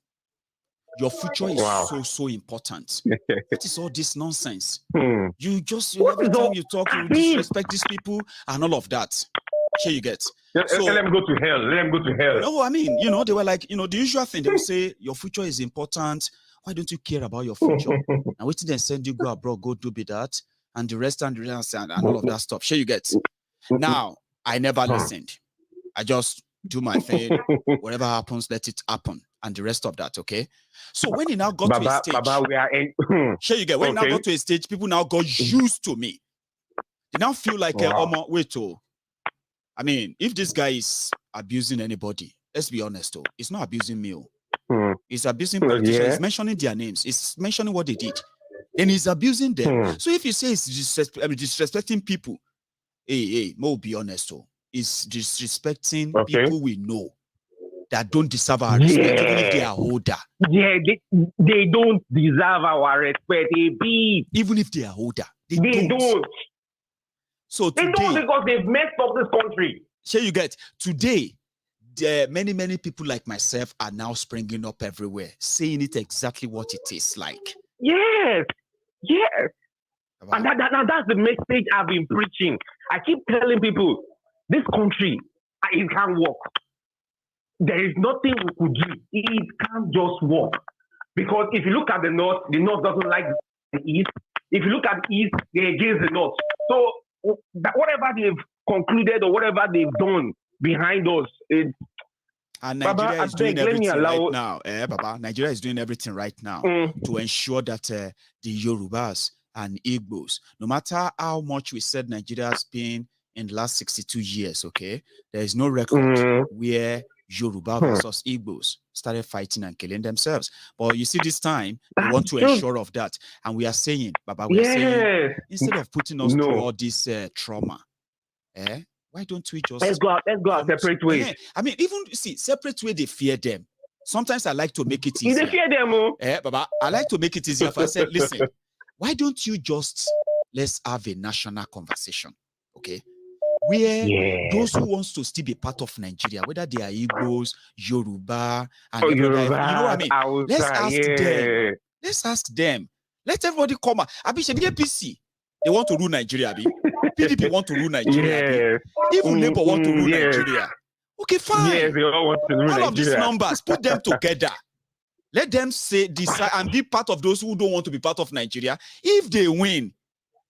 Your future is so important. What is all this nonsense? You just every time you talk, you disrespect these people and all of that. Here you get. So, let them go to hell. No, I mean, they were like, the usual thing. They would say, your future is important. Why don't you care about your future? And wait till they send you go abroad, go do that, and the rest and all of that stuff. Here you get. Now, I never listened. I just do my thing. Whatever happens, let it happen. And the rest of that, okay? So when he now got to a stage, here you get. When he now got to a stage, people now got used to me. They now feel like, I mean, if this guy is abusing anybody, let's be honest, it's not abusing me. He's abusing politicians. He's mentioning their names. He's mentioning what they did. And he's abusing them. So if you say he's disrespecting people, hey, Mo, be honest, he's disrespecting people we know that don't deserve our respect, even if they are older. Yeah, they don't deserve our respect, even if they are older. They don't. So today, they don't, because they've messed up this country. Here you get. Today, many people like myself are now springing up everywhere, saying it exactly what it is like. Yes. And that's the message I've been preaching. I keep telling people, this country, it can't work. There is nothing we could do. It can't just work. Because if you look at the North doesn't like the East. If you look at the East, they're against the North. So whatever they've concluded or whatever they've done behind us, and Nigeria is doing everything right now. Nigeria is doing everything right now to ensure that the Yorubas and Igbos, no matter how much we said Nigeria has been in the last 62 years, okay, there is no record where Yoruba versus Igbos started fighting and killing themselves. But you see, this time we want to ensure of that, and we are saying, Baba, we are saying, instead of putting us through all this trauma, why Why don't we just let's go our separate ways? I mean, even see, separate way they fear them. Sometimes I like to make it easier. They fear them, Baba, I like to make it easier. I said, listen, why don't you just let's have a national conversation, okay? Where those who wants to still be part of Nigeria, whether they are Igbos, Yoruba, and Yoruba, you know what I mean? Hausa, Let's ask them. Let's ask them. Let everybody come out. Abi APC, they want to rule Nigeria. Abi. PDP want to rule Nigeria. Even Labour want to rule Nigeria. Okay, fine. Yes, they all want to rule Nigeria. All of these numbers, put them together. Let them say, decide, and be part of those who don't want to be part of Nigeria. If they win,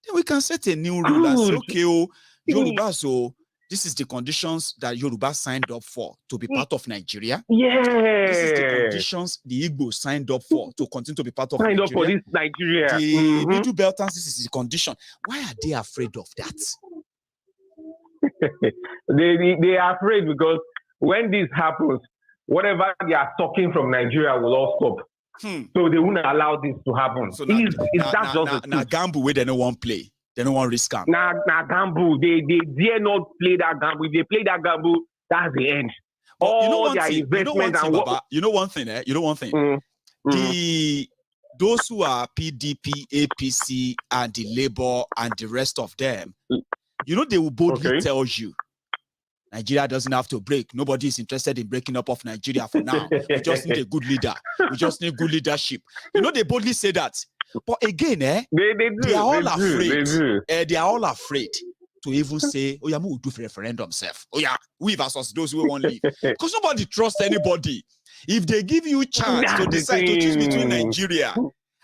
then we can set a new rule and say, okay, Yoruba, so this is the conditions that Yoruba signed up for to be part of Nigeria. Yeah. This is the conditions the Igbo signed up for to continue to be part of Nigeria. Signed up for this Nigeria. The Middle Beltans, this is the condition. Why are they afraid of that? they are afraid because when this happens, whatever they are talking from Nigeria will all stop. So they won't allow this to happen. So now gamble where they don't want play. They don't want risk. Now gamble. They dare not play that gamble. If they play that gamble, that's the end. But all their investments and what. You know one thing, You know one thing. Those who are PDP, APC, and the Labour and the rest of them, you know, they will boldly tell you Nigeria doesn't have to break. Nobody is interested in breaking up of Nigeria for now. We just need a good leader. We just need good leadership. You know, they boldly say that. But again, they are all afraid. They are all afraid to even say, oh yeah, we'll do referendum self. Oh yeah, we versus those who won't leave. Because nobody trusts anybody. If they give you a chance to decide to choose between Nigeria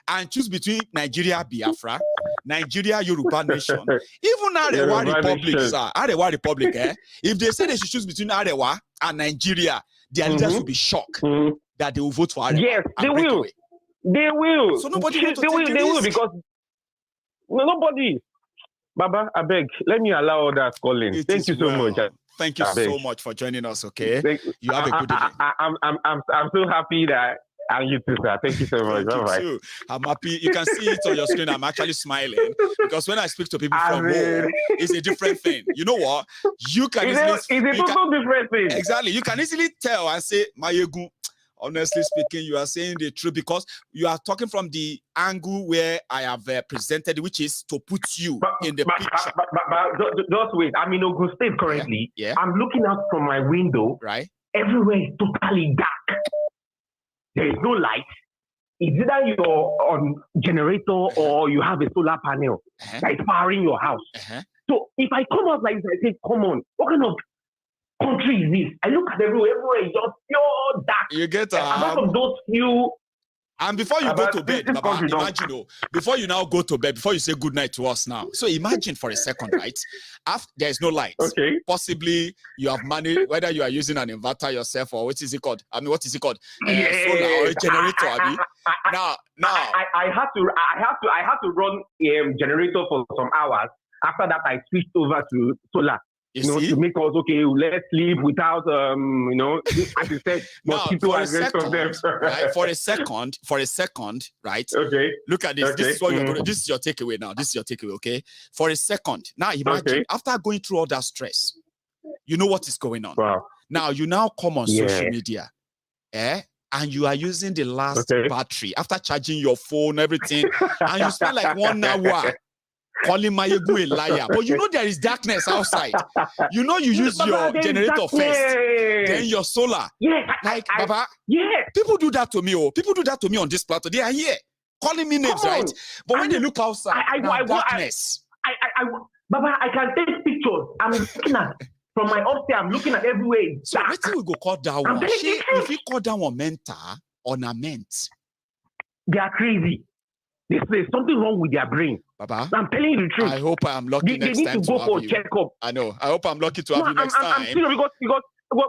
and choose between Nigeria, Biafra, Nigeria, Yoruba nation, even Arewa Republic, sir, Arewa Republic, if they say they should choose between Arewa and Nigeria, their leaders will be shocked that they will vote for Arewa. Yes, they will. Away. They will. So nobody they will because nobody. Baba, I beg, let me allow others calling. Thank you so much. Thank you so much for joining us. Okay, you have a good evening. I'm so happy that. And you too, sir. Thank you so much. Too. I'm happy. You can see it on your screen. I'm actually smiling because when I speak to people from home, it's a different thing. You know what? You can it's a total different thing. Exactly. You can easily tell and say, Mayegu, honestly speaking, you are saying the truth because you are talking from the angle where I have presented, which is to put you in the picture. But just wait. I'm in Ogun State currently. Yeah. I'm looking out from my window. Right. Everywhere is totally dark. There is no light. It's either you're on generator or you have a solar panel that is powering your house. So if I come out like this, I say, come on, what kind of country is this? I look at the room, everywhere is just pure dark. You get apart from those few. And before you go to bed, Baba, imagine, before you now go to bed, before you say good night to us now. So imagine for a second, right? After there is no light. Okay. Possibly you have managed, whether you are using an inverter yourself or what is it called? I mean, what is it called? Solar or a generator. Now. I had to run a generator for some hours. After that, I switched over to solar. To make us okay, let's sleep without as you said, mosquito for a second, right? Okay. Look at this. Okay. This is what you're going to, this is your takeaway now. This is your takeaway, okay? For a second. Now imagine after going through all that stress, you know what is going on. Wow. Now you now come on social media, and you are using the last battery after charging your phone, everything, and you spend like 1 hour calling Mayegu a liar. But you know there is darkness outside. You know you use your generator first, then your solar. Baba, people do that to me. People do that to me on this platform. They are here calling me names, right? But when they look outside, darkness. Baba, I can take pictures. I'm looking at from my upstairs. I'm looking at everywhere. So what we go call that one? If you call that one mental ornament, they are crazy. There's something wrong with their brain. Baba, I'm telling you the truth. I hope I am lucky next time. They need to go for a checkup. I know. I hope I'm lucky to have you next time. I'm serious because when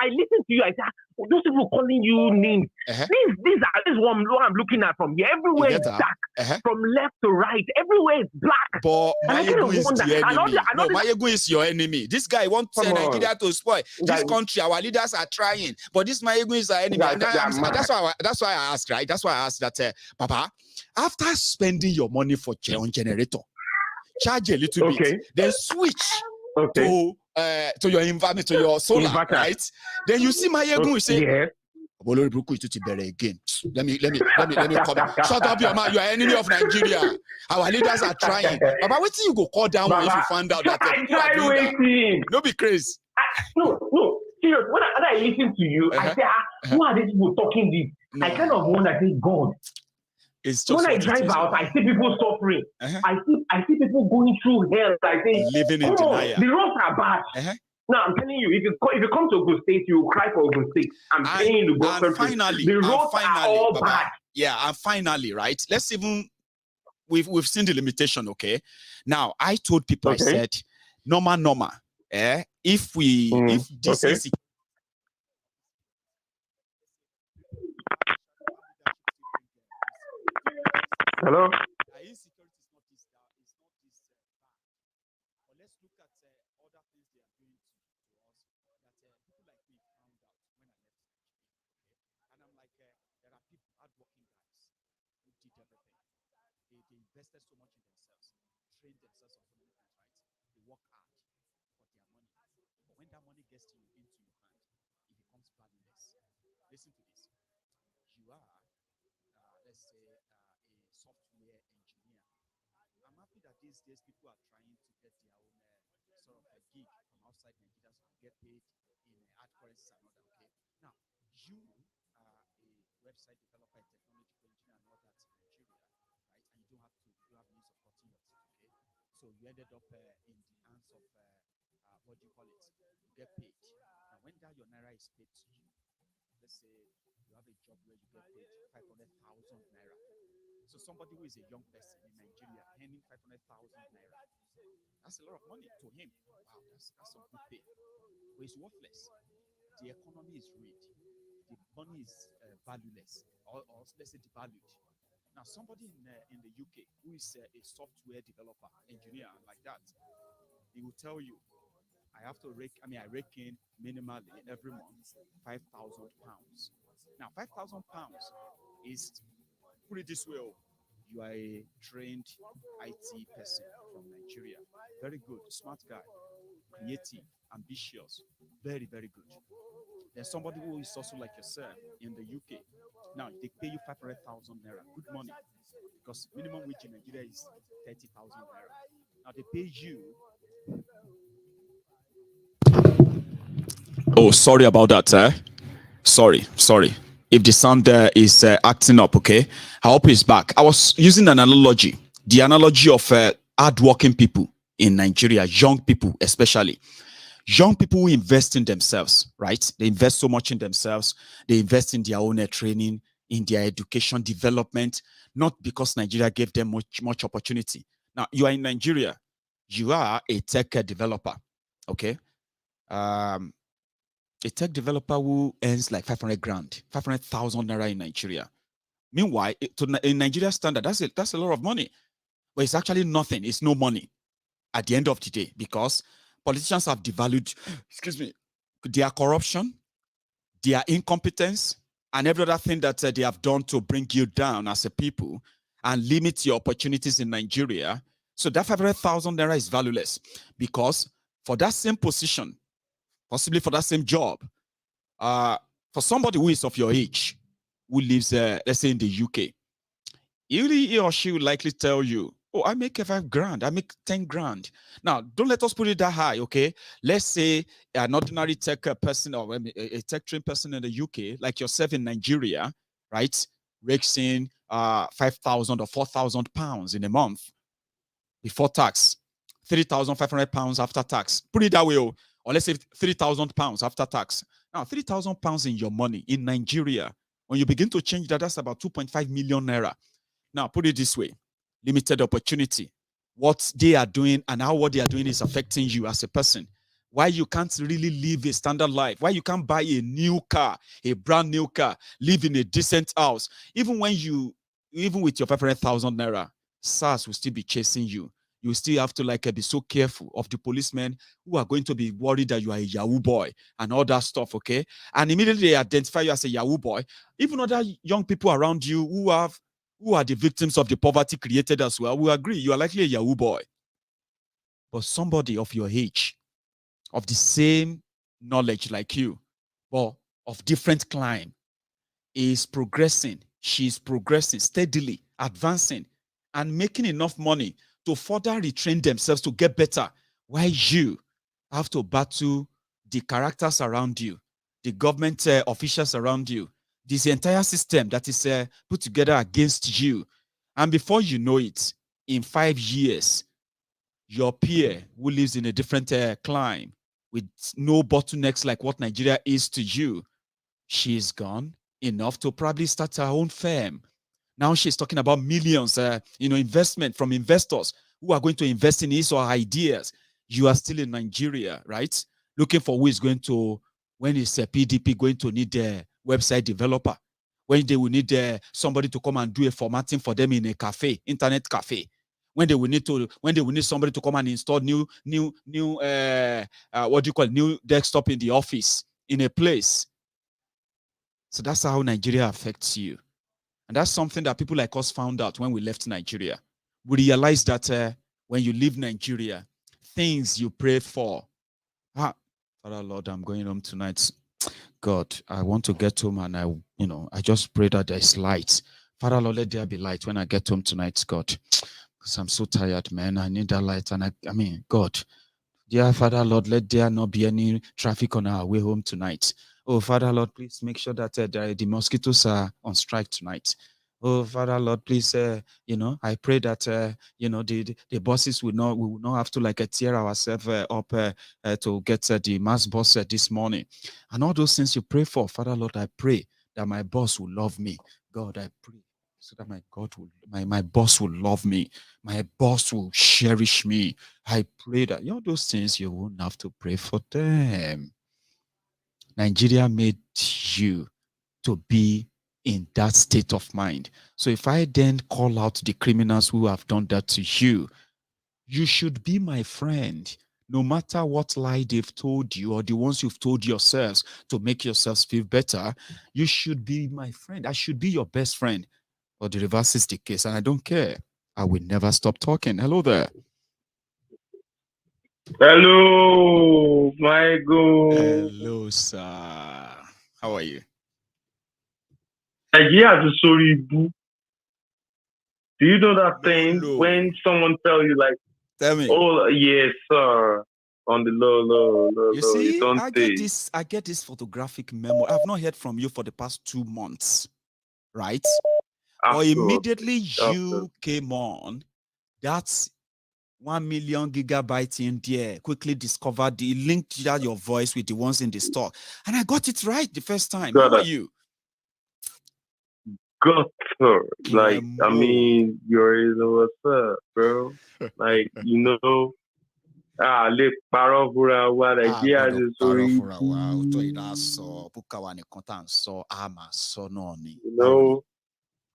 I listen to you, I say, those people calling you names. This one I'm looking at from here. Everywhere is dark. From left to right. Everywhere is black. But Mayegu is the enemy. No, Mayegu is your enemy. This guy wants Nigeria to spoil. This country, our leaders are trying. But this Mayegu is our enemy. That's why I asked, right? That's why I asked that, Papa, after spending your money on generator, charge a little bit, then switch to to your environment, to your solar, Inverter. right? Then you see Mayegun, you say, Yes. again. Let me comment. Shut up your mouth. You are enemy of Nigeria. Our leaders are trying. Baba, what you go call down if you find out that people are doing that? No be crazy. No. Serious. When I listen to you, I say, who are these people talking this? No. I kind of wonder, I say, God. It's just when I drive out, I see people suffering. I see people going through hell. I say, living in denial. The roads are bad. Now I'm telling you, if you come to Ogun State, you will cry for Ogun State. I'm telling you, and finally, the roads are all bad. Yeah, and finally, right? Let's even we've seen the limitation. Okay, now I told people, I said, normal. If this is hello. They invested so much in themselves, trained themselves on fundamentals, right? They work hard for their money. But when that money gets into your hand, it becomes valueless. Listen to this. You are, let's say, a software engineer. I'm happy that these days people are trying to get their own sort of a gig from outside Nigeria so they get paid in hard currencies and all that. Okay. Now, you are a website developer, a technological engineer, and all that in Nigeria. And you have means of cutting your teeth, okay? So you ended up in the hands of what do you call it? You get paid. Now, when that your naira is paid to you, let's say you have a job where you get paid 500,000 naira. So somebody who is a young person in Nigeria earning 500,000 naira, that's a lot of money to him. Wow, that's some good pay. But it's worthless. The economy is rigged. The money is valueless, or let's say devalued. Now, somebody in the UK who is a software developer, engineer, like that, he will tell you, I rake in minimally every month £5,000. Now, £5,000 is, put it this way, you are a trained IT person from Nigeria. Very good, smart guy, creative, ambitious, very, very good. There's somebody who is also like yourself in the UK. Now, they pay you 500,000 naira, good money, because minimum wage in Nigeria is 30,000 naira. Now, they pay you. Oh, sorry about that, Sorry. If the sound is acting up, okay? I hope it's back. I was using an analogy, the analogy of hardworking people in Nigeria, young people especially. Young people who invest in themselves, right? They invest so much in themselves. They invest in their own training, in their education development, not because Nigeria gave them much opportunity. Now, you are in Nigeria. You are a tech developer, okay? A tech developer who earns like 500,000 naira in Nigeria. Meanwhile, in Nigeria standard, that's a lot of money. But it's actually nothing. It's no money at the end of the day, because politicians have devalued, their corruption, their incompetence, and every other thing that they have done to bring you down as a people and limit your opportunities in Nigeria. So that 500,000 naira is valueless, because for that same position, possibly for that same job, for somebody who is of your age, who lives, let's say in the UK, he or she will likely tell you, oh, I make 5 grand, I make 10 grand. Now, don't let us put it that high, okay? Let's say an ordinary tech person or a tech trained person in the UK, like yourself in Nigeria, right, rakes in 5,000 or 4,000 pounds in a month before tax, 3,500 pounds after tax. Put it that way, or let's say 3,000 pounds after tax. Now, 3,000 pounds in your money in Nigeria, when you begin to change that, that's about 2.5 million naira. Now, put it this way. Limited opportunity. What they are doing and how what they are doing is affecting you as a person. Why you can't really live a standard life. Why you can't buy a new car, a brand new car, live in a decent house. Even with your 500,000 naira, SARS will still be chasing you. You still have to be so careful of the policemen who are going to be worried that you are a Yahoo boy and all that stuff, okay? And immediately they identify you as a Yahoo boy. Even other young people around you who are the victims of the poverty created as well, will agree you are likely a Yahoo boy. But somebody of your age of the same knowledge like you, but of different climb, is progressing. She's progressing steadily, advancing, and making enough money to further retrain themselves to get better, while you have to battle the characters around you, the government officials around you, this entire system that is put together against you. And before you know it, in 5 years, your peer who lives in a different climb with no bottlenecks like what Nigeria is to you, she's gone enough to probably start her own firm. Now she's talking about millions, investment from investors who are going to invest in his or her ideas. You are still in Nigeria, right? Looking for who is going to, when is PDP going to need a website developer? When they will need somebody to come and do a formatting for them in a cafe, internet cafe. When they will need somebody to come and install new desktop in the office, in a place. So that's how Nigeria affects you. And that's something that people like us found out when we left Nigeria. We realized that when you leave Nigeria, things you pray for. Father Lord, I'm going home tonight. God, I want to get home, and I just pray that there's light. Father Lord, let there be light when I get home tonight, God. Because I'm so tired, man. I need that light. And I mean, God, dear Father Lord, let there not be any traffic on our way home tonight. Oh, Father Lord, please make sure that the mosquitoes are on strike tonight. Oh, Father Lord, please, I pray that, the buses we will not have to tear ourselves up to get the mass bus this morning. And all those things you pray for, Father Lord, I pray that my boss will love me. God, I pray so that my boss will love me. My boss will cherish me. I pray that those things you won't have to pray for them. Nigeria made you to be in that state of mind. So if I then call out the criminals who have done that to you, you should be my friend. No matter what lie they've told you or the ones you've told yourselves to make yourselves feel better, you should be my friend. I should be your best friend. But the reverse is the case, and I don't care. I will never stop talking. Hello there. Hello, my God. Hello, sir. How are you? Yeah, the sorry boo. Do you know that thing when someone tell you tell me, oh yes, sir, on the low, you see, I get this photographic memo. I've not heard from you for the past 2 months, right? Or immediately you came on, that's 1 million gigabytes in there. Quickly discovered the link to your voice with the ones in the store, and I got it right the first time. How are you? God, sir. I mean, you already know what's up, bro. Look, Parovura, Nigeria is sorry.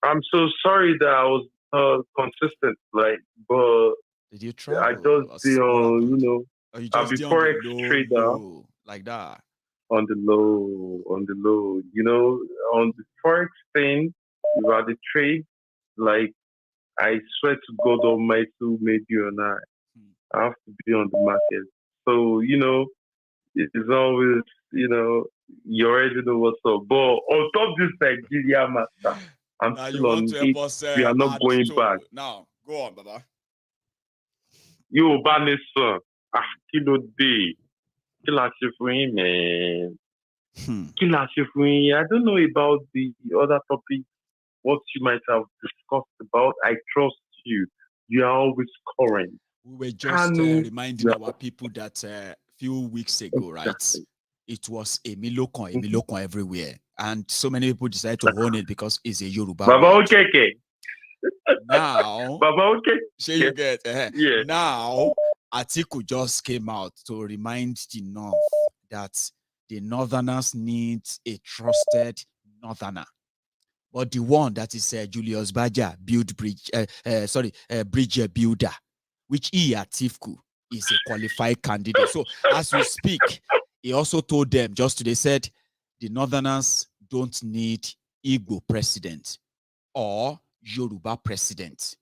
I'm so sorry that I was consistent, but did you try? I just I'll be forex trader like that. On the low, on the forex thing, you are the trade, I swear to God Almighty who made you and I have to be on the market. So, it's always, you already know what's up. But on top of this Nigeria matter, I'm still on it. We are not going back. Now, go on, Baba. You, Banessa, kilo day. Man. I don't know about the other topic, what you might have discussed about. I trust you. You are always current. We were just reminding our people that a few weeks ago, right? It was Emilokon everywhere. And so many people decided to own it because it's a Yoruba Baba word. Okay. Now, Baba Okay. You get yeah. Now, Atiku just came out to remind the North that the Northerners need a trusted Northerner. But the one that is Julius Baja, bridge builder, which he Atiku is a qualified candidate. So as we speak, he also told them just today, said the Northerners don't need Igbo president or Yoruba president.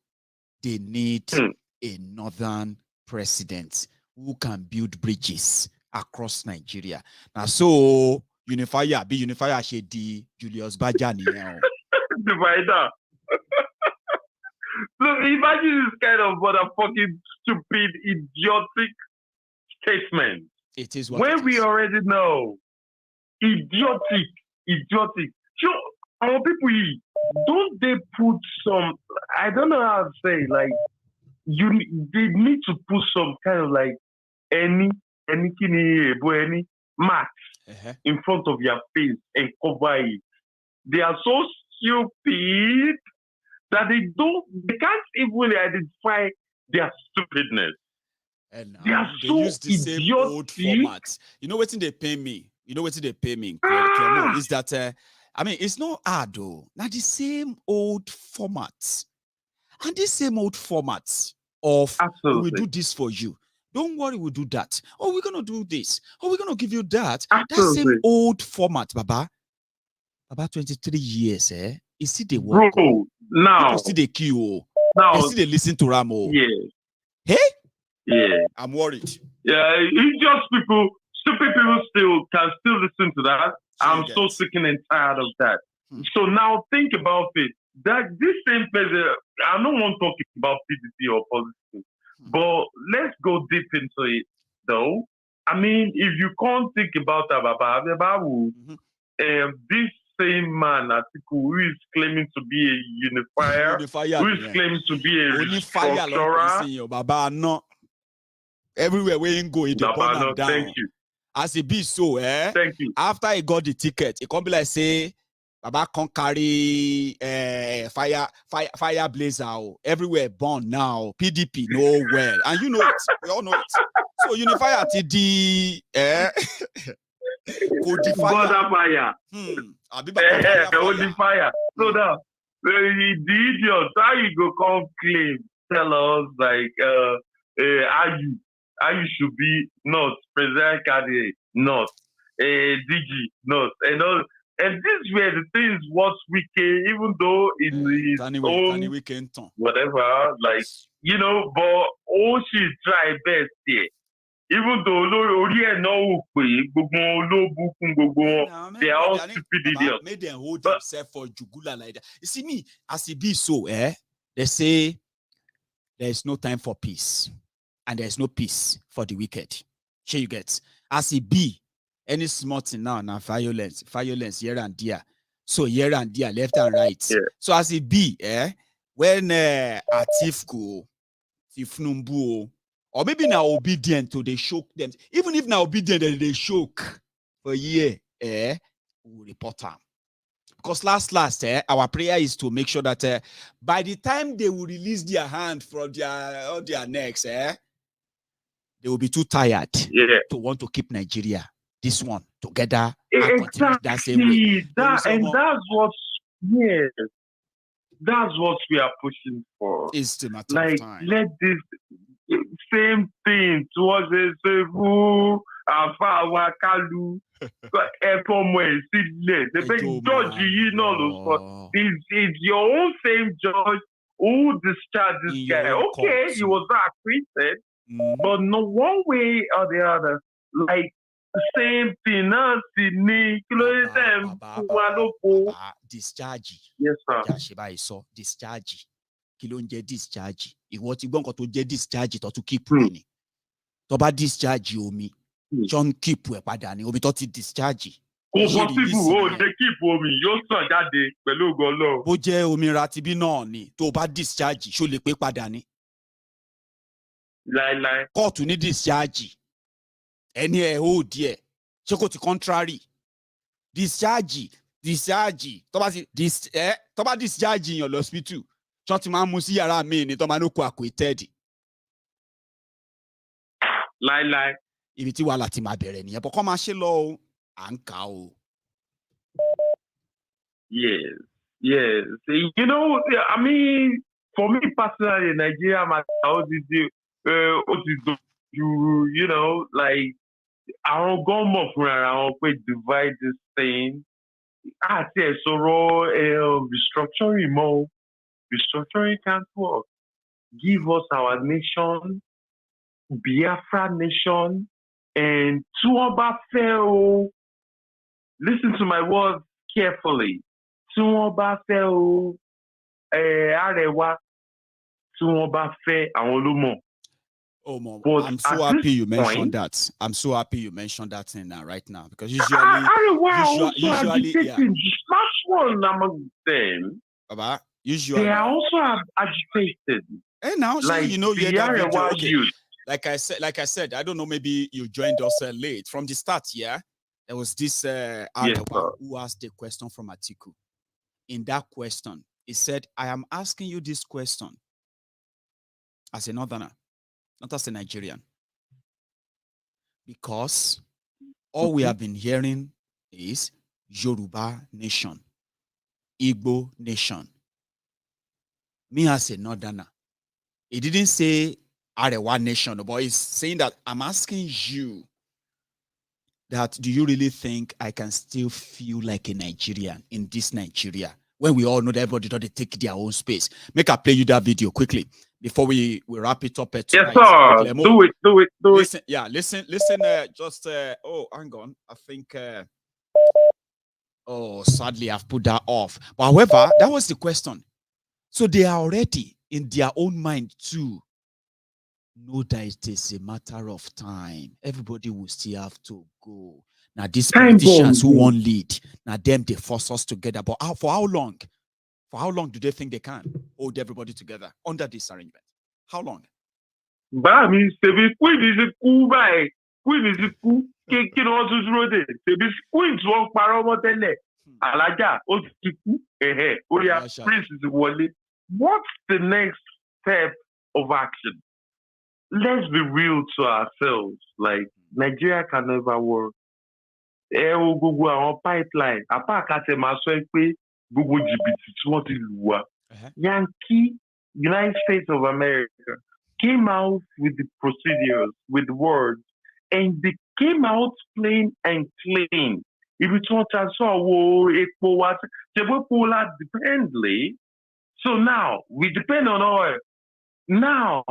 They need a Northern president who can build bridges across Nigeria. Now, so unifier should di Julius Bajani. Divider. So imagine this kind of motherfucking stupid, idiotic statement. It is what when it we is. already know. Idiotic. So our people here, don't they put some, I don't know how to say, like, they need to put some kind of like any mask in front of your face and cover it. They are so stupid that they can't even identify their stupidness. And they are they so use the same old format. You know what they pay me? Is that I mean, it's not hard though. Now the same old format. And this same old format of we will do this for you. Don't worry, we'll do that. Oh, we're gonna do this. Oh, we're gonna give you that. That same old format, Baba. About 23 years, You see the work. Bro, now people see the queue. Now They see they listen to Ramo. Yeah. Hey? Yeah. I'm worried. Yeah, it's just stupid people can still listen to that. I'm so sick and tired of that. So now think about it. That this same person, I don't want to talk about PDP or politics, but let's go deep into it though. I mean, if you can't think about this same man, Atiku, who is claiming to be a unifier, who is claiming to be a restructurer. Baba, no. Everywhere we ain't go, it burn and down. Thank you. As it be so, Thank you. After he got the ticket, it can't be like say, Baba can't carry fire blazer. Everywhere burn now. PDP nowhere, and you know it. We all know it. So unifier TD, fire. Fire. So now the idiot, how you go come claim, tell us like how you should be not president candidate, not DG, not and all. And these were the things what wicked, even though in his own whatever, like but all she try best here. Even though they are all stupid idiots. Made them hold themselves for jugula like that. You see me, as it be so, they say there is no time for peace. And there is no peace for the wicked. Sure you get. As it be, any small thing now violence here and there. So here and there, left and right. Yeah. So as it be, when Atiku, Tifnumbu, or maybe now obedient to they shock them. Even if now obedient they shock for a year, we'll report them. Because last, our prayer is to make sure that by the time they will release their hand from their necks, they will be too tired to want to keep Nigeria, this one, together. Exactly. That same way. That's what we are pushing for. It's the matter like, of time. Let this same thing towards the Sevu, Afa, Wakalu, it's your own same judge who discharged this guy. Okay, he was not acquitted, but no one way or the other. Like same thing, discharge. Yes, sir. Discharge. Discharge. Ìwọ ti gbọ́ nǹkan tó jẹ́ discharge tó tún keep ni. Tó bá discharge omi, John keep ẹ̀ padà ní omi tó ti discharge. Kò possible they keep omi yóò sàn jáde pẹ̀lú ògo Ọlọ́run. Bó jẹ́ omi ratibi náà ni tó bá discharge ṣó lè pé padà ní. Láíláí. Kóòtù ní discharge. Ẹni ẹ̀ ó díẹ̀ ṣé kò ti contrary. Discharge tó bá discharge yàn lọ hospital. Ṣọ́n ti máa ń mú sí yàrá mi ní tó máa ń kó acquitted. Láíláí. Ibi tí wàhálà ti máa bẹ̀rẹ̀ nìyẹn. Bọ̀ kọ́ máa ṣe lọ o. À ń kà o. Yes. You know, I mean, for me personally, Nigeria, you know, like, I don't go more for around, divide this thing. I say, so restructuring more. Restructuring can't work. Give us our nation, Biafra nation, And Tuoba fell. Listen to my words carefully. Tuoba fell. Arewa. Tuoba fell. Awolumo. Oh, Mom, But I'm so at happy this you mentioned point, that. I'm so happy you mentioned that thing now, right now, because usually, Arewa also usually, yeah. agitating. Not one among them. About usually, They are also agitated. And now, Like you know, the that video. Arewa Okay. youth. Like I said, I don't know, maybe you joined us late from the start. Yeah, there was this Arewa who asked a question from Atiku. In that question, he said, "I am asking you this question as a northerner, not as a Nigerian, because all we have been hearing is Yoruba nation, Igbo nation. Me as a northerner, he didn't say Arewa nation, but he's saying that I'm asking you that, do you really think I can still feel like a Nigerian in this Nigeria when we all know that everybody doesn't take their own space?" Make I play you that video quickly before we wrap it up tonight. Yes, sir. Do it. Listen, yeah, listen, just, oh, hang on. I think, oh, sadly, I've put that off. But however, that was the question. So they are already in their own mind too. Know that it is a matter of time. Everybody will still have to go. Now, these politicians who won't lead, now them, they force us together. But for how long? For how long do they think they can hold everybody together under this arrangement? How long? Bah, mais c'est des couilles, des coups, bah, couilles, des coups, qui n'ont toujours des, c'est des couilles, tu vois, par rapport à l'élève. Alaja, autre coup, oh yeah, Prince is Wally. What's the next step of action? Let's be real to ourselves. Like, Nigeria can never work. Google our pipeline. Apart from that, Google GBT, what is Yankee, United States of America, came out with the procedures, with words, and they came out plain and clean. If you want to dependently, so now we depend on oil. Now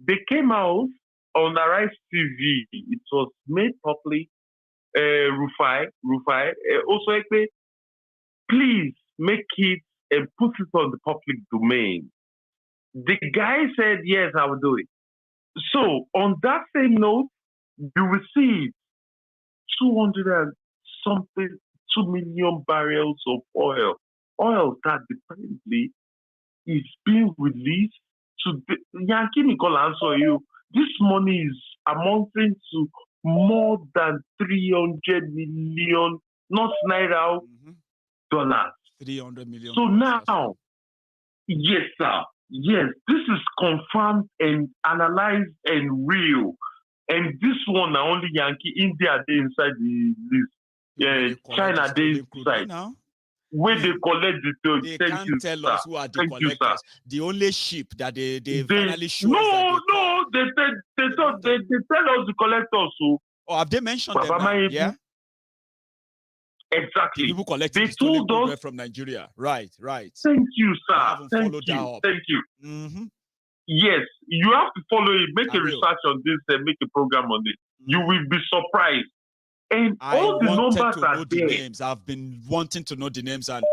they came out on Arise TV. It was made public. El-rufai, also please make it and put it on the public domain. The guy said, yes, I will do it. So on that same note, you received 200 and something, 2 million barrels of oil. Oil that dependently is being released to Yankee Nicole answer you. This money is amounting to more than 300 million, not naira, dollars. 300 million. So now, yes, sir. Yes, this is confirmed and analyzed and real. And this one, only Yankee, India, they inside the list. Yeah, China, they inside. Where they collect the toll. They Thank can't you, tell sir. us who are the Thank collectors. you, sir. The only ship that they finally show no, us that they tell us the collectors. So, oh, have they mentioned them now? Yeah. Exactly. The people collecting they the stolen told crude us from Nigeria. Right. Thank you, sir. I haven't followed that up. Thank you. Mm-hmm. Yes, you have to follow it. Make a research on this and make a program on it. You will be surprised. And all the numbers are there. Names. I've been wanting to know the names, and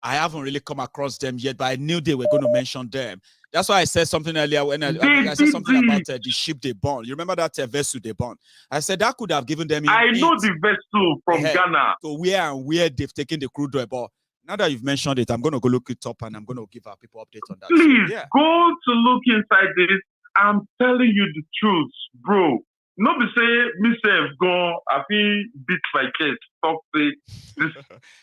I haven't really come across them yet, but I knew they were going to mention them. That's why I said something earlier when I said something about the ship they burned. You remember that vessel they burned? I said that could have given them. I know the vessel from Ghana. So where they've taken the crude oil, but now that you've mentioned it, I'm going to go look it up and I'm going to give our people updates on that. Please go to look inside this. I'm telling you the truth, bro. No be say myself go, I feel beat my chest, talk say this.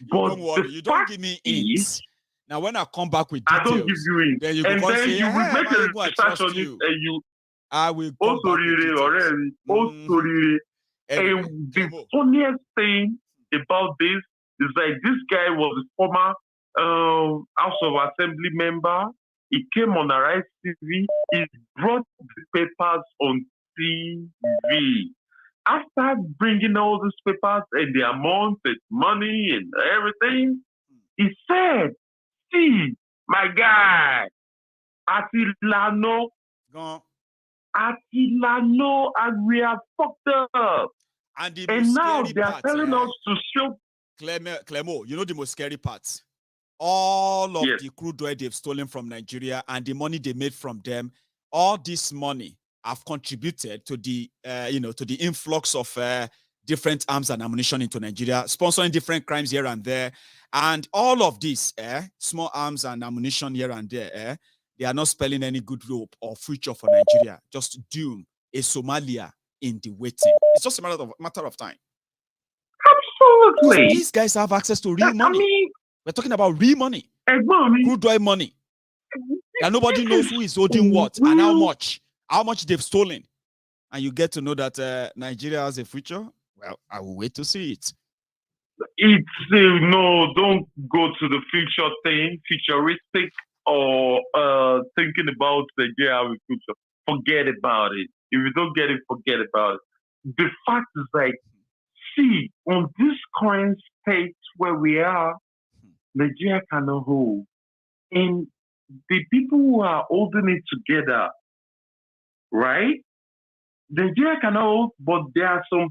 But don't worry, you don't give me hints. Now when I come back with details, I don't give you hints. Then you and go then say, you will make a research on you. it and you I will come back with details. And the funniest thing about this is like this guy was a former House of Assembly member. He came on Arise TV. He brought the papers on TV. After bringing all these papers and the amount and money and everything, he said, see, my guy, Atilano, Attila, no, and we are fucked up. And now they are telling us to show. Clemo, you know the most scary part? All of Yes. the crude oil they've stolen from Nigeria and the money they made from them, all this money have contributed to the, to the influx of different arms and ammunition into Nigeria, sponsoring different crimes here and there. And all of this, small arms and ammunition here and there, they are not spelling any good hope or future for Nigeria. Just doom, a Somalia in the waiting. It's just a matter of time. Absolutely. Because these guys have access to real money. I mean, we're talking about real money. Crude oil money. And nobody knows who is holding what and how much they've stolen. And you get to know that Nigeria has a future. Well, I will wait to see it. It's no, don't go to the future thing, futuristic or thinking about Nigeria having a future. Forget about it. If you don't get it, forget about it. The fact is like, see, on this current state where we are, Nigeria cannot hold. And the people who are holding it together, right? Nigeria cannot hold, but there are some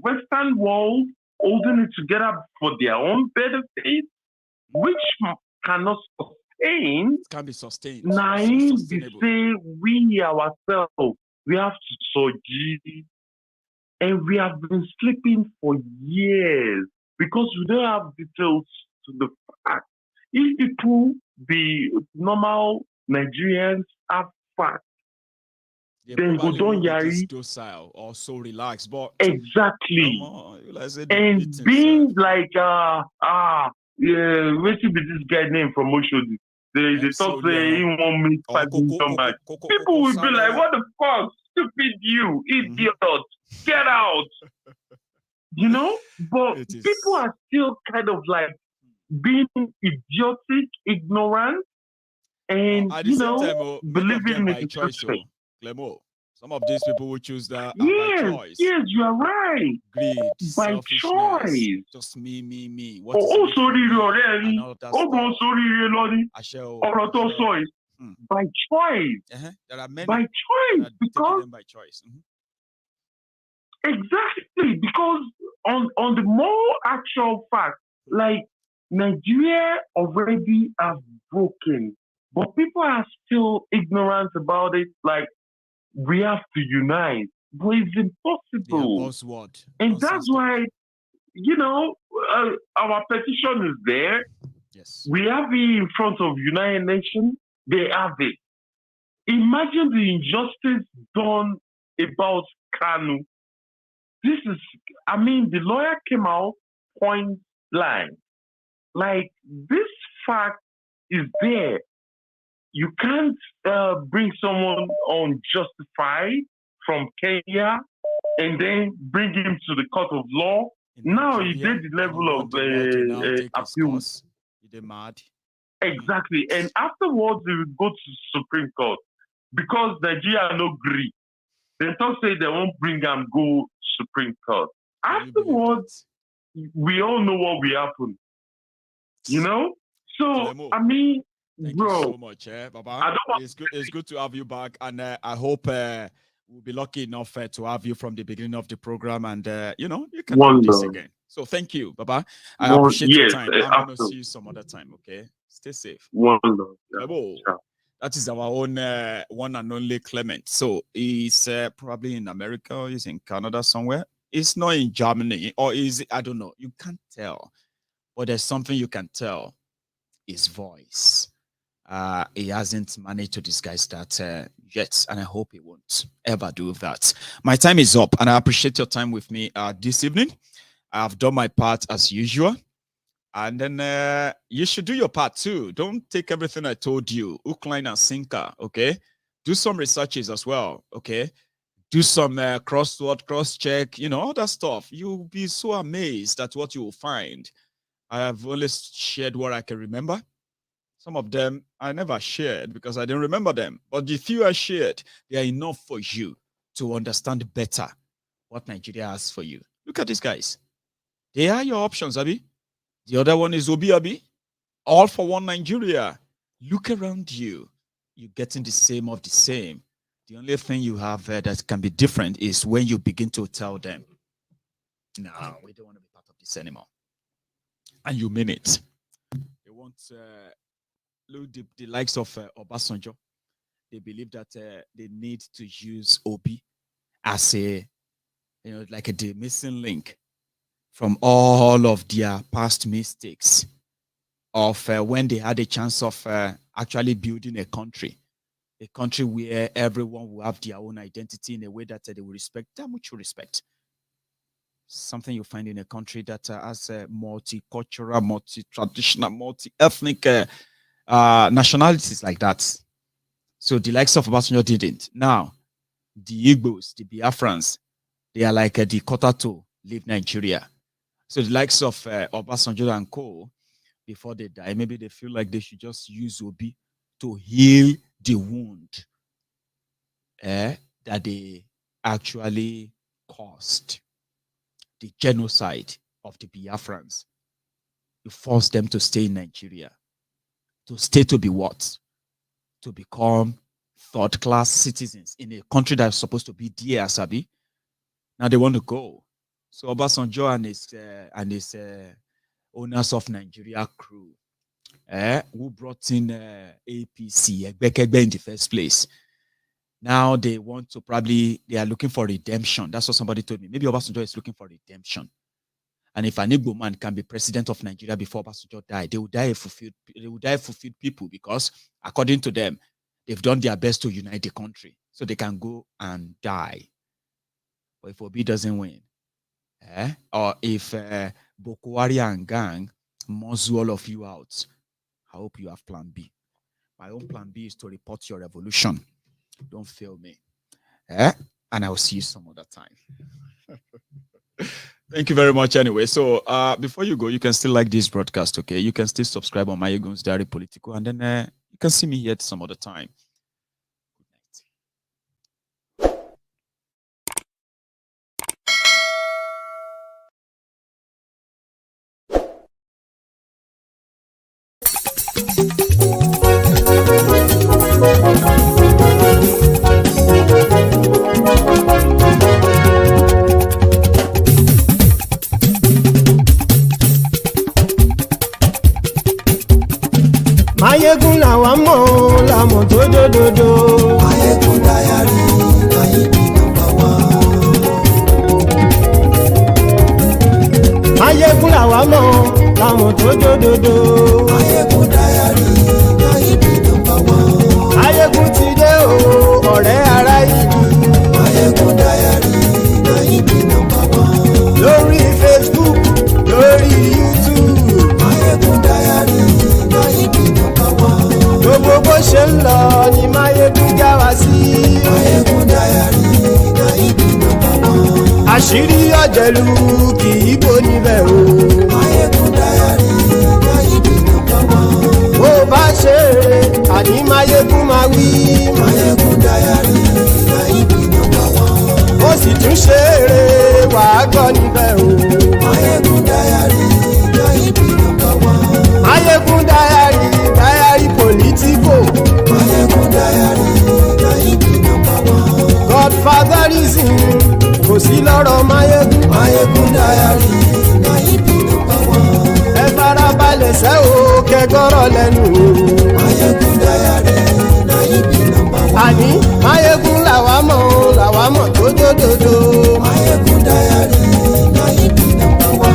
Western world holding it together for their own benefit, which cannot sustain. It can be sustained. Now, we say we ourselves, we have to surgery, and we have been sleeping for years because we don't have details to the fact. If people, the normal Nigerians, have facts, then go down Yari. Docile or so relaxed, but exactly. And being like what's this guy name from Oshodi? They talk say he won't meet somebody. People will be like, what the fuck? Stupid you, idiot. Get out. You know? But people are still kind of like being idiotic, ignorant, and believing in the Clemo, some of these people will choose that by choice. Yes, you are right. Greed, by choice. Just me. What is by choice. There are many by choice because by choice. Exactly, because on the more actual fact, like Nigeria already have broken, but people are still ignorant about it. Like, we have to unite, but it's impossible. And that's why, our petition is there. Yes. We have it in front of United Nations. They have it. Imagine the injustice done about Kanu. The lawyer came out point blank. Like, this fact is there. You can't bring someone unjustified from Kenya and then bring him to the court of law. Now he did the level of appeal. They're mad. Exactly. And afterwards, they will go to Supreme Court because Nigeria no agree. They don't say they won't bring him go Supreme Court. Afterwards, we all know what will happen. So, Thank bro, you so much, Baba. It's good to have you back, and I hope we'll be lucky enough to have you from the beginning of the program, and you can do this again. So thank you, Baba. I appreciate your time. I'm going to see you some other time. Okay, stay safe. That is our own one and only Clement. So he's probably in America, or he's in Canada somewhere. It's not in Germany, or is it? I don't know. You can't tell, but there's something you can tell: his voice. He hasn't managed to disguise that yet, and I hope he won't ever do that. My time is up, and I appreciate your time with me this evening. I've done my part as usual, and then you should do your part too. Don't take everything I told you, hook, line, and sinker. Okay, do some researches as well. Okay, do some crossword, cross-check. All that stuff. You'll be so amazed at what you will find. I have only shared what I can remember. Some of them I never shared because I didn't remember them. But the few I shared, they are enough for you to understand better what Nigeria has for you. Look at these guys. They are your options, Abi. The other one is Obi Abi. All for one Nigeria. Look around you. You're getting the same of the same. The only thing you have that can be different is when you begin to tell them, no, we don't want to be part of this anymore. And you mean it. They want look the likes of Obasanjo. They believe that they need to use Obi as a, like the missing link from all of their past mistakes of when they had a chance of actually building a country where everyone will have their own identity in a way that they will respect, that mutual respect. Something you find in a country that has a multicultural, multi-traditional, multi-ethnic nationalities like that. So the likes of Obasanjo didn't. Now, the Igbos, the Biafrans, they are like the quarter to leave Nigeria. So the likes of Obasanjo and Koolu, before they die, maybe they feel like they should just use Obi to heal the wound that they actually caused. The genocide of the Biafrans. You force them to stay in Nigeria. To stay to be what? To become third-class citizens in a country that's supposed to be dear, Sabi. Now they want to go. So Obasanjo and his owners of Nigeria crew, who brought in APC, egbekegbe in the first place. Now they want to they are looking for redemption. That's what somebody told me. Maybe Obasanjo is looking for redemption. And if an Igbo man can be president of Nigeria before Obasanjo died, they will die fulfilled people, because according to them, they've done their best to unite the country. So they can go and die. But if Obi doesn't win, or if Boko Haram and gang muzzle all of you out, I hope you have plan B. My own plan B is to report your revolution. Don't fail me. And I will see you some other time. Thank you very much anyway. So before you go, you can still like this broadcast, okay? You can still subscribe on Mayegun's Diary Political, and then you can see me here some other time. Mayegun làwa mọ̀ làmọ̀ tó dòdòdò. Mayegun Diary, Nayibi #1. Mayegun làwa mọ̀ làmọ̀ tó dòdòdò. Mayegun Diary, Nayibi #1. Mayegun ti dé o, ọ̀rẹ́ ará ìlú. Mayegun Diary, Nayibi #1. Lórí Facebook, lórí YouTube. Mayegun Diary, Nayibi #1. Gbogbo bó ṣe ń lọ ni Mayegun já wa sí. Mayegun Diary, Nayibi #1. Àṣírí ọ̀jẹ̀lú kì í bò níbẹ̀ o. Mayegun Diary, Nayibi #1. Bó bá ṣe eré, àní Mayegun máa wí. Mayegun Diary, Nayibi #1. Ó sì tún ṣe eré, wàá gbọ́ níbẹ̀ o. Mayegun Diary, Nayibi #1. Mayegun Diary, Diary Political. Mayegun Diary, Nayibi #1. Godfatherism kò sí lọ́rọ̀ Mayegun. Mayegun Diary, Nayibi #1. Ẹ farabalẹ̀ sẹ́ o, kẹgọ́rọ̀ lẹ́nu o. Mayegun Diary, Nayibi #1. Àní Mayegun làwa mọ̀ tó dòdòdò. Mayegun Diary, Nayibi #1.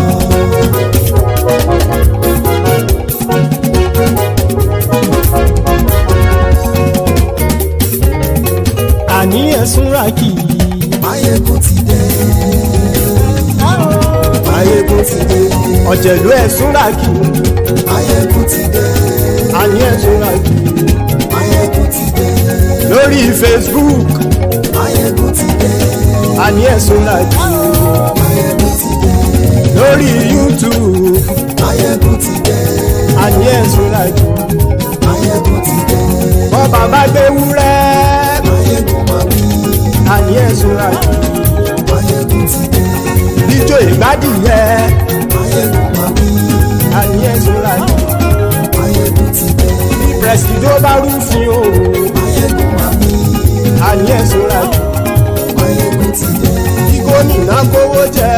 Àní ẹ̀sùn ràkì. Mayegun ti dé. Mayegun ti dé. Ọ̀jẹ̀lú ẹ̀sùn ràkì. Mayegun ti dé. Àní ẹ̀sùn ràkì. Mayegun ti dé. Lórí Facebook. Mayegun ti dé. Àní ẹ̀sùn ràkì. Mayegun ti dé. Lórí YouTube. Mayegun ti dé. Àní ẹ̀sùn ràkì. Mayegun ti dé. Bọ́ bàbá gbé wúrẹ́. Mayegun máa wí. Àní ẹ̀sùn ràkì. Mayegun ti dé. Ijó ìgbádìyẹ. Mayegun máa wí. Àní ẹ̀sùn ràkì. Mayegun ti dé. Bí pẹ̀sìdó bá rúfin o. Mayegun máa wí. Àní àní ẹ̀sùn ra jù. Máyégún ti dé. Kí gómìnà kówó jẹ.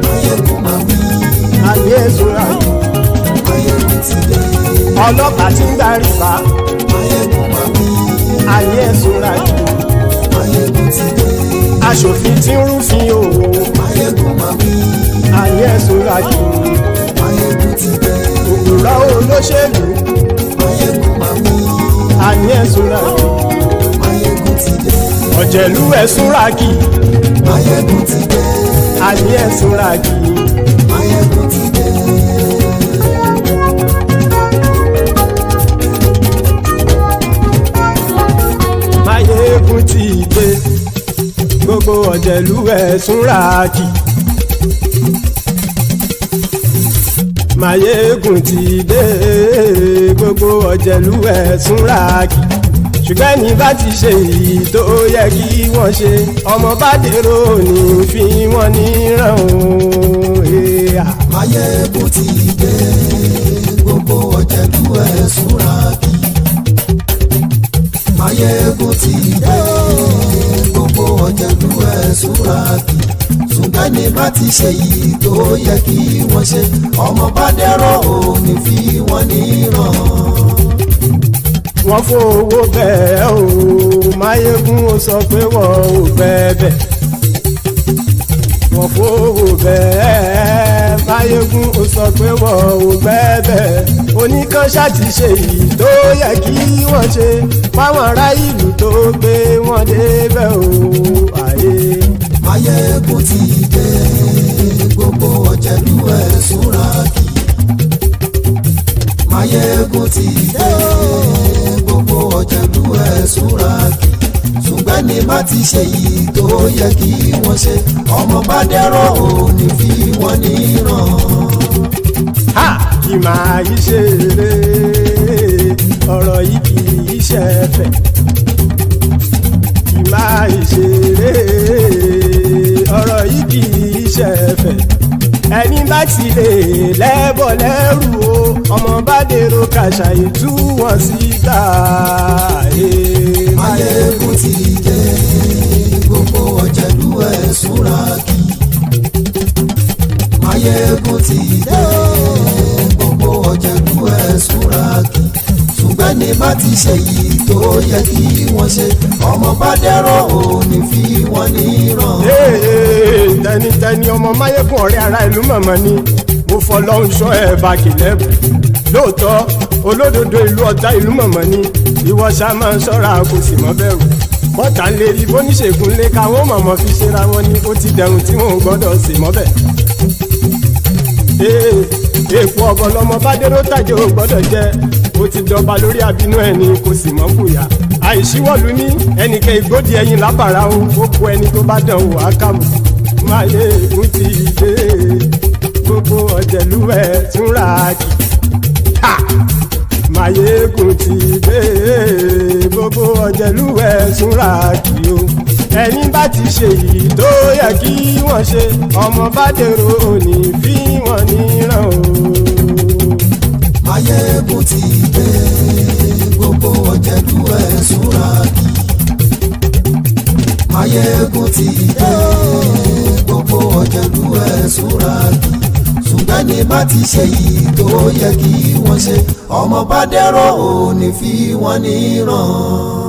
Máyégún máa wí. Àní ẹ̀sùn ra jù. Máyégún ti dé. Ọlọ́pàá tí ń gba rìbá. Máyégún máa wí. Àní ẹ̀sùn ra jù. Máyégún ti dé. Aṣòfin tí ń rúfin òwò. Máyégún máa wí. Àní ẹ̀sùn ra jù. Máyégún ti dé. Òpùrọ́ olóṣèlú. Máyégún máa wí. Àní ẹ̀sùn ra jù. Máyégún ti dé. Ọ̀jẹ̀lú ẹ̀sùn ra kì. Máyégún ti dé. Àní ẹ̀sùn ra kì. Máyégún ti dé. Máyégún ti dé. Gbogbo ọ̀jẹ̀lú ẹ̀sùn ra kì. Máyégún ti dé. Gbogbo ọ̀jẹ̀lú ẹ̀sùn ra kì. Ṣùgbọ́n ní bá ti ṣe èyí tó yẹ kí wọ́n ṣe ọmọ bá dèrò ní fi wọ́n níran o. Máyégún ti dé. Gbogbo ọ̀jẹ̀lú ẹ̀sùn ra kì. Máyégún ti dé. Gbogbo ọ̀jẹ̀lú ẹ̀sùn ra kì. Ṣùgbọ́n ní bá ti ṣe èyí tó yẹ kí wọ́n ṣe ọmọ bá dèrò ní fi wọ́n níran. Wọ́n fowó bẹ́ẹ̀ o Máyégún ó sọ pé wọ́n ò bẹ́ẹ̀. Wọ́n fowó bẹ́ẹ̀ Máyégún ó sọ pé wọ́n ò bẹ́ẹ̀. Oníkan ṣáàtì ṣe èyí tó yẹ kí wọ́n ṣe fáwọn ará ìlú tó gbé wọn débẹ̀ o. Máyégún ti dé. Gbogbo ọ̀jẹ̀lú ẹ̀sùn ra kì. Máyégún ti dé. Gbogbo ọ̀jẹ̀lú ẹ̀sùn ra kì. Ṣùgbọ́n ní bá ti ṣe yìí tó yẹ kí wọ́n ṣe ọmọ bá dẹ́rọ̀ ò ní fi wọ́n níran. Kì máa yí ṣe eré ọ̀rọ̀ yìí kì í ṣe ẹ̀fẹ̀. Kì máa yí ṣe eré ọ̀rọ̀ yìí kì í ṣe ẹ̀fẹ̀. Ẹni bá ti lè lẹ́bọ̀ lẹ́rù o ọmọ bá dèrò kàṣà ìtú wọn síta. Máyégún ti dé. Gbogbo ọ̀jẹ̀lú ẹ̀sùn ra kì. Máyégún ti dé. Gbogbo ọ̀jẹ̀lú ẹ̀sùn ra kì. Ṣùgbọ́n ní bá ti ṣe yìí tó yẹ kí wọ́n ṣe ọmọ bá dẹ́rọ̀ ò ní fi wọ́n níran. Tẹnitẹni ọmọ Máyégún ọ̀rẹ́ ara ìlú mọ̀mọ́ ni mo fọlọ́hún sọ ẹ̀ bá kìlẹ́bù. Lóòótọ́ olódodo ìlú ọ̀tá ìlú mọ̀mọ́ ni ìwọ ṣá máa ń ṣọ́ra kò sì mọ́ bẹ̀rù. Bọ́tà ń lè rí bóníṣègùn lé káwọn mọ̀mọ́ fi ṣera wọn ni ó ti dẹrùn tí wọn ò gbọ́dọ̀ sì mọ́ bẹ̀. Èèpo ọ̀bọ lọmọ bá dérò tàjẹ́ ò gbọ́dọ̀ jẹ́ ó ti dọba lórí àbínú ẹni kò sì mọ́ bùyà. Àìsíwọ́lu ní ẹnìkẹ́ ìgbódì ẹyin lábàrá o ó kó ẹni tó bá dán o àkàmù. Máyégún ti dé. Gbogbo ọ̀jẹ̀lú ẹ̀sùn ra kì. Máyégún ti dé. Gbogbo ọ̀jẹ̀lú ẹ̀sùn ra kì o. Ẹni bá ti ṣe yìí tó yẹ kí wọ́n ṣe ọmọ bá dèrò òní fi wọ́n níran o. Máyégún ti dé. Gbogbo ọ̀jẹ̀lú ẹ̀sùn ra kì. Máyégún ti dé. Gbogbo ọ̀jẹ̀lú ẹ̀sùn ra kì. Ṣùgbọ́n ní bá ti ṣe yìí tó yẹ kí wọ́n ṣe ọmọ bá dẹ́rọ̀ ò ní fi wọ́n níran.